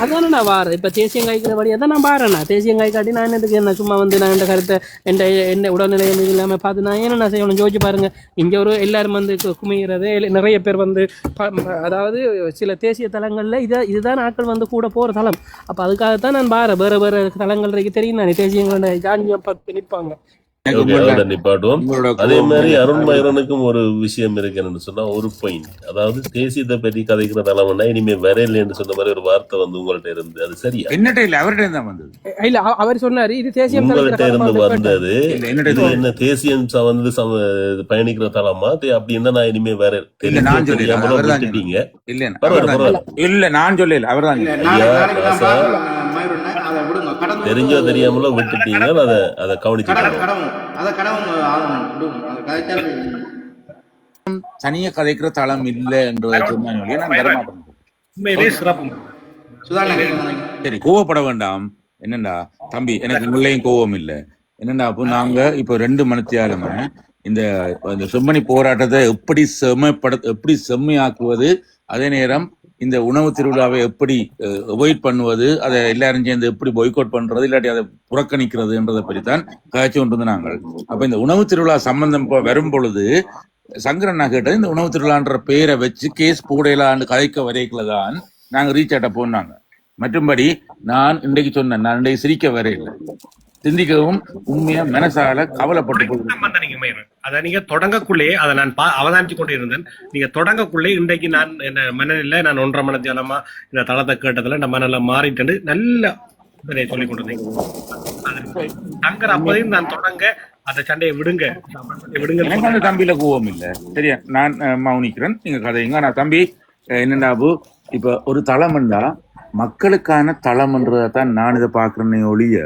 அதான் நான் வாரேன். இப்போ தேசியம் காய்க்கிற வழி அதான் நான் பாருண்ணா. தேசியம் காய் காட்டி நான் என்னதுக்கு என்ன சும்மா வந்து நான் இந்த கருத்தை என்ன உடல்நிலை இல்லாமல் பார்த்து நான் என்ன செய்யணும் ஜோதிச்சு பாருங்க. இங்கே ஒரு எல்லாரும் வந்து குமிகிறது நிறைய பேர் வந்து அதாவது சில தேசிய தலங்களில் இதுதான் ஆட்கள் வந்து கூட போகிற தலம். அப்போ அதுக்காகத்தான் நான் பாரேன். வேறு வேறு தலங்கள் இருக்கு தெரியும் தானே தேசியங்களோட ஜான்யம் பார்த்து நிற்பாங்க. அதோட நிப்பாட்டுவோம். அதே மாதிரி அருண் மயூரனுக்கும் ஒரு விஷயம் இருக்குன்னு சொன்னா ஒரு பாயிண்ட், அதாவது தேசியத்தை பற்றி கதைக்கிற தலைவனா இனிமே வரையில்லைன்னு சொன்ன மாதிரி ஒரு வார்த்தை வந்து உங்கள்ட்ட இருந்து, அது சரியா? என்னட்ட இல்ல அவர்கிட்ட இருந்தா வந்தது. இல்ல அவர் சொன்னாரு இது தேசியம் உங்கள்ட்ட இருந்து வந்தது. இது என்ன தேசியம் வந்து பயணிக்கிற தலமா அப்படின்னா நான் இனிமே வேற இல்ல நான் சொல்லல இல்ல நான் சொல்லல அவர்தான் தெரிஞ்சோ தெரியாமலோ விட்டுட்டீங்க. அதை கவனிச்சு தனியா கதைக்கிற தளம் இல்ல என்றதை சொன்னாங்க. நான் வரமாட்டேன். சரி கோவப்பட வேண்டாம். என்னண்டா தம்பி எனக்கு முள்ளையும் கோவம் இல்லை. என்னண்டா அப்போ நாங்க இப்போ 2 மணித்தியாலுமே இந்த செம்மணி போராட்டத்தை எப்படி செம்மையாக்குவது, அதே நேரம் இந்த உணவு திருவிழாவை எப்படி அவாய்ட் பண்ணுவது, அதை எல்லாரும் சேர்ந்து எப்படி பாய்காட் பண்றது, இல்லாட்டி அதை புறக்கணிக்கிறதுன்றதை பற்றித்தான் காய்ச்சி கொண்டு நாங்கள். அப்ப இந்த உணவு திருவிழா சம்பந்தம் வரும் பொழுது சங்கரண்ணா கேட்டது இந்த உணவு திருவிழான்ற பேரை வச்சு கேஸ் போடையிலான்னு கதைக்க வரைக்குள்ளதான் நாங்க ரீச் ஆட்ட போனாங்க. மற்றும்படி நான் இன்றைக்கு சொன்னேன், நான் இன்றைக்கு சிரிக்க வரையில்லை, சிந்திக்கவும் உண்மையா மனசால கவலைப்பட்டு அதை நீங்க தொடங்கக்குள்ளே அதை நான் அவதானிச்சு கொண்டு இருந்தேன். நீங்க தொடங்கக்குள்ளே இன்றைக்கு நான் என்ன மனநிலை நான் 1.5 மணி நேரமா இந்த தளத்தை கேட்டதுல இந்த மனநிலை மாறிட்டு நல்ல சொல்லிக் கொண்டிருந்தேன். தங்கர் அப்பதையும் நான் தொடங்க அந்த சண்டையை விடுங்க. எனக்கு அந்த தம்பியில கோவம் இல்ல. சரியா, நான் மௌனிக்கிறேன், நீங்க கதைங்க. ஆனா தம்பி என்னண்டாபு இப்ப ஒரு தளம்ண்டா மக்களுக்கான தளம்ன்றதான் நான் இதை பாக்குறேன்னே ஒழிய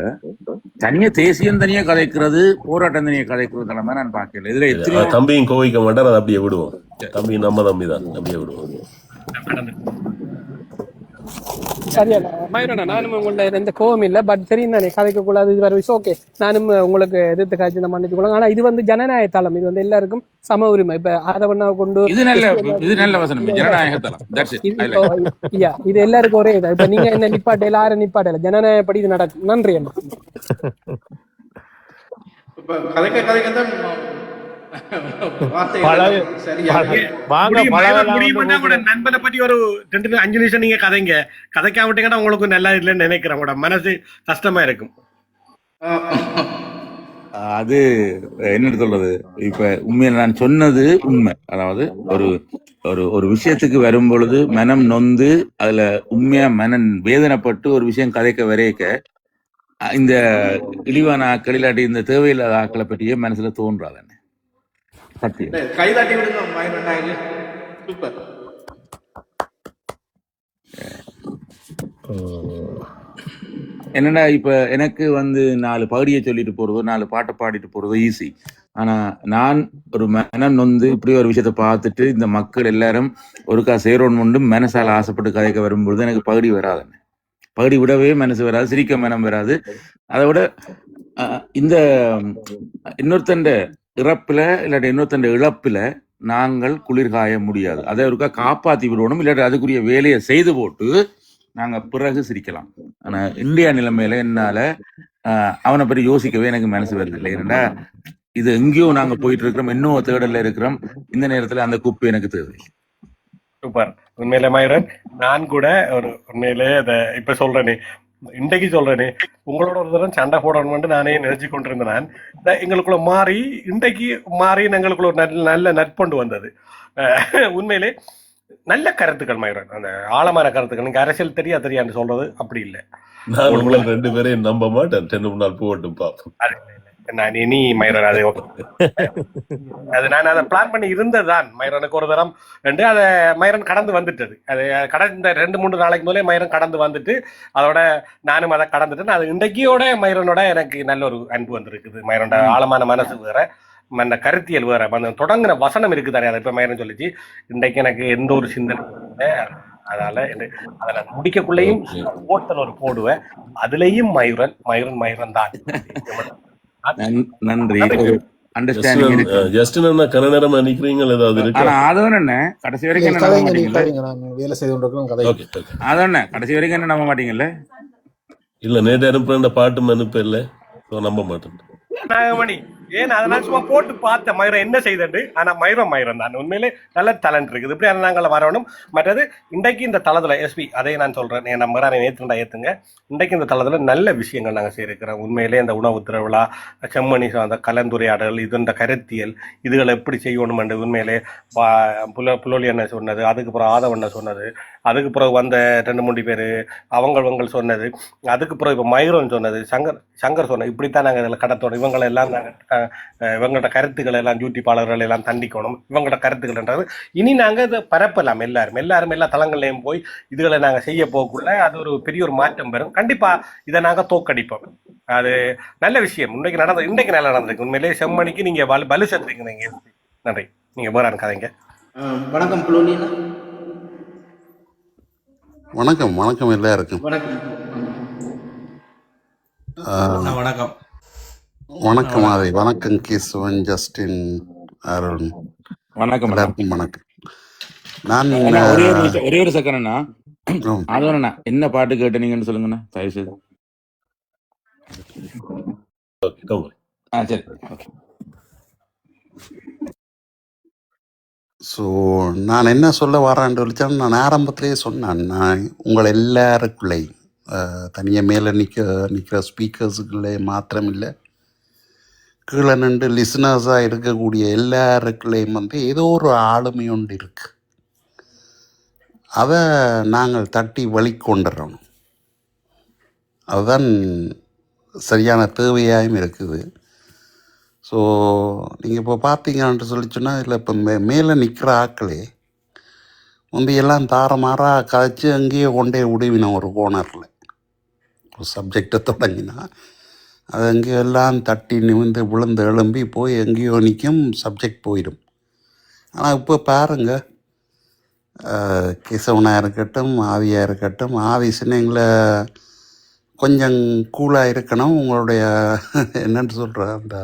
தனியா தேசியம் தனியா கதைக்கிறது போராட்டம் தனியா கதைக்கிறது தலைமை நான் பார்க்கல. இதுல எத்தனை தம்பியும் கோவிக்க மாட்டார், அதை அப்படியே விடுவோம். தம்பி நம்ம தம்பி தான், அப்படியே விடுவோம். சரியா மயூரண்ணா, நானும் உங்கள்ட்ட எந்த கோவம் இல்லை. பட் தெரியும் தானே கதைக்க கூடாது, இது வேற விஷயம். ஓகே, நானும் உங்களுக்கு எதிர்த்து காய்ச்சி நம்ம மன்னிச்சு கொள்ளுங்க. ஆனா இது வந்து ஜனநாயக தளம், இது வந்து எல்லாருக்கும் சம உரிமை. இப்ப ஆதவண்ணா கொண்டு இது நல்ல வசனம் ஜனநாயக தளம். இது எல்லாருக்கும் ஒரே இதான். இப்ப நீங்க என்ன நிப்பாட்டையில ஆறு நிப்பாட்டையில ஜனநாயகப்படி இது நடக்கும். நன்றி அண்ணா. நண்பனை பத்தி ஒரு 2-5 நிமிஷம் நீங்க கதைங்க. கதைக்காவிட்டீங்கன்னா உங்களுக்கு நல்லா இல்லைன்னு நினைக்கிறேன். உங்களோட மனசு கஷ்டமா இருக்கும். அது என்ன சொல்றது, இப்ப உண்மையில நான் சொன்னது உண்மை. அதாவது ஒரு விஷயத்துக்கு வரும் பொழுது மனம் நொந்து அதுல உண்மையா மனம் வேதனைப்பட்டு ஒரு விஷயம் கதைக்க வரைக்க இந்த இழிவான ஆக்கள் இல்லாட்டி இந்த தேவையில்லாத ஆக்களை பற்றியே மனசுல தோன்றாதானே. கைதாட்டி விடுங்க. சூப்பர். என்னடா இப்ப எனக்கு வந்து 4 பகுதியை சொல்லிட்டு போறதோ 4 பாட்டை பாடிட்டு போறதோ ஈஸி. ஆனா நான் ஒரு மனம் நொந்து இப்படி ஒரு விஷயத்த பார்த்துட்டு இந்த மக்கள் எல்லாரும் ஒருக்கா சேரோன்னு மனசால ஆசைப்பட்டு கதைக்க வரும்பொழுது எனக்கு பகுதி வராதுன்னு. பகுதி விடவே மனசு வராது, சிரிக்க மனம் வராது. அதை விட இந்த இன்னொருத்தண்ட இறப்புல இல்லாட்டி இன்னொருத்தண்ட இழப்புல நாங்கள் குளிர்காய முடியாது. அதை ஒருக்கா காப்பாத்தி விடணும், இல்லாட்டி அதுக்குரிய வேலையை செய்து போட்டு நாங்க பிறகு சிரிக்கலாம். ஆனா இந்தியா நிலைமையில என்னால அவனை பற்றி யோசிக்கவே எனக்கு மனசு வருது இல்லை. ஏன்னா இது எங்கேயோ நாங்க போயிட்டு இருக்கிறோம், இன்னும் தேடல்ல இருக்கிறோம். இந்த நேரத்துல அந்த குப்பை எனக்கு தேவை. சூப்பர். உண்மையிலே மயூரன், நான் கூட ஒரு உண்மையிலே அதை இப்ப சொல்றேனே, இன்றைக்கு சொல்றேனே, உங்களோட ஒரு தரம் சண்டை போடணும்னு நானே நினைச்சு கொண்டிருந்தேன். எங்களுக்குள்ள மாறி இன்றைக்கு மாறி எங்களுக்குள்ள ஒரு நல்ல நட்பொண்டு வந்தது. உண்மையிலே நல்ல கருத்துக்கள் மயூரன், அந்த ஆழமான கருத்துக்கள். நீங்க அரசியல் தெரியான்னு சொல்றது அப்படி இல்லை. நான் உங்களை 2 பேரையும் நம்ப மாட்டேன். 2 நாள் போகட்டும் பார்ப்போம். நான் இனி மயூரன் அது நான் அதை பிளான் பண்ணி இருந்ததுதான். மயூரனுக்கு ஒரு தரம் அதை மயூரன் கடந்து வந்துட்டது. அது கடந்த 2-3 நாளைக்கு முதலே மயூரன் கடந்து வந்துட்டு அதோட நானும் அதை கடந்துட்டேன். அது இன்றைக்கியோட மயூரனோட எனக்கு நல்ல ஒரு அன்பு வந்திருக்குது. மயூரனோட ஆழமான மனசு வேற, அந்த கருத்தியல் வேற, தொடங்கின வசனம் இருக்கு தானே. அதை இப்ப மயூரன் சொல்லிச்சு. இன்றைக்கு எனக்கு எந்த ஒரு சிந்தனை, அதனால அதை நான் முடிக்கக்குள்ளேயும் ஓட்டல் ஒரு போடுவேன். அதுலயும் மயூரன் தான். நன்றி. அண்டர்ஸ்டாண்டிங் இருக்கு. ஜஸ்டின் அண்ணா கன நேரமா நிக்கிறீங்க ஏதாவது இருக்கா? ஆனா ஆதவன் என்ன கடைசி வரைக்கும் என்ன நம்ப கதைங்க, நீங்க மாட்டீங்கல்ல? கதைங்க, நான் வேலை செய்து கொண்டிருக்கிறேன் கதை. Okay okay. ஆதவன் என்ன கடைசி வரைக்கும் என்ன நம்ப மாட்டீங்கல்ல? இல்ல நேற்று அனுப்புற பாட்டும் அனுப்ப இல்ல, நம்ப மாட்டேன். நாகமணி ஏன் அதை நான் சும்மா போட்டு பார்த்தேன் மயிரம் என்ன செய்தது. ஆனா மயிரம் தான் உண்மையிலே நல்ல டேலண்ட் இருக்குது. இப்படி நாங்கள் வரணும். மற்றது இன்றைக்கு இந்த தளத்துல எஸ்பி அதை நான் சொல்றேன், என் நம்பரை ஏற்றுண்டா ஏத்துங்க. இன்றைக்கு இந்த தளத்துல நல்ல விஷயங்கள் நாங்கள் செய்திருக்கிறோம். உண்மையிலே இந்த உணவு திருவிழா, செம்மணி சார்ந்த கலந்துரையாடல், இது இந்த கருத்தியல் இதுகளை எப்படி செய்யணும் என்று உண்மையிலே புலோலி என்ன சொன்னது, அதுக்கப்புறம் ஆதவண்ண சொன்னது, அதுக்கு பிறகு வந்த 2-3 பேர் அவங்க சொன்னது, அதுக்கு பிறகு இப்போ மயூரன் சொன்னது, சங்கர் சொன்னது, இப்படித்தான் நாங்கள் இதில் கடத்தோம். இவங்களை எல்லாம் நாங்கள் இவங்களோட கருத்துக்களை எல்லாம் யூடியூப்பாளர்கள் எல்லாம் தண்டிக்கணும். இவங்களோட கருத்துக்கள்ன்றது இனி நாங்கள் இதை பரப்பலாம். எல்லாரும் எல்லா தளங்கள்லையும் போய் இதுகளை நாங்கள் செய்ய போகக்குள்ள அது ஒரு பெரிய ஒரு மாற்றம் பெறும். கண்டிப்பா இதை நாங்கள் தோக்கடிப்போம். அது நல்ல விஷயம். இன்றைக்கு நல்லா நடந்திருக்கு. உண்மையிலேயே செம்மணிக்கு நீங்க வலு சேர்த்துருக்கீங்க. நன்றி. நீங்க வேற கதைங்க. வணக்கம் புலோலினா. வணக்கம் வணக்கம் எல்லாருக்கும். வணக்கம். வணக்கம். வணக்கம் ஆதி, வணக்கம் கேசவன், ஜஸ்டின், அருண், வணக்கம். எல்லாருக்கும் வணக்கம். நான் ஒரே ஒரு செகண்ட்ண்ணா, ஆதவன் என்ன பாட்டு கேட்டீங்கன்னு சொல்லுங்கண்ணா தயவு செய்து. சரி. ஸோ நான் என்ன சொல்ல வரேன்னு சொல்லிச்சா, நான் ஆரம்பத்திலேயே சொன்னேன், நான் உங்களை எல்லாருக்குள்ளேயும் தனியாக மேலே நிற்கிற ஸ்பீக்கர்ஸுக்குள்ளே மாத்திரம் இல்லை, கீழே நின்று லிசனர்ஸாக இருக்கக்கூடிய எல்லாருக்குள்ளேயும் ஏதோ ஒரு ஆளுமை ஒன்று இருக்கு. அதை நாங்கள் தட்டி வழிகொண்டுறோம். அதுதான் சரியான தேவையாகவும் இருக்குது. ஸோ நீங்கள் இப்போ பார்த்தீங்கன்னு சொன்னால் இதில் இப்போ மேலே நிற்கிற ஆக்களே முந்தையெல்லாம் தாரமாறாக கதைச்சி அங்கேயே கொண்டே விடுவினோம். ஒரு கோனரில் ஒரு சப்ஜெக்டை தொடங்கினா அது அங்கேயோ எல்லாம் தட்டி நிமிந்து விழுந்து எழும்பி போய் எங்கேயோ நிற்கும், சப்ஜெக்ட் போயிடும். ஆனால் இப்போ பாருங்கள், கேசவனாக இருக்கட்டும், ஆவியாக இருக்கட்டும், ஆவி சின்னங்களை கொஞ்சம் கூலாக இருக்கணும். உங்களுடைய என்னென்னு சொல்கிற அந்த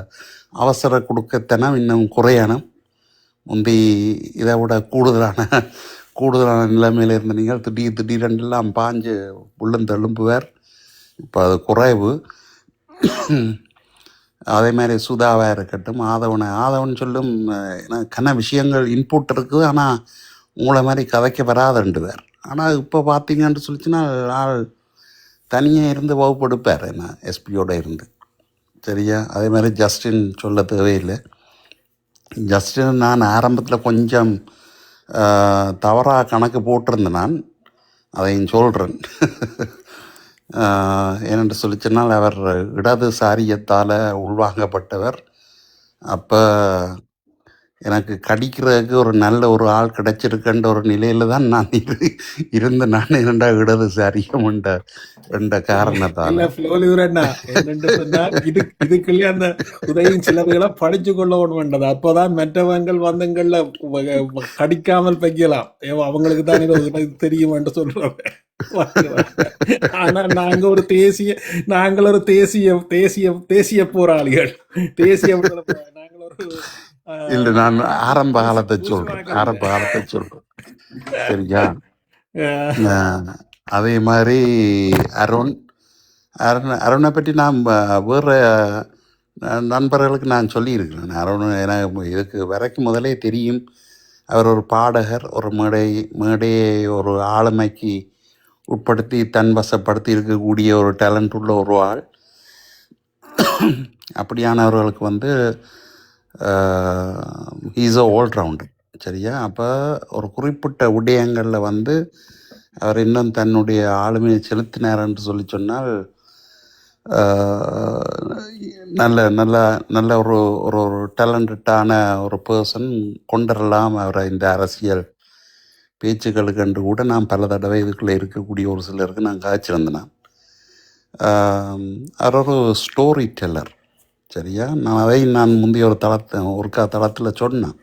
அவசர கொடுக்கத்தனம் இன்னும் குறையணும். முந்தி இதை விட கூடுதலான நிலைமையில் இருந்த நீங்கள் திடீரெல்லாம் பாஞ்சு உள்ளந்து எழும்புவார். இப்போ அது குறைவு. அதே மாதிரி சுதாவாக இருக்கட்டும், ஆதவன் சொல்லும் கன விஷயங்கள் இன்புட் இருக்குது, ஆனால் உங்களை மாதிரி கதைக்க வராதுண்டுவார். ஆனால் இப்போ பார்த்தீங்கன்னு சொல்லிச்சுன்னா ஆள் தனியாக இருந்து வகுப்படுப்பார், என்ன எஸ்பியோடு இருந்து. சரியா? அதே மாதிரி ஜஸ்டின் சொல்ல தேவையில்லை. ஜஸ்டின் நான் ஆரம்பத்தில் கொஞ்சம் தவறாக கணக்கு போட்டிருந்தேன். நான் அதையும் சொல்கிறேன். ஏனென்று சொல்லிச்சுனால் அவர் இடதுசாரியத்தால் உள்வாங்கப்பட்டவர். அப்போ எனக்கு கடிக்கிறதுக்கு ஒரு நல்ல ஒரு ஆள் கிடைச்சிருக்கின்ற ஒரு நிலையில் தான் நான் இருந்து நான் என்னண்டா இடதுசாரியம் என்ற காரணத்தால் இதுக்குள்ளே அந்த உதவியின் சிலவுகளை படிச்சு கொள்ள வேண்டது. அப்போதான் மற்றவங்கள் வந்தங்கள்ல கடிக்காமல் வைக்கலாம். அவங்களுக்கு தான் இது தெரியும் என்று சொல்றாங்க. ஆனா நாங்கள் ஒரு தேசிய போராளிகள், நாங்கள் ஒரு இல்லை, நான் ஆரம்ப காலத்தை சொல்றேன். சரியா? அதே மாதிரி அருணை பற்றி நான் வேறு நண்பர்களுக்கு நான் சொல்லியிருக்கிறேன். அருண் எனக்கு இதுக்கு வரைக்கும் முதலே தெரியும். அவர் ஒரு பாடகர், ஒரு மேடையை ஒரு ஆளுமைக்கு உட்படுத்தி தன்வசப்படுத்தி இருக்கக்கூடிய ஒரு டேலண்ட் உள்ள ஒரு ஆள். அப்படியானவர்களுக்கு இஸ் அ ஆல்ரவுண்டர். சரியா? அப்போ ஒரு குறிப்பிட்ட விடயங்களில் அவர் இன்னும் தன்னுடைய ஆளுமையை செலுத்தினார் என்று சொன்னால் நல்ல நல்ல நல்ல ஒரு ஒரு டேலண்டடான ஒரு பர்சன் கொண்டுடலாம் அவரை இந்த அரசியல் பேச்சுக்களுக்கு என்று கூட நான் பல தடவை இதுக்குள்ளே இருக்கக்கூடிய ஒரு சிலருக்கு நான் காய்ச்சிருந்தேன். அவர் ஒரு ஸ்டோரி டெல்லர். சரியா? நான் முந்தைய ஒரு தளத்தில் சொன்னேன்.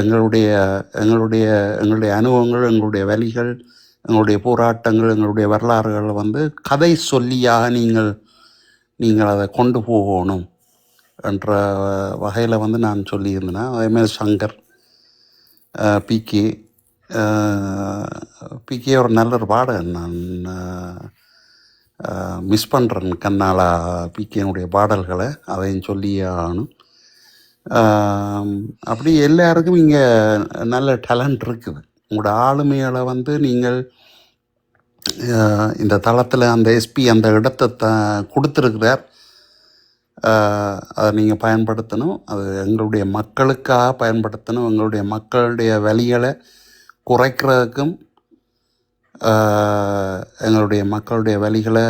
எங்களுடைய அனுபவங்கள், எங்களுடைய வழிகள், எங்களுடைய போராட்டங்கள், எங்களுடைய வரலாறுகளை கதை சொல்லியாக நீங்கள் அதை கொண்டு போகணும் என்ற வகையில் வந்து நான் சொல்லியிருந்தேன். அதேமாதிரி சங்கர், பிகே பிகே ஒரு நல்ல ஒரு பாடகன். நான் மிஸ் பண்ணுறேன் கண்ணாலா பிகேனுடைய பாடல்களை, அதையும் சொல்லியே ஆகணும். அப்படி எல்லாருக்கும் இங்கே நல்ல டேலண்ட் இருக்குது. உங்களோட ஆளுமைகளை வந்து நீங்கள் இந்த தளத்தில் அந்த எஸ்பி அந்த இடத்தை கொடுத்துருக்கிறார். அதை நீங்கள் பயன்படுத்தணும். அது எங்களுடைய மக்களுக்காக பயன்படுத்தணும். எங்களுடைய மக்களுடைய வலிகளை குறைக்கிறதுக்கும் எங்களுடைய மக்களுடைய வலிகளை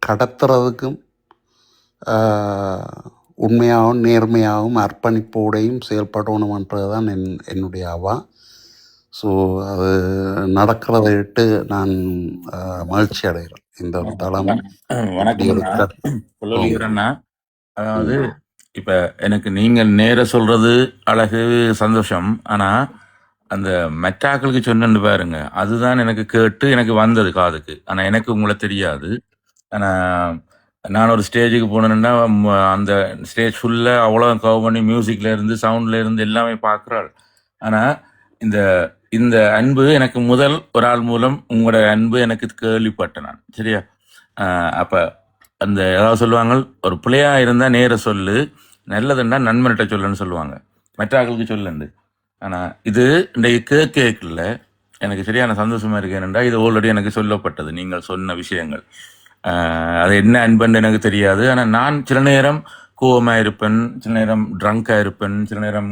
கடத்துறதுக்கும் உண்மையாகவும் நேர்மையாகவும் அர்ப்பணிப்போடையும் செயல்படணுமன்றது தான் என்னுடைய அவா. ஸோ அது நடக்கிறதை விட்டு நான் மகிழ்ச்சி அடைகிறேன். இந்த ஒரு தளம் வணக்கம். அதாவது இப்ப எனக்கு நீங்க நேர சொல்றது அழகு, சந்தோஷம். ஆனா அந்த மெட்டாக்களுக்கு சொன்னு பாருங்க, அதுதான் எனக்கு கேட்டு எனக்கு வந்தது காதுக்கு. ஆனா எனக்கு உங்களை தெரியாது. ஆனா நான் ஒரு ஸ்டேஜுக்கு போனேன்னா அந்த ஸ்டேஜ் ஃபுல்லா அவ்வளோ கவர் பண்ணி மியூசிக்ல இருந்து சவுண்ட்ல இருந்து எல்லாமே பார்க்குறாள். ஆனா இந்த இந்த அன்பு எனக்கு முதல் ஒரு ஆள் மூலம் உங்களோட அன்பு எனக்கு கேள்விப்பட்டேன் நான். சரியா? அப்ப அந்த ஏதாவது சொல்லுவாங்க, ஒரு பிள்ளையா இருந்தா நேர சொல்லு, நல்லதுன்னா நண்பன்கிட்ட சொல்லுன்னு சொல்லுவாங்க, மற்றாக்களுக்கு சொல்லுண்டு. ஆனா இது இன்றைக்கு கேட்கல எனக்கு சரியான சந்தோஷமா இருக்கு. என்னென்னா இது ஆல்ரெடி எனக்கு சொல்லப்பட்டது, நீங்கள் சொன்ன விஷயங்கள். அது என்ன அன்புன்னு எனக்கு தெரியாது. ஆனால் நான் சில நேரம் கோவமாக இருப்பேன், சில நேரம் ட்ரங்காக இருப்பேன், சில நேரம்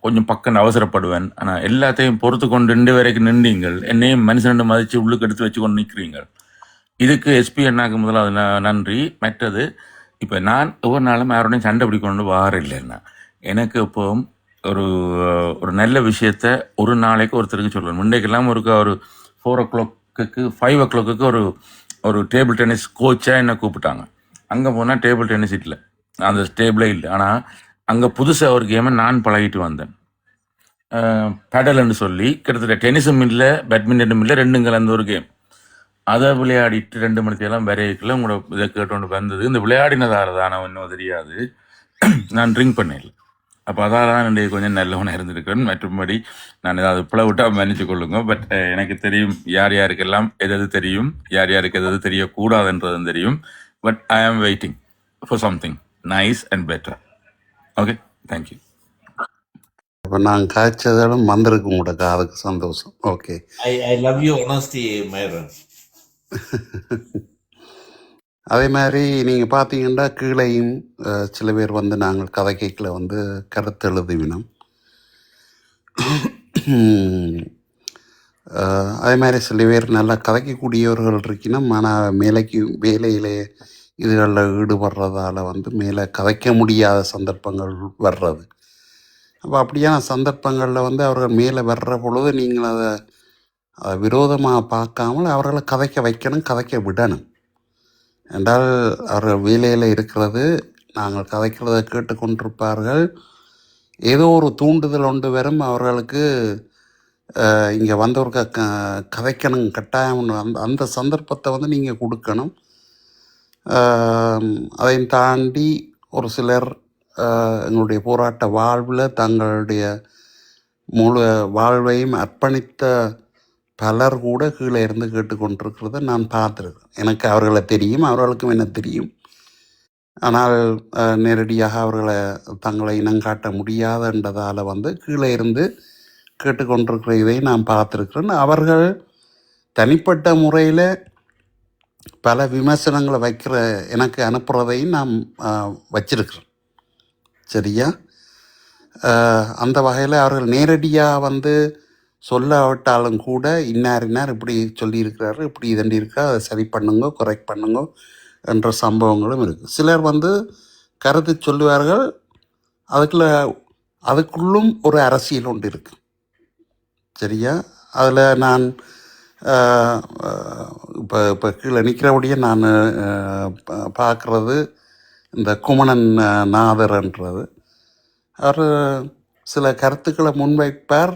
கொஞ்சம் பக்கம் அவசரப்படுவேன். ஆனால் எல்லாத்தையும் பொறுத்து கொண்டு இன்று வரைக்கும் நின்றீங்கள், என்னையும் மனுஷன் மதித்து உள்ளுக்கு எடுத்து வச்சு கொண்டு நிற்கிறீங்கள். இதுக்கு எஸ்பி அண்ணாக்கு முதலாவது நன்றி. மற்றது இப்போ நான் ஒவ்வொரு நாளும் யாரோடையும் சண்டை பிடிக்கொண்டு வார இல்லைன்னா, எனக்கு இப்போவும் ஒரு நல்ல விஷயத்த ஒரு நாளைக்கு ஒருத்தருக்கு சொல்லணும். முன்னைக்கெல்லாம் ஒரு 4 o'clock 5 o'clock ஒரு டேபிள் டென்னிஸ் கோச்சாக என்னை கூப்பிட்டாங்க. அங்கே போனால் டேபிள் டென்னிஸ் இல்லை, அந்த டேபிளே இல்லை. ஆனால் அங்கே புதுசாக ஒரு கேமை நான் பழகிட்டு வந்தேன், பெடல்னு சொல்லி. கிட்டத்தட்ட டென்னிஸும் இல்லை, பேட்மிண்டனும் இல்லை, ரெண்டும் கலந்த ஒரு கேம். அதை விளையாடிட்டு 2 மணிக்கெல்லாம் வரையில உங்களோட இதை கேட்டோண்டு வந்தது. இந்த விளையாடினதால தானே இன்னும் தெரியாது, நான் ட்ரிங்க் பண்ணல. அப்போ அதால் தான் என்னுடைய கொஞ்சம் நல்லவனாக இருந்திருக்கிறேன். மற்றபடி நான் ஏதாவது பிள்ளை விட்டால் மன்னிச்சு கொள்ளுங்க. பட் எனக்கு தெரியும் யார் யாருக்கெல்லாம் எது தெரியும், யார் யாருக்கு எது தெரியக்கூடாதுன்றதும் தெரியும். பட் ஐ ஆம் waiting for something nice and better. Okay, thank you. இப்போ நான் காய்ச்சதாலும் வந்திருக்கு உங்களுக்கு, அதுக்கு சந்தோஷம். Okay, I love your honesty, Myron. அதே மாதிரி நீங்கள் பார்த்தீங்கன்னா கீழையும் சில பேர் வந்து நாங்கள் கதை கேட்கல வந்து கருத்து எழுதுவினோம். அதே மாதிரி சில பேர் நல்லா கதைக்கக்கூடியவர்கள் இருக்கணும், ஆனால் வேலையிலே இதுகளில் ஈடுபடுறதால வந்து மேலே கதைக்க முடியாத சந்தர்ப்பங்கள் வர்றது. அப்போ அப்படியான சந்தர்ப்பங்களில் வந்து அவர்கள் மேலே வர்ற பொழுது நீங்கள் அதை விரோதமாக பார்க்காமல் அவர்களை கதைக்க வைக்கணும், கதைக்க விடணும். என்றால் அவர்கள் வேலையில் இருக்கிறது, நாங்கள் கதைக்கிறத கேட்டுக்கொண்டிருப்பார்கள். ஏதோ ஒரு தூண்டுதல் ஒன்று வரும் அவர்களுக்கு, இங்கே வந்தவருக்கு கதைக்கணும் கட்டாயம். அந்த சந்தர்ப்பத்தை வந்து நீங்கள் கொடுக்கணும். அதையும் தாண்டி ஒரு சிலர் எங்களுடைய போராட்ட வாழ்வில் தங்களுடைய முழு வாழ்வையும் அர்ப்பணித்த பலர் கூட கீழே இருந்து கேட்டுக்கொண்டிருக்கிறத நான் பார்த்துருக்கேன். எனக்கு அவர்களை தெரியும், அவர்களுக்கும் என்ன தெரியும். ஆனால் நேரடியாக அவர்களை தங்களை இனங்காட்ட முடியாதுன்றதால் வந்து கீழே இருந்து கேட்டுக்கொண்டிருக்கிற இதை நான் பார்த்துருக்கிறேன். அவர்கள் தனிப்பட்ட முறையில் பல விமர்சனங்களை வைக்கிற எனக்கு அனுப்புகிறதையும் நான் வச்சிருக்கிறேன். சரியா? அந்த வகையில் அவர்கள் நேரடியாக வந்து சொல்லாவிட்டாலும் கூட இன்னார் இப்படி சொல்லியிருக்கிறாரு, இப்படி இதண்டி இருக்கா, அதை சரி பண்ணுங்க, கரெக்ட் பண்ணுங்க என்ற சம்பவங்களும் இருக்குது. சிலர் வந்து கருத்து சொல்லுவார்கள், அதுக்குள்ளும் ஒரு அரசியல் ஒன்று இருக்குது. சரியா? அதில் நான் இப்போ கீழே நிற்கிறபடியே நான் பார்க்குறது இந்த குமணன் நாதர்ன்றது. அவர் சில கருத்துக்களை முன்வைப்பார்,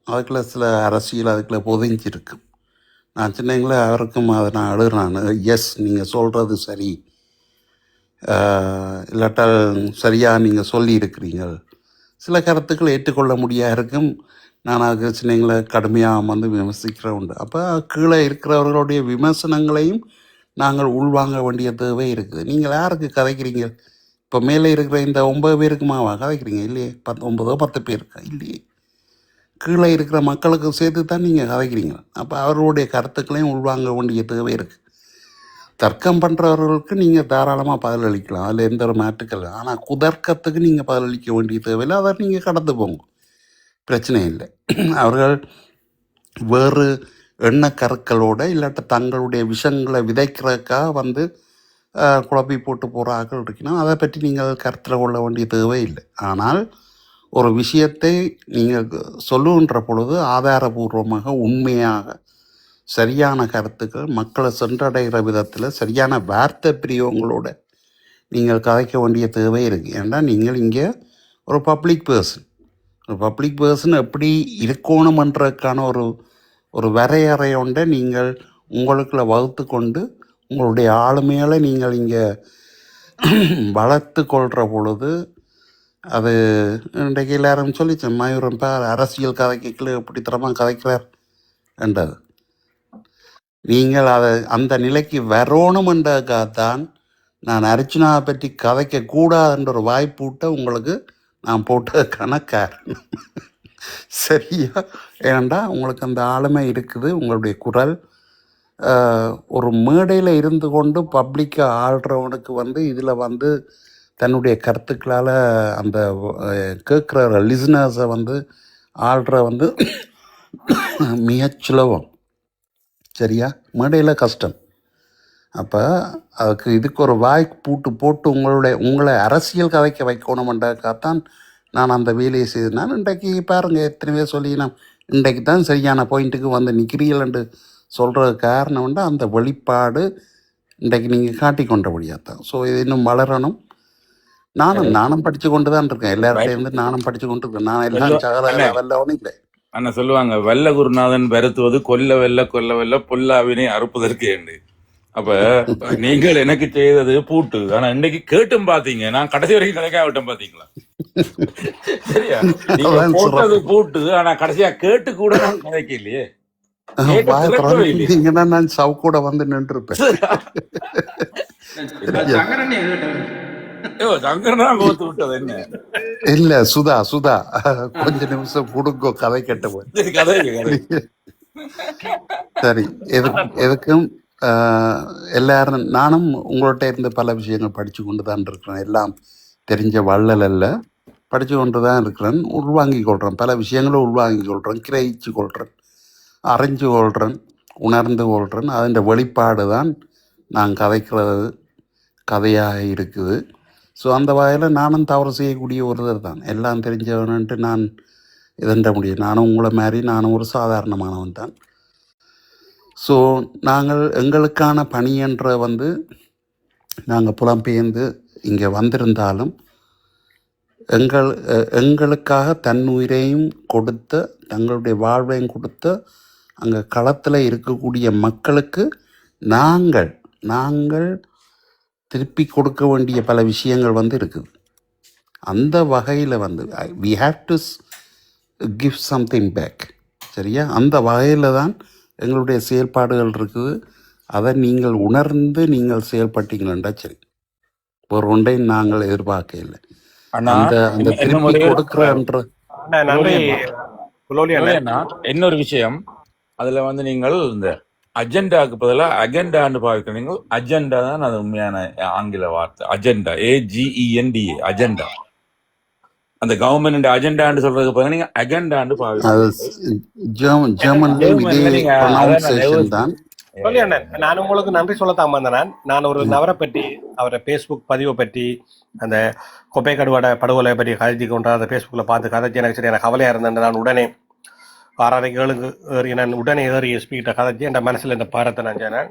அதுக்குள்ள சில அரசியல் அதுக்குள்ள பொதிஞ்சிருக்கு. நான் சின்னங்கள அவருக்கும் அதை நான் எழுதுறான், எஸ் நீங்கள் சொல்கிறது சரி இல்லாட்டால் சரியாக நீங்கள் சொல்லியிருக்கிறீங்க. சில கருத்துக்கள் ஏற்றுக்கொள்ள முடியாது இருக்கும். நான் அதுக்கு சின்னங்களை கடுமையாக வந்து விமர்சிக்கிற உண்டு. அப்போ கீழே இருக்கிறவர்களுடைய விமர்சனங்களையும் நாங்கள் உள்வாங்க வேண்டிய தேவை இருக்குது. நீங்கள் யாருக்கு கதைக்கிறீங்க? இப்போ மேலே இருக்கிற இந்த 9 பேருக்குமாவா கதைக்கிறீங்க? இல்லையே. 9 பேருக்கு இல்லையே. கீழே இருக்கிற மக்களுக்கு சேர்த்து தான் நீங்கள் கதைக்கிறீங்க. அப்போ அவர்களுடைய கருத்துக்களையும் உள்வாங்க வேண்டிய தேவை இருக்குது. தர்க்கம் பண்ணுறவர்களுக்கு நீங்கள் தாராளமாக பதிலளிக்கலாம், அதில் எந்த ஒரு மாற்றுக்கள். ஆனால் குதர்க்கத்துக்கு நீங்கள் பதிலளிக்க வேண்டிய தேவையில்லை. அதை நீங்கள் கடந்து போங்க, பிரச்சனை இல்லை. அவர்கள் வேறு எண்ணக்கருக்களோட இல்லாட்ட தங்களுடைய விஷயங்களை விதைக்கிறதுக்காக வந்து குழப்பி போட்டு போகிற ஆக்கள் இருக்கணும். அதை பற்றி நீங்கள் கருத்தில் கொள்ள வேண்டிய தேவை இல்லை. ஆனால் ஒரு விஷயத்தை நீங்கள் சொல்லுகின்ற பொழுது ஆதாரபூர்வமாக உண்மையாக சரியான கருத்துக்கள் மக்களை சென்றடைகிற விதத்தில் சரியான வார்த்தை பிரியோங்களோட நீங்கள் கதைக்க வேண்டிய தேவை இருக்குது. ஏன்னா நீங்கள் இங்கே ஒரு பப்ளிக் பர்சன் எப்படி இருக்கணுமன்றதுக்கான ஒரு வரையறையோண்ட நீங்கள் உங்களுக்குள்ள வகுத்து கொண்டு உங்களுடைய ஆளுமைகளை நீங்கள் இங்கே வளர்த்து கொள்கிற பொழுது அது இன்றைக்கு எல்லாரும் சொல்லிச்சு, மயூரம் பேர் அரசியல் கதைக்கல எப்படி தரமாக கதைக்கிறார் என்றது. நீங்கள் அதை அந்த நிலைக்கு வரணுமென்றதுக்காகத்தான் நான் அர்ச்சனாவை பற்றி கதைக்கக்கூடாதுன்ற ஒரு வாய்ப்பூட்ட உங்களுக்கு நான் போட்டதுக்கான காரணம். சரியா? ஏன்டா உங்களுக்கு அந்த ஆளுமை இருக்குது. உங்களுடைய குரல் ஒரு மேடையில் இருந்து கொண்டு பப்ளிக்காக ஆள்றவனுக்கு வந்து இதில் வந்து தன்னுடைய கருத்துக்களால் அந்த கேட்குற லிசனர்ஸை வந்து ஆள்ற வந்து மிகச் சுலபம். சரியா? மேடையில் கஷ்டம். அப்போ அதுக்கு இதுக்கு ஒரு வாய்ப்பு போட்டு உங்களை அரசியல் கதைக்க வைக்கணுமென்றதுக்காகத்தான் நான் அந்த வேலையை செய்தேன். இன்றைக்கு பாருங்கள், எத்தனை பேர் சொல்லி நான் இன்றைக்கு தான் சரியான பாயிண்ட்டுக்கு வந்து நிற்கிறீங்களென்று சொல்கிறது காரணம் வந்து அந்த வெளிப்பாடு இன்றைக்கு நீங்கள் காட்டி கொண்டபடியாக தான். ஸோ இது இன்னும் வளரணும். நானும் படித்து கொண்டு தான் இருக்கேன். எல்லார்கிட்டையும் நானும் படித்து கொண்டு இருக்கேன். நான் எல்லாம் சகல வல்லவனும் இல்லை. அண்ணா சொல்லுவாங்க, வெள்ள குருநாதன் வருத்துவது கொல்ல வெல்ல பொல்லாவினை அறுப்பதற்கு என்று. அப்ப நீங்கள் எனக்கு செய்தது பூட்டு. ஆனா இன்னைக்கு கேட்டும் பாத்தீங்க, நான் கடைசி வரைக்கும் கிடைக்காம விட்டேன் பாத்தீங்களா? சரியா? நீங்க போட்டது பூட்டு, ஆனா கடைசியா கேட்டு கூட நான் கிடைக்க இல்லையே. நான் சவுக்கூட வந்து நின்று இருப்பேன். இல்ல சுதா கொஞ்ச நிமிஷம் கொடுங்கோ, கதை கட்ட போய். சரி, எதுக்கும் எல்லாரும் நானும் உங்கள்கிட்ட இருந்து பல விஷயங்கள் படித்து கொண்டு தான் இருக்கிறேன். எல்லாம் தெரிஞ்ச வள்ளல் அல்ல, படித்து கொண்டு தான் இருக்கிறேன். உள்வாங்கி கொள்கிறேன், பல விஷயங்களை உள்வாங்கி கொள்கிறேன், கிரகிச்சு கொள்கிறேன், அறிஞ்சு கொள்கிறேன், உணர்ந்து கொள்கிறேன். அதன் வெளிப்பாடு தான் நான் கதைக்கிறது கதையாக இருக்குது. ஸோ அந்த வகையில் நானும் தவறு செய்யக்கூடிய ஒருத்தர் தான். எல்லாம் தெரிஞ்சவன்ட்டு நான் இதன்ற முடியும். நானும் உங்களை மாதிரி நானும் ஒரு சாதாரணமானவன் தான். ஸோ நாங்கள் எங்களுக்கான பணி என்ற வந்து நாங்கள் புலம்பெயர்ந்து இங்கே வந்திருந்தாலும் எங்களுக்காக தன்னுயிரையும் கொடுத்த, தங்களுடைய வாழ்வையும் கொடுத்த அங்கே களத்தில் இருக்கக்கூடிய மக்களுக்கு நாங்கள் திருப்பி கொடுக்க வேண்டிய பல விஷயங்கள் வந்து இருக்குது. அந்த வகையில் வந்து we have to give something back. சரியா? அந்த வகையில் தான் எங்களுடைய செயல்பாடுகள் இருக்குது. அதை நீங்கள் உணர்ந்து நீங்கள் செயல்பட்டீங்களா சரி, ஒரு ஒன்றையும் நாங்கள் எதிர்பார்க்க இல்லை. அந்த திருப்பி கொடுக்குறன்ற இன்னொரு விஷயம். அதுல வந்து நீங்கள் இந்த அஜெண்டாக்கு பதிலாக அகெண்டான்னு பார்க்கிறீங்க. அஜெண்டா தான் அது உண்மையான ஆங்கில வார்த்தை. Agenda, AGENDA, agenda. அந்த கவர்மெண்ட் அஜெண்டான்னு சொல்றதுக்கு பதிலாக நீங்க அகெண்டான்னு நான் உங்களுக்கு நன்றி சொல்லத்தான் வந்தேன். நான் ஒரு நபரை பற்றி, அவரை பேஸ்புக் பதிவை பற்றி, அந்த கொப்பை கடுவாட படுகொலை பற்றி கதைச்சி கொண்டு அந்த பேஸ்புக்கில் பார்த்து கதைச்சி எனக்கு சரியான கவலையாக இருந்தேன். நான் உடனே 6:30 ஏறி நான் உடனே ஏறி எஸ்பிகிட்ட கதைச்சி என் மனசில் இந்த பாரத்தை நான் சொன்னேன்.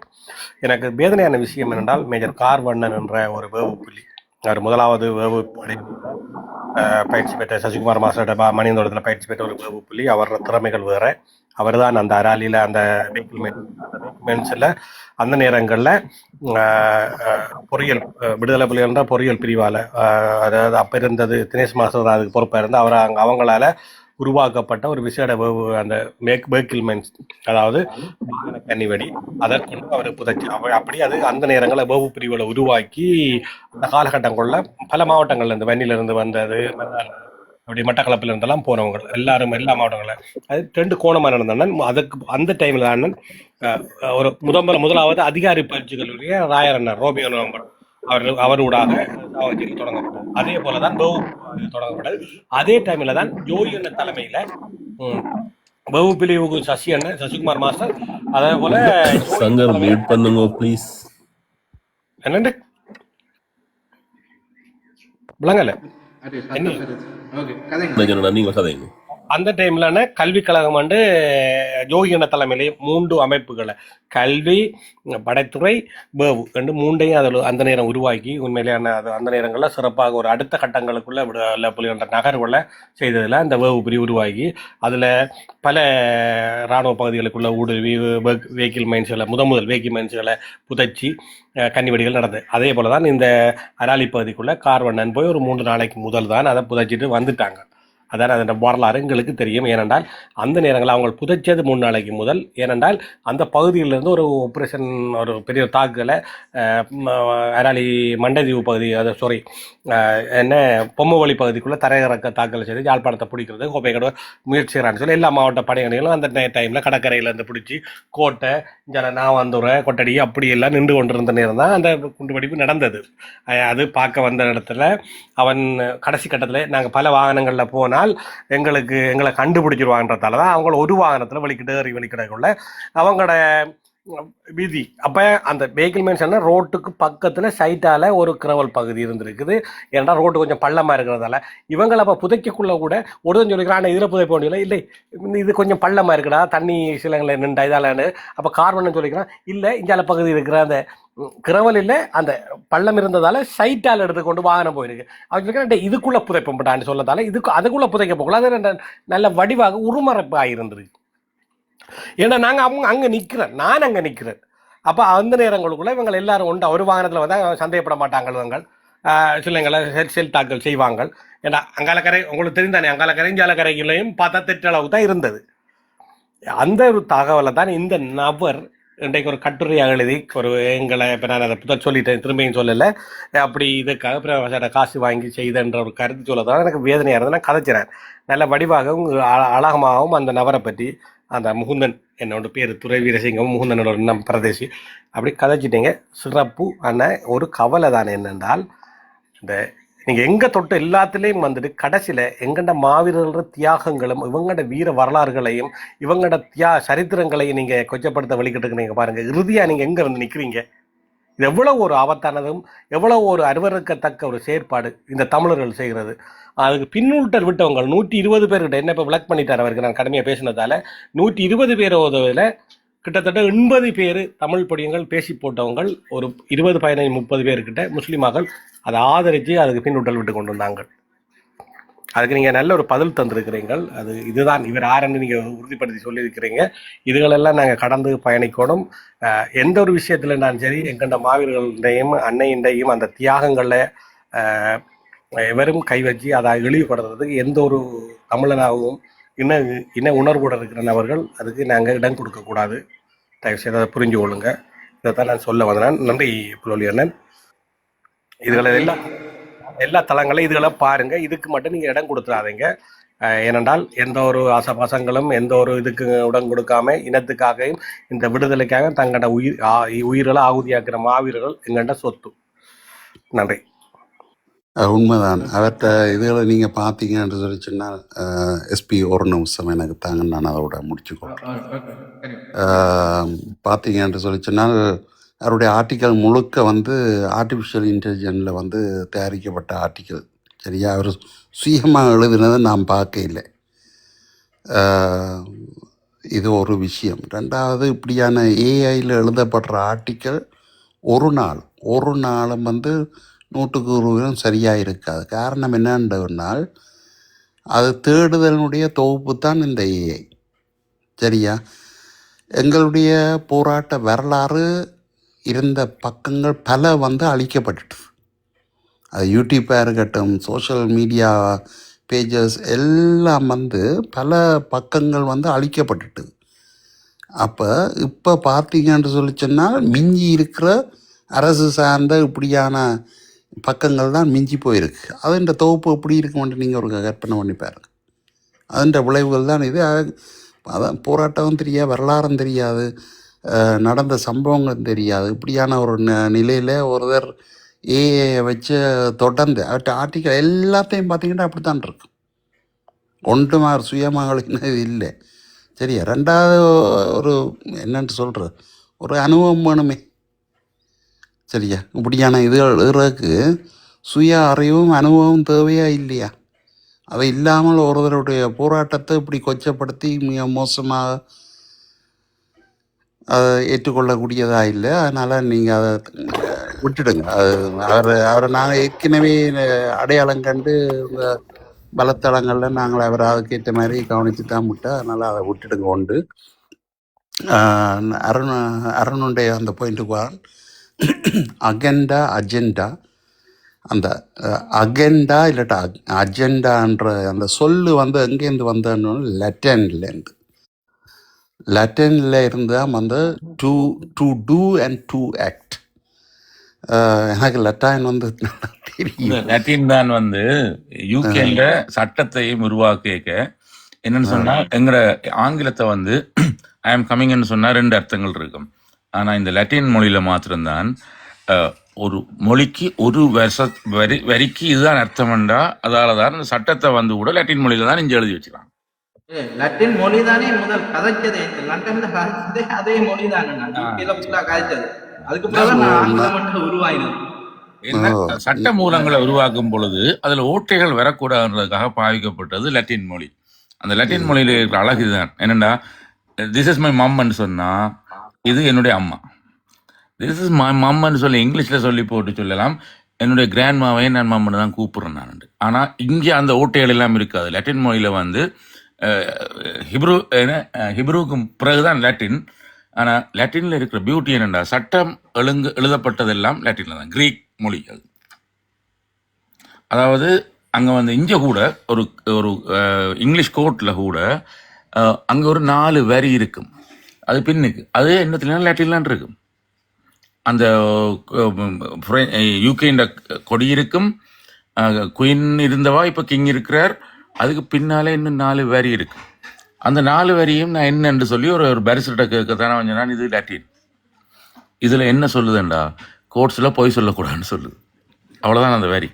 எனக்கு வேதனையான விஷயம் என்னென்றால், மேஜர் கார்வண்ணன் என்ற ஒரு வேவு புள்ளி, அவர் முதலாவது வேவு பயிற்சி பெற்ற சசிகுமார் மாஸ்டர் மணியந்தோடத்தில் பயிற்சி பெற்ற ஒரு வேவு புள்ளி. அவரோட திறமைகள் வேற, அவர் தான் அந்த அராலியில் அந்த மென்ஸில் அந்த நேரங்களில் பொறியியல் விடுதலை புலிகள்ன்ற பொறியியல் பிரிவால் அதாவது அப்போ இருந்தது தினேஷ் மாஸ்டர் அதுக்கு பொறுப்பாக இருந்து அவங்களால உருவாக்கப்பட்ட ஒரு விசேட அந்த வேக்கில் மென்ஸ், அதாவது கன்னிவெடி, அதற்கொண்டு அவர் புதைச்சி அப்படி அது அந்த நேரங்களில் வேவு பிரிவுகளை உருவாக்கி அந்த காலகட்டங்களில் பல மாவட்டங்கள்ல இருந்து வன்னியிலிருந்து வந்தது, அப்படி மட்டக்களப்பில் இருந்தெல்லாம் போனவங்க எல்லாரும் எல்லா மாவட்டங்களில் அது 2 கோணமாக நடந்தேன். அதுக்கு அந்த டைமில் தான் ஒரு முதலாவது அதிகாரி பயிற்சிகளுடைய ராயர் அண்ணர் ரோமியோ நவம்பர் அவரூடாக தொடங்கப்பட்டது. அதே போலதான் தொடங்கப்பட்டது. அதே டைம்ல தான் ஜோய் அண்ணன் தலைமையில பவு பிரிவு சசிகுமார் மாஸ்டர், அதே போல சங்கர் மியூட் பண்ணுங்க ப்ளீஸ். என்னண்டு விளங்கல நீங்க கதைங்க. அந்த டைம்லான கல்விக் கழகம் வந்து ஜோகியன தலைமையிலேயே 3 அமைப்புகளை கல்வி, படைத்துறை, வேவு ரெண்டு 3ஐயும் அதில் அந்த நேரம் உருவாக்கி உண்மையிலேயான அது அந்த நேரங்களில் சிறப்பாக ஒரு அடுத்த கட்டங்களுக்குள்ள புலிகண்ட நகர்வுகளை செய்ததில் அந்த வேவு பிரிவு உருவாகி அதில் பல இராணுவ பகுதிகளுக்குள்ள ஊடுருவி வெஹிக்கிள் மைன்ஸ்களை முதல் வெஹிக்கிள் மைன்ஸ்களை புதைச்சி கன்னிவெடிகள் நடந்தது. அதே போல தான் இந்த அராலி பகுதிக்குள்ள கார்வண்ணன் போய் ஒரு 3 நாளைக்கு முதல் தான் அதை புதைச்சிட்டு வந்துட்டாங்க. அதான் அதோட வரலாறு எங்களுக்கு தெரியும். ஏனென்றால் அந்த நேரங்களில் அவங்க புதைச்சது 3 நாளைக்கு முதல். ஏனென்றால் அந்த பகுதியிலிருந்து ஒரு ஆப்ரேஷன், ஒரு பெரிய தாக்குதலை அராலி மண்டைதீவு பகுதி, அதை பொம்மவழி பகுதிக்குள்ளே தரையிறக்க தாக்குதல் செய்து யாழ்ப்பாணத்தை பிடிக்கிறது கோப்பைக்கட முயற்சி செய்கிறான்னு சொல்லி எல்லா மாவட்ட படையணிகளும் அந்த டைமில் கடற்கரையிலேருந்து பிடிச்சி கோட்டை, நாவந்தூரை, கொட்டடி அப்படி எல்லாம் நின்று கொண்டிருந்த நேரம் தான் அந்த குண்டுவெடிப்பு நடந்தது. அது பார்க்க வந்த இடத்துல அவன் கடைசி கட்டத்தில் நாங்கள் பல வாகனங்களில் போனால் எங்களை கண்டுபிடிச்சிருவாங்கன்றதால தான் அவங்கள ஒரு வாகனத்தில் வெளிக்கிடக்குள்ள அவங்களோட வீதி. அப்போ அந்த வெஹிக்கிள் மென்ஷன் ரோட்டுக்கு பக்கத்தில் சைட்டால் ஒரு கிரவல் பகுதி இருந்திருக்குது. ஏன்னா ரோட்டு கொஞ்சம் பள்ளமாக இருக்கிறதால இவங்களை அப்போ புதைக்கக்குள்ள கூட ஒருத்தன் சொல்லிக்கிறான், ஆனால் இதில் புதைப்ப வேண்டியதில்லை, இல்லை இது கொஞ்சம் பள்ளமாக இருக்குடா, தண்ணி சிலங்களை நின்றா இதாலன்னு. அப்போ கார்வன்னு சொல்லிக்கிறான், இல்லை இஞ்சால பகுதி இருக்கிற அந்த கிரவலில் அந்த பள்ளம் இருந்ததால சைட்டால் எடுத்துக்கொண்டு வாகனம் போயிருக்கு. அவங்க இதுக்குள்ள புதைப்பட்டான்னு சொல்லதால அதுக்குள்ள புதைக்க போகல. அது நல்ல வடிவாக உருமறைப்பு ஆகியிருந்திருக்கு. ஏன்னா நாங்கள் அங்கே நிற்கிறேன், நான் அங்கே நிற்கிறேன். அப்போ அந்த நேரங்களுக்குள்ள இவங்க எல்லாரும் உண்டு ஒரு வாகனத்தில் வந்தால் சந்தேகப்பட மாட்டாங்க. இவங்க சிலங்களை செல் தாக்கல் செய்வாங்க. ஏன்னா அங்காலக்கரை உங்களுக்கு தெரிந்தானே, அங்காலக்கரை இஞ்சாலக்கரைகளையும் பார்த்தா தெற்றளவு தான் இருந்தது. அந்த ஒரு தகவலை தான் இந்த நபர் இன்றைக்கு ஒரு கட்டுரையாக எழுதி ஒரு எங்களை இப்போ நான் அதை புத்த சொல்லிட்டேன், திரும்பியும் சொல்லலை, அப்படி இதுக்காக காசு வாங்கி செய்தன்ற ஒரு கருத்து சொல்லதான் எனக்கு வேதனையாக இருந்தது. நான் கதைச்சிறேன் நல்ல வடிவாகவும் அழகமாகவும் அந்த நபரை பற்றி, அந்த முகுந்தன் என்னோட பேர் துறை வீரசிங்கம், முகுந்தனோட நம் பிரதேசி, அப்படி கதைச்சிட்டீங்க. சிறப்பு. ஆனால் ஒரு கவலை தானே என்னென்றால், இந்த நீங்கள் எங்கே தொட்டு எல்லாத்துலேயும் வந்துட்டு கடைசியில் எங்கண்ட மாவீரர்கள தியாகங்களும் இவங்களோட வீர வரலாறுகளையும் இவங்களோட சரித்திரங்களையும் நீங்கள் கொச்சப்படுத்த வெளிக்கிட்டு நீங்கள் பாருங்கள். இறுதியாக நீங்கள் எங்கே வந்து நிற்கிறீங்க? இது எவ்வளோ ஒரு ஆபத்தானதும் எவ்வளோ ஒரு அருவருக்கத்தக்க ஒரு செயற்பாடு இந்த தமிழர்கள் செய்கிறது. அதுக்கு பின்னூட்டர் விட்டவங்க 120 பேர்கிட்ட என்ன இப்போ விளக் பண்ணிட்டார் அவருக்கு, நான் கடுமையாக பேசினதால 120 பேரோதவில் கிட்டத்தட்ட 80 பேர் தமிழ் பொடியங்கள் பேசி போட்டவங்க, ஒரு 20, 15, 30 பேர்கிட்ட முஸ்லீமாக்கள் அதை ஆதரித்து அதுக்கு பின்னூட்டல் விட்டு கொண்டு வந்தாங்க. அதுக்கு நீங்கள் நல்ல ஒரு பதில் தந்திருக்கிறீங்கள். அது இதுதான் இவர் ஆரண்டு நீங்கள் உறுதிப்படுத்தி சொல்லியிருக்கிறீங்க. இதுகளெல்லாம் நாங்கள் கடந்து பயணிக்கணும். எந்த ஒரு விஷயத்தில் நான் சரி எங்கண்ட மாவீரர்களுடையும் அன்னையின்டையும் அந்த தியாகங்களில் எவரும் கை வச்சு அதை இழிவுபடுறதுக்கு எந்த ஒரு தமிழனாகவும் இன உணர்வோடு இருக்கிற நபர்கள் அதுக்கு நாங்கள் இடம் கொடுக்கக்கூடாது. தயவுசெய்து அதை புரிஞ்சு கொள்ளுங்க. இதைத்தான் நான் சொல்ல வந்தேன். நன்றி புலோலி அண்ணன். இதுகளை எல்லா தளங்களையும் இதுகளை பாருங்க. இதுக்கு மட்டும் நீங்கள் இடம் கொடுத்துடாதீங்க. ஏனென்றால் எந்த ஒரு ஆசபாசங்களும் எந்த ஒரு இதுக்கு இடம் கொடுக்காம இனத்துக்காகவும் இந்த விடுதலைக்காக தங்களோட உயிர்களை ஆகுதியாக்குற மாவீரர்கள் எங்கள்கிட்ட சொத்து. நன்றி. உண்மைதான். அவற்ற இதுகளை நீங்கள் பார்த்தீங்கன்னு சொல்லி சொன்னால் எஸ்பி ஒரு நிமிஷம் எனக்கு தாங்க, நான் அதோட முடிச்சுக்கொள்கிறேன். பார்த்தீங்கன்னு சொல்லி சொன்னால் அவருடைய ஆர்டிக்கல் முழுக்க ஆர்டிஃபிஷியல் இன்டெலிஜென்ஸில் தயாரிக்கப்பட்ட ஆர்டிக்கல். சரியா? அவர் சுயமாக எழுதினதை நான் பார்க்க இல்லை. இது ஒரு விஷயம். ரெண்டாவது, இப்படியான ஏஐயில் எழுதப்படுற ஆர்டிக்கல் ஒரு நாளும் 100% சரியாக இருக்காது. காரணம் என்னன்றனால் அது தேடுதலினுடைய தொகுப்பு தான் இந்த ஏஐ. சரியா? எங்களுடைய போராட்ட வரலாறு இருந்த பக்கங்கள் பல வந்து அழிக்கப்பட்டுட்டு, அது யூடியூப்பாக இருக்கட்டும், சோஷியல் மீடியா பேஜஸ் எல்லாம் வந்து பல பக்கங்கள் வந்து அழிக்கப்பட்டுட்டு. அப்போ இப்போ பார்த்தீங்கன்னு சொல்லி சொன்னால் மிஞ்சி இருக்கிற அரசு சார்ந்த இப்படியான பக்கங்கள் தான் மிஞ்சி போயிருக்கு. அதுன்ற தொகுப்பு எப்படி இருக்குமென்று நீங்கள் ஒரு கற்பனை பண்ணி பாருங்க. அதுன்ற விளைவுகள் தான் இது. அதான் போராட்டம் தெரியாது, வரலாறும் தெரியாது, நடந்த சம்பவங்களும் தெரியாது. இப்படியான ஒரு நிலையில் ஒருத்தர் ஏஐ வச்சு தொடர்ந்து அவற்றை ஆர்டிக்கல் எல்லாத்தையும் பார்த்தீங்கன்னா அப்படி தான் இருக்கு. ஒன்றுமா சுயமகளின் இது இல்லை. சரியா? ரெண்டாவது ஒரு என்னன்னு சொல்கிறது, ஒரு அனுபவம் வேணுமே. சரியா? இப்படியான இதுகள் எழுதுறதுக்கு சுய அறிவும் அனுபவம் தேவையா இல்லையா? அவை இல்லாமல் ஒருவருடைய போராட்டத்தை இப்படி கொச்சப்படுத்தி மிக மோசமாக அதை ஏற்றுக்கொள்ளக்கூடியதா இல்லை. அதனால் நீங்கள் அதை விட்டுடுங்க. அது அவரை நாங்கள் ஏற்கனவே அடையாளம் கண்டு உங்கள் வலைத்தளங்களில் நாங்கள் அவரை அதுக்கேற்ற மாதிரி கவனித்து தான் விட்டோம். அதனால் அதை விட்டுடுங்க. உண்டு அருணுடைய அந்த பாயிண்ட்டுக்கு வர அஜெண்டா அந்த அகெண்டா இல்லாட்டா அஜெண்டான்ற அந்த சொல்லு வந்து எங்கேருந்து வந்தோன்னு லட்டின்ல இருந்து தான் வந்து to do and to act. எனக்கு லட்டான் வந்து தெரியும். லத்தீன் தான் வந்து யூகேல சட்டத்தையும் உருவாக்க என்னன்னு சொன்னா எங்கட ஆங்கிலத்தை வந்து ஐ ஆம் கமிங்னு சொன்னா 2 அர்த்தங்கள் இருக்கும். ஆனா இந்த லத்தீன் மொழியில மாத்திரம்தான் ஒரு மொழிக்கு ஒரு வரிக்கு இதுதான் அர்த்தம்டா. அதால தான் இந்த சட்டத்தை வந்து கூட லத்தீன் மொழியில தான் இங்க எழுதி வச்சுக்கலாம். லட்டின் மொழி தானே முதல் கதைச்சதே, லண்டன்ல கதைச்சதே அதே மொழி தானே கதைச்சது. அதுக்கு பிறகு ஆங்கிலம் மட்டும் உருவாயினது. சட்ட மூலங்களை உருவாக்கும் பொழுது அதுல ஓட்டைகள் வரக்கூடாதுன்றதுக்காக பாவிக்கப்பட்டது லத்தீன் மொழி. அந்த லத்தீன் மொழியில இருக்கிற அழகு இதுதான். என்னண்டா, திஸ் இஸ் மை மம்ன்னு சொன்னா இது என்னுடைய அம்மா, திஸ் இஸ் மை மம்ன்னு சொல்லி இங்கிலீஷ்ல சொல்லி போட்டு சொல்லலாம். என்னுடைய கிராண்ட் மாவையே நான் மம்மன்னு தான் கூப்பிடுறேன் நான். ஆனா இங்கே அந்த ஓட்டைகள் எல்லாம் இருக்காது. லத்தீன் மொழியில வந்து ஹிப்ரூக்கு பிறகுதான் லட்டின். ஆனா லட்டின்ல இருக்கிற பியூட்டி என்னண்டா, சட்டம் எழுதப்பட்டதெல்லாம் லட்டின்ல தான், கிரீக் மொழி அது. அதாவது அங்க வந்து இங்க கூட ஒரு ஒரு இங்கிலீஷ் கோர்ட்ல கூட அங்க ஒரு 4 வரி இருக்கும். அது பின்னுக்கு அது என்னத்துல லட்டின்லாம் இருக்கும். அந்த யூகேண்ட கொடி இருக்கும், குயின் இருந்தவா இப்ப கிங் இருக்கிறார், அதுக்கு பின்னாலே இன்னும் 4 வரி இருக்கு. அந்த 4 வரியும் நான் என்னன்னு சொல்லி ஒரு பேரிஸ்டர்கிட்ட கேட்கத்தானே வந்து நான் இது லட்டின். இதுல என்ன சொல்லுதுண்டா, கோர்ட்ஸ்ல பொய் சொல்லக்கூடாதுன்னு சொல்லுது. அவ்வளவுதான் அந்த வரி.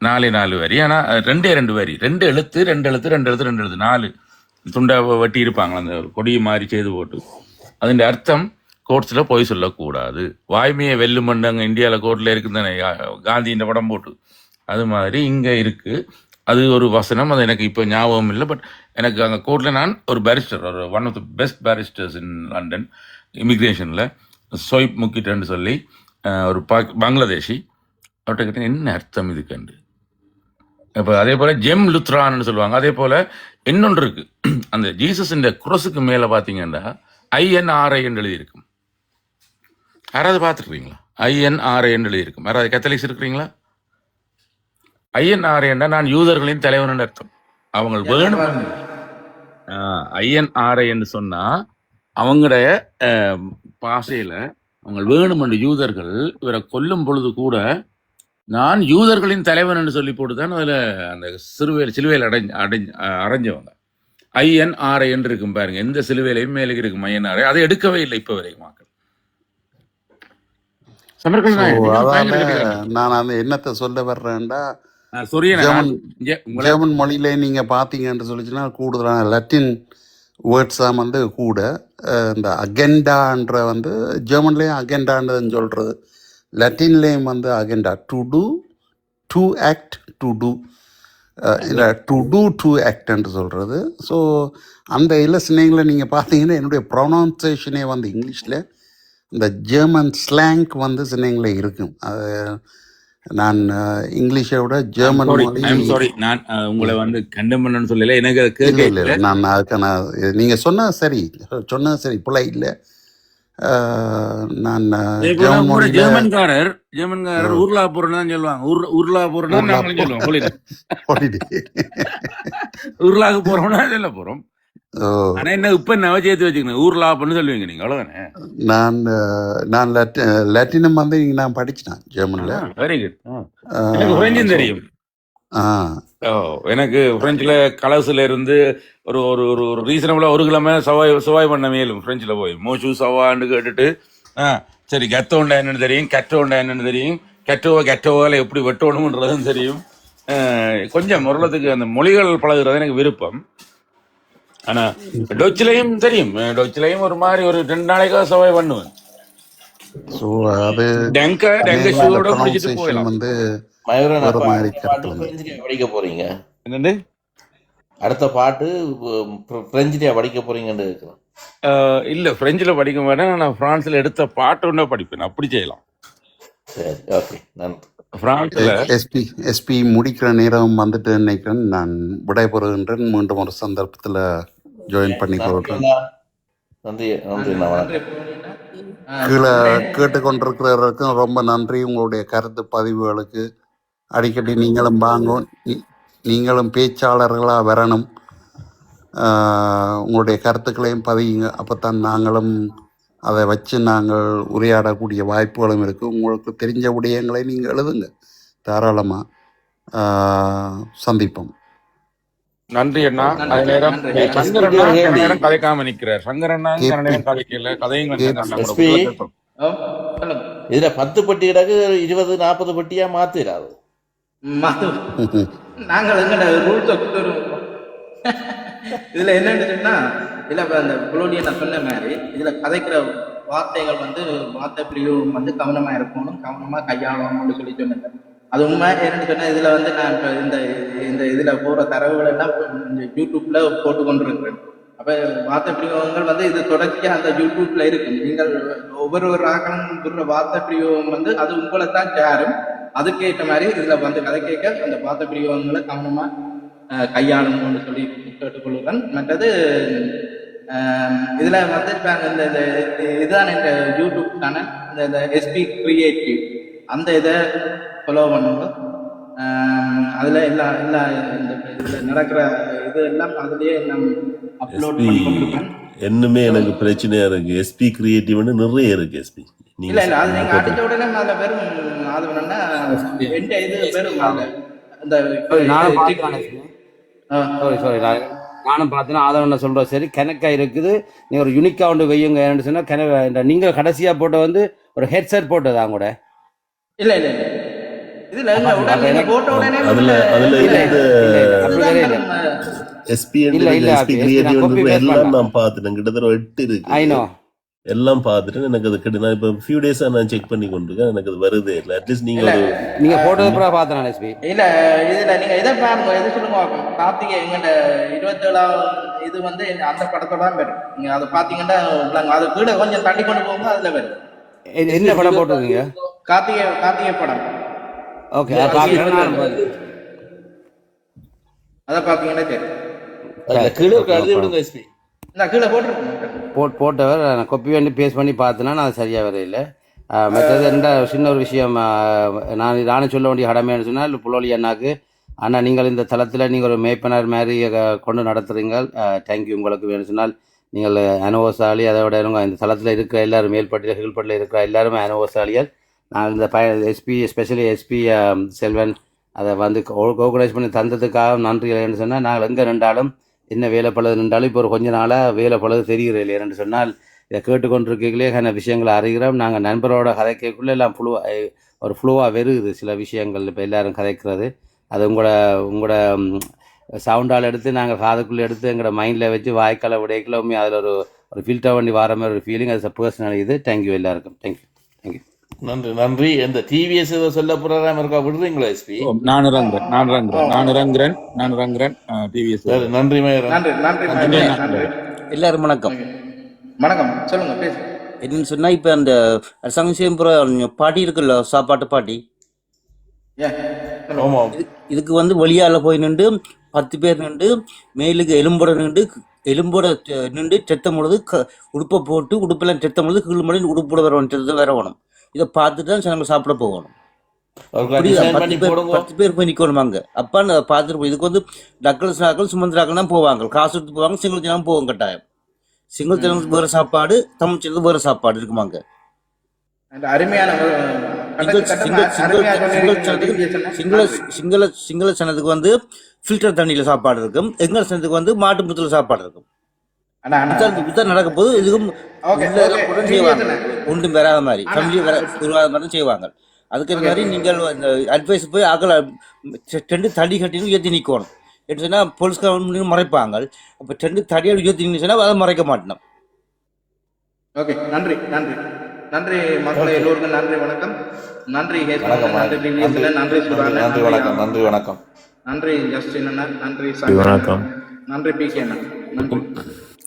4 வரி. ஆனா 2 வரி, 2 எழுத்து 4 துண்டை வெட்டி இருப்பாங்க அந்த கொடியை மாதிரி செய்து போட்டு. அதன் அர்த்தம் கோர்ட்ஸ்ல பொய் சொல்லக்கூடாது. வாய்மையை வெல்லுமண்டாங்க இந்தியாவில் கோர்ட்ல இருக்கு தானே, காந்தியின் படம் போட்டு. அது மாதிரி இங்க இருக்கு. அது ஒரு வசனம். அது எனக்கு இப்போ ஞாபகம் இல்லை. பட் எனக்கு அங்கே கோர்ட்டில் நான் ஒரு பேரிஸ்டர், ஒரு one of the best barristers in London இமிக்ரேஷனில், சோயிப் முக்கிட்டன்னு சொல்லி ஒரு பங்களாதேஷி, அவர்கிட்ட கிட்ட என்ன அர்த்தம் இதுக்கண்டு. இப்போ அதே போல் ஜெம் லுத்ரான்னு சொல்லுவாங்க. அதே போல் இன்னொன்று இருக்கு, அந்த ஜீசஸ் இந்த குரோஸுக்கு மேலே பார்த்தீங்கன்னா INRI என்று எழுதியிருக்கும். யாராவது பார்த்துருக்கீங்களா? INRI என்று எழுதியிருக்கும். யாராவது கத்தலிக்ஸ் இருக்கிறீங்களா? INRI என்றா நான் யூதர்களின் தலைவன் அர்த்தம். அவங்க வேணும். INRI என்று சொன்னா அவங்களுடைய பாசையில அவங்க வேணும் என்று யூதர்கள் இவரை கொல்லும் பொழுது கூட நான் யூதர்களின் தலைவன் என்று சொல்லி போட்டுதான் அதுல அந்த சிலுவையில் அடைஞ்சவங்க. INRI என்று இருக்கும் பாருங்க, எந்த சிலுவையிலையும் மேலுக்கு இருக்கும் INRI. அதை எடுக்கவே இல்லை இப்ப வரைக்கும் மக்கள். நான் அந்த என்னத்தை சொல்ல வர்றேன்டா, ஜெர்மன் மொழியில நீங்க பாத்தீங்கன்னு சொல்லிச்சுன்னா கூடுதலான லட்டின் வேர்ட்ஸா வந்து கூட இந்த அகெண்டான்ற வந்து ஜெர்மன்லேயும் அகெண்டான்றதுன்னு சொல்றது, லட்டின்லேயும் வந்து agenda, to do, to act, to do, இல்லை டு டூ டு ஆக்ட்ன்னு சொல்கிறது. ஸோ அந்த இல்லஸ்னிங்கில் நீங்கள் பார்த்தீங்கன்னா என்னுடைய ப்ரொனவுன்சேஷனே வந்து இங்கிலீஷில் இந்த ஜெர்மன் ஸ்லாங்க் வந்து சின்னைங்களில் இருக்கும். அது நான் இங்கிலீஷை விட ஜெர்மன் மொழி ஐம் சாரி, நான் உங்களை வந்து கண்டம் பண்ணணும்னு சொல்லல, எனக்கு அது இல்லை கேட்க இல்லை இல்லை. நான் அதுக்கான நீங்கள் சொன்னது சரி பிள்ளை இல்லை. நான் ஜெர்மன் உங்களோட மொழியில் ஜெர்மன்காரர் ஊர்லா போறேன்னு தான் சொல்லுவாங்க. ஊர்லா போறோம்னா ஊர்லா நாங்களும் சொல்லுவோம். Holiday holiday. ஊர்லாவுக்கு போறோம்னா சொல்ல போறோம். ஓ ஆனா என்ன இப்ப நான் சேர்த்து வச்சுக்கணும், ஊர்லா அப்படின்னு சொல்லுவீங்க நீங்க, அவ்வளவுதானே? நான் நான் லாட்டினம் வந்து இங்கே நான் படிச்சிட்டேன் ஜெர்மனில். Very good. எனக்கு பிரெஞ்சும் ஸோ தெரியும். ஆ ஓ, எனக்கு பிரெஞ்சில் கலர்ஸ்ல இருந்து ஒரு ஒரு ஒரு ஒரு ரீசனபிளா ஒரு கிழமை சவாய் பண்ண மேலும் பிரெஞ்சில் போய் மோஷு சவான்னு கேட்டுட்டு சரி கத்தோண்டா என்னன்னு தெரியும், கெட்டோண்டா என்னன்னு தெரியும், கெட்டோவால எப்படி வெட்டணும்ன்றதும் தெரியும். கொஞ்சம் முரளத்துக்கு அந்த மொழிகள் பழகுறது எனக்கு விருப்பம். ஆனா டொச்சிலையும் தெரியும், டொச்சிலையும் ஒரு மாதிரி ஒரு 2 நாளைக்காக சவாய் பண்ணுவேன். ஸோ அது டெங்க அநேகமாக அந்த ஷூவோட முடிச்சிட்டு ப்ரொனவுன்சேஷன் போயிடலாம். வந்து மயூரன், வேறு அப்ப மாதிரி அடுத்த கருத்து பாட்டு வந்து பிரெஞ்சிலே படிக்க போறீங்க? என்னண்டு அடுத்த பாட்டு பிரெஞ்சிலே படிக்க போறீங்கன்னு இருக்கிறேன். இல்ல பிரெஞ்சில் படிக்க மாட்டேன். நான் பிரான்ஸ்ல எடுத்த பாட்டு ஒன்றா படிப்பேன். அப்படி செய்யலாம். சரி, ஓகே, நன்றி. பிரான்ஸ்ல எஸ்பி முடிக்கிற நேரம் வந்துட்டு நினைக்கிறேன். நான் விடைபெறுகின்றேன். மீண்டும் ஒரு சந்தர்ப்பத்தில் ஜாயின் நன்றி பண்ணிக்கொள்கிறேன். அண்ணா. நன்றி நன்றி அண்ணா, வணக்கம். கீழே கேட்டுக்கொண்டிருக்கிறவருக்கும் ரொம்ப நன்றி. உங்களுடைய கருத்து பதிவுகளுக்கு அடிக்கடி நீங்களும் வாங்க, நீங்களும் பேச்சாளர்களாக வரணும். உங்களுடைய கருத்துக்களையும் பதியுங்க. அப்போத்தான் நாங்களும் அதை வச்சு நாங்கள் உரையாடக்கூடிய வாய்ப்புகளும் இருக்குது. உங்களுக்கு தெரிஞ்ச விடயங்களை நீங்கள் எழுதுங்க, தாராளமாக சந்திப்போம். நன்றி அண்ணா. நன்றி அதே நேரம் நன்றி எஸ்பி சங்கரண்ணா ஒரு கன கேள்வி. நேரம் கதைக்காம நிக்கிறார். சங்கரண்ணா கன கேபி நேரம் கதைக்கல, கதையும் கொஞ்சம் கேபி நம்மளோட எஸ்பி, குள்ள கேட்போம். சொல்லுங்க. இதுல 10 பெட்டி கிடக்கு, 20-40 பெட்டியா மாத்திராது. மது நாங்கள் எங்கட ரூல்ஸை கொடுத்துருவோம். இதுல என்னன்னு சொன்னா, இதுல இப்ப அந்த புலோடியை நான் சொன்ன மாதிரி இதுல கதைக்கிற வார்த்தைகள் வந்து வார்த்தை பிரிவும் வந்து கவனமா இருக்கணும், கவனமா கையாளணும்னு சொல்லி சொன்னேன். அது உண்மை. என்னன்னு சொன்னா, இதுல வந்து நான் இப்ப இந்த இந்த இதுல போற தரவுகள் எல்லாம் இந்த யூடியூப்ல போட்டு கொண்டிருக்கிறேன். அப்ப வார்த்தை பிரயோகங்கள் வந்து இது தொடர்ச்சியா அந்த யூடியூப்ல இருக்கு. நீங்கள் ஒவ்வொரு ஆக்களும் சொல்ற வார்த்தை பிரயோகம் வந்து அது உங்களை தான் சேரும். அதுக்கேற்ற மாதிரி இதுல வந்து கதை கேட்க அந்த வார்த்தை பிரயோகங்களை கவனமா கையாளணும்னு சொல்லி கேட்டுக்கொள்கிறேன். மற்றது இதுல வந்து இப்ப இந்த இதுதான் இந்த யூடியூப் சேனல், இந்த எஸ்பி கிரியேட்டிவ், அந்த இதை ஃபாலோ பண்ணுங்க. அதுல எல்லா எல்லா இந்த இதுல நடக்கிற இது எல்லாம் அதுலயே நான் அப்லோட் எஸ்பி பண்ணி கொண்டிருக்கேன். என்னமே எனக்கு பிரச்சனையா இருக்கு. எஸ்பி கிரியேட்டிவ்னு நிறைய இருக்கு. எஸ்பி நீங்க இல்ல அது நீங்க போட்டு அடிச்ச உடனே அதுல வெறும் அது வேணும்னா எந்த இது வெறும் அதுல அந்த நானும் டிக் பார்த்துறேன். சாரி நானும் பார்த்தேன்னா ஆதவன் சொல்கிறோம். சரி, கணக்கா இருக்குது. நீங்கள் ஒரு யூனிக்காக ஒன்று வையுங்க. என்னன்னு சொன்னால் இந்த நீங்கள் கடைசியாக போட்ட வந்து ஒரு ஹெட்செட் போட்டதா கூட இல்ல இல்ல இல்ல இதுல அப்போ உடனே நீங்க எனக்கு போட்ட உடனே அதுல முதல்ல அதுல இல்லை இல்ல இருந்த இல்லை இல்லை அப்படி இதுதான் கிடையாது. எஸ்பி இல்லை இல்லை எஸ்பி எஸ்பி நான் கிரியேட்டிவ் காப்பி பேஸ்ட் எல்லாம் பண்ணேன். நான் பார்த்துட்டேன். கிட்டத்தட்ட 8 இருக்குது. ஐநோ எல்லாம் பார்த்துட்டு எனக்கு அது கிட்ட நான் இப்போ ஃபியூ டேஸா நான் செக் பண்ணி கொண்டிருக்கேன். எனக்கு அது வருதே இல்லை. அட்லீஸ்ட் நீங்க இல்ல ஒரு நீங்கள் போட்டது கூட பார்த்தேன் நான் எஸ்பி. இல்ல இதுல நீங்க இதை பாருங்க, எது சொல்லுங்க கார்த்திகை எங்கிட்ட 27ஆம் இது வந்து அந்த படத்தோட தான் வரும். நீங்க அதை பாத்தீங்கன்னா அது கூட கொஞ்சம் தள்ளி கொண்டு போகும்போது அதுல வரும். என்ன படம் போட்டிருக்கீங்க? கார்த்திகை படம். ஓகே, அதை பார்க்குறேன். நான் அதை பாத்தீங்கன்னா சரி. அதுல கீழே இருக்க எழுதி விடுங்க எஸ்பி. நான் கீழே போட்டிருக்கேன். போட்டவர் நான் கொப்பி பண்ணி பேஸ்ட் பண்ணி பார்த்தேன்னா நான் சரியாக வரையில. மற்றது என்ன சின்ன ஒரு விஷயம், நானே சொல்ல வேண்டிய கடமைன்னு சொன்னால் புலோலி அண்ணாக்கு, அண்ணா நீங்கள் இந்த தளத்தில் நீங்கள் ஒரு மேய்ப்பனர் மாதிரி கொண்டு நடத்துகிறீங்க. தேங்க்யூ. உங்களுக்கு வேணும் சொன்னால் நீங்கள் அனுபவசாலி. அதை விட இந்த தளத்தில் இருக்கிற எல்லாரும் மேல்பட்டியில் கீழ்பட்டியில் இருக்கிற எல்லாருமே அனுபவசாலிகள். நான் இந்த எஸ்பி எஸ்பெஷலி எஸ்பி செல்வன் அதை வந்து ஆர்கனைஸ் பண்ணி தந்ததுக்காக நன்றி. இல்லைன்னு சொன்னால் நாங்கள் எங்கே நின்றாலும் என்ன வேலை பழுது நின்றாலும் இப்போ ஒரு கொஞ்ச நாளாக வேலை பழுது தெரிகிற இல்லைன்னு சொன்னால் இதை கேட்டுக்கொண்டிருக்கீங்களே விஷயங்களை அறிகிறோம். நாங்கள் நண்பரோட கதைக்குள்ளே எல்லாம் ஒரு ஃப்ளூவாக வருது சில விஷயங்கள். இப்போ எல்லோரும் கதைக்கிறது அது உங்களோட சவுண்டால் எடுத்து நாங்கள் காதுக்குள்ளே எடுத்து எங்களோட மைண்டில் வச்சு வாய்க்கால விடைக்கலாமே அதில் ஒரு ஃபில்டர் பண்ணி வர மாதிரி ஒரு ஃபீலிங். அது பர்சனல் இது. தேங்க்யூ எல்லாருக்கும். Thank you thank you. நன்றி நன்றி. இந்த டிவிஎஸ் ஏதோ சொல்ல ப்ரோக்ராம் இருக்கா, விடுறீங்களா எஸ்பி? நான் ரங்குறேன் டிவிஎஸ். சரி, நன்றி மயூரன். நன்றி நன்றி நன்றி. நன்றி. எல்லாரும் வணக்கம். வணக்கம், சொல்லுங்க பேசு. என்னன்னு சொன்னா, இப்ப அந்த அரசாங்கம் செய்யும் பாட்டி இருக்குல்ல, சாப்பாட்டு பாட்டி, ஆமாம். இதுக்கு வந்து வெளியால போய் நின்று 10 பேர் நின்று மேலுக்கு எலும்போட நின்று செத்தம் பொழுது உடுப்பை போட்டு உடுப்பெல்லாம் செத்தம் பொழுது கீழ் மணி உடுப்போட வரணும். இதை பார்த்துட்டு தான் நம்ம சாப்பிட போகணும். அவருக்கு design பண்ணி போடுங்க. 10 பேர் போய் நிக்கணும் அங்க. அப்பா பார்த்துட்டு போய் இதுக்கு வந்து டக்கல்ஸ் சுமந்திராக்கள் தான் போவாங்க, காசு எடுத்து போவாங்க. சிங்கள ஜனம் போவாங்க கட்டாயம். சிங்கள ஜனத்துக்கு வேற சாப்பாடு, தமிழ் ஜனத்துக்கு வேற சாப்பாடு இருக்குமாங்க. அந்த அருமையான சிங்கள சனத்துக்கு வந்து ஃபில்டர் தண்ணியில சாப்பாடு இருக்கும், எங்கள் சனத்துக்கு வந்து மாட்டு முத்துல சாப்பாடு இருக்கும். நடக்க போது இதுக்கும் செய்வாங்க, ஒன்றும் வராத மாதிரி ஃபேமிலி வராத மாதிரி செய்வாங்க. அதுக்கு மாதிரி நீங்கள் அட்வைஸ் போய் அகல 2 தடி கட்டின்னு உயர்த்தி நிற்கணும். எப்படி சொன்னா போலீஸ்கார மறைப்பாங்க. அப்ப 2 தடியால் உயர்த்தி நின்று அதை மறைக்க மாட்டோம். ஓகே, நன்றி நன்றி நன்றி மக்களே, எல்லோருக்கும் நன்றி, வணக்கம். நன்றி நன்றி சுதாகர், நன்றி வணக்கம். நன்றி வணக்கம். நன்றி ஜஸ்டின் அண்ணா, நன்றி வணக்கம். நன்றி PK அண்ணா, நன்றி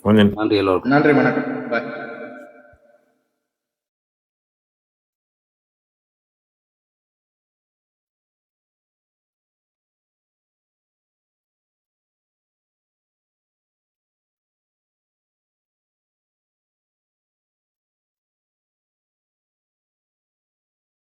கொஞ்சம் நன்றி எல்லோருக்கும். நன்றி, வணக்கம், பாய்.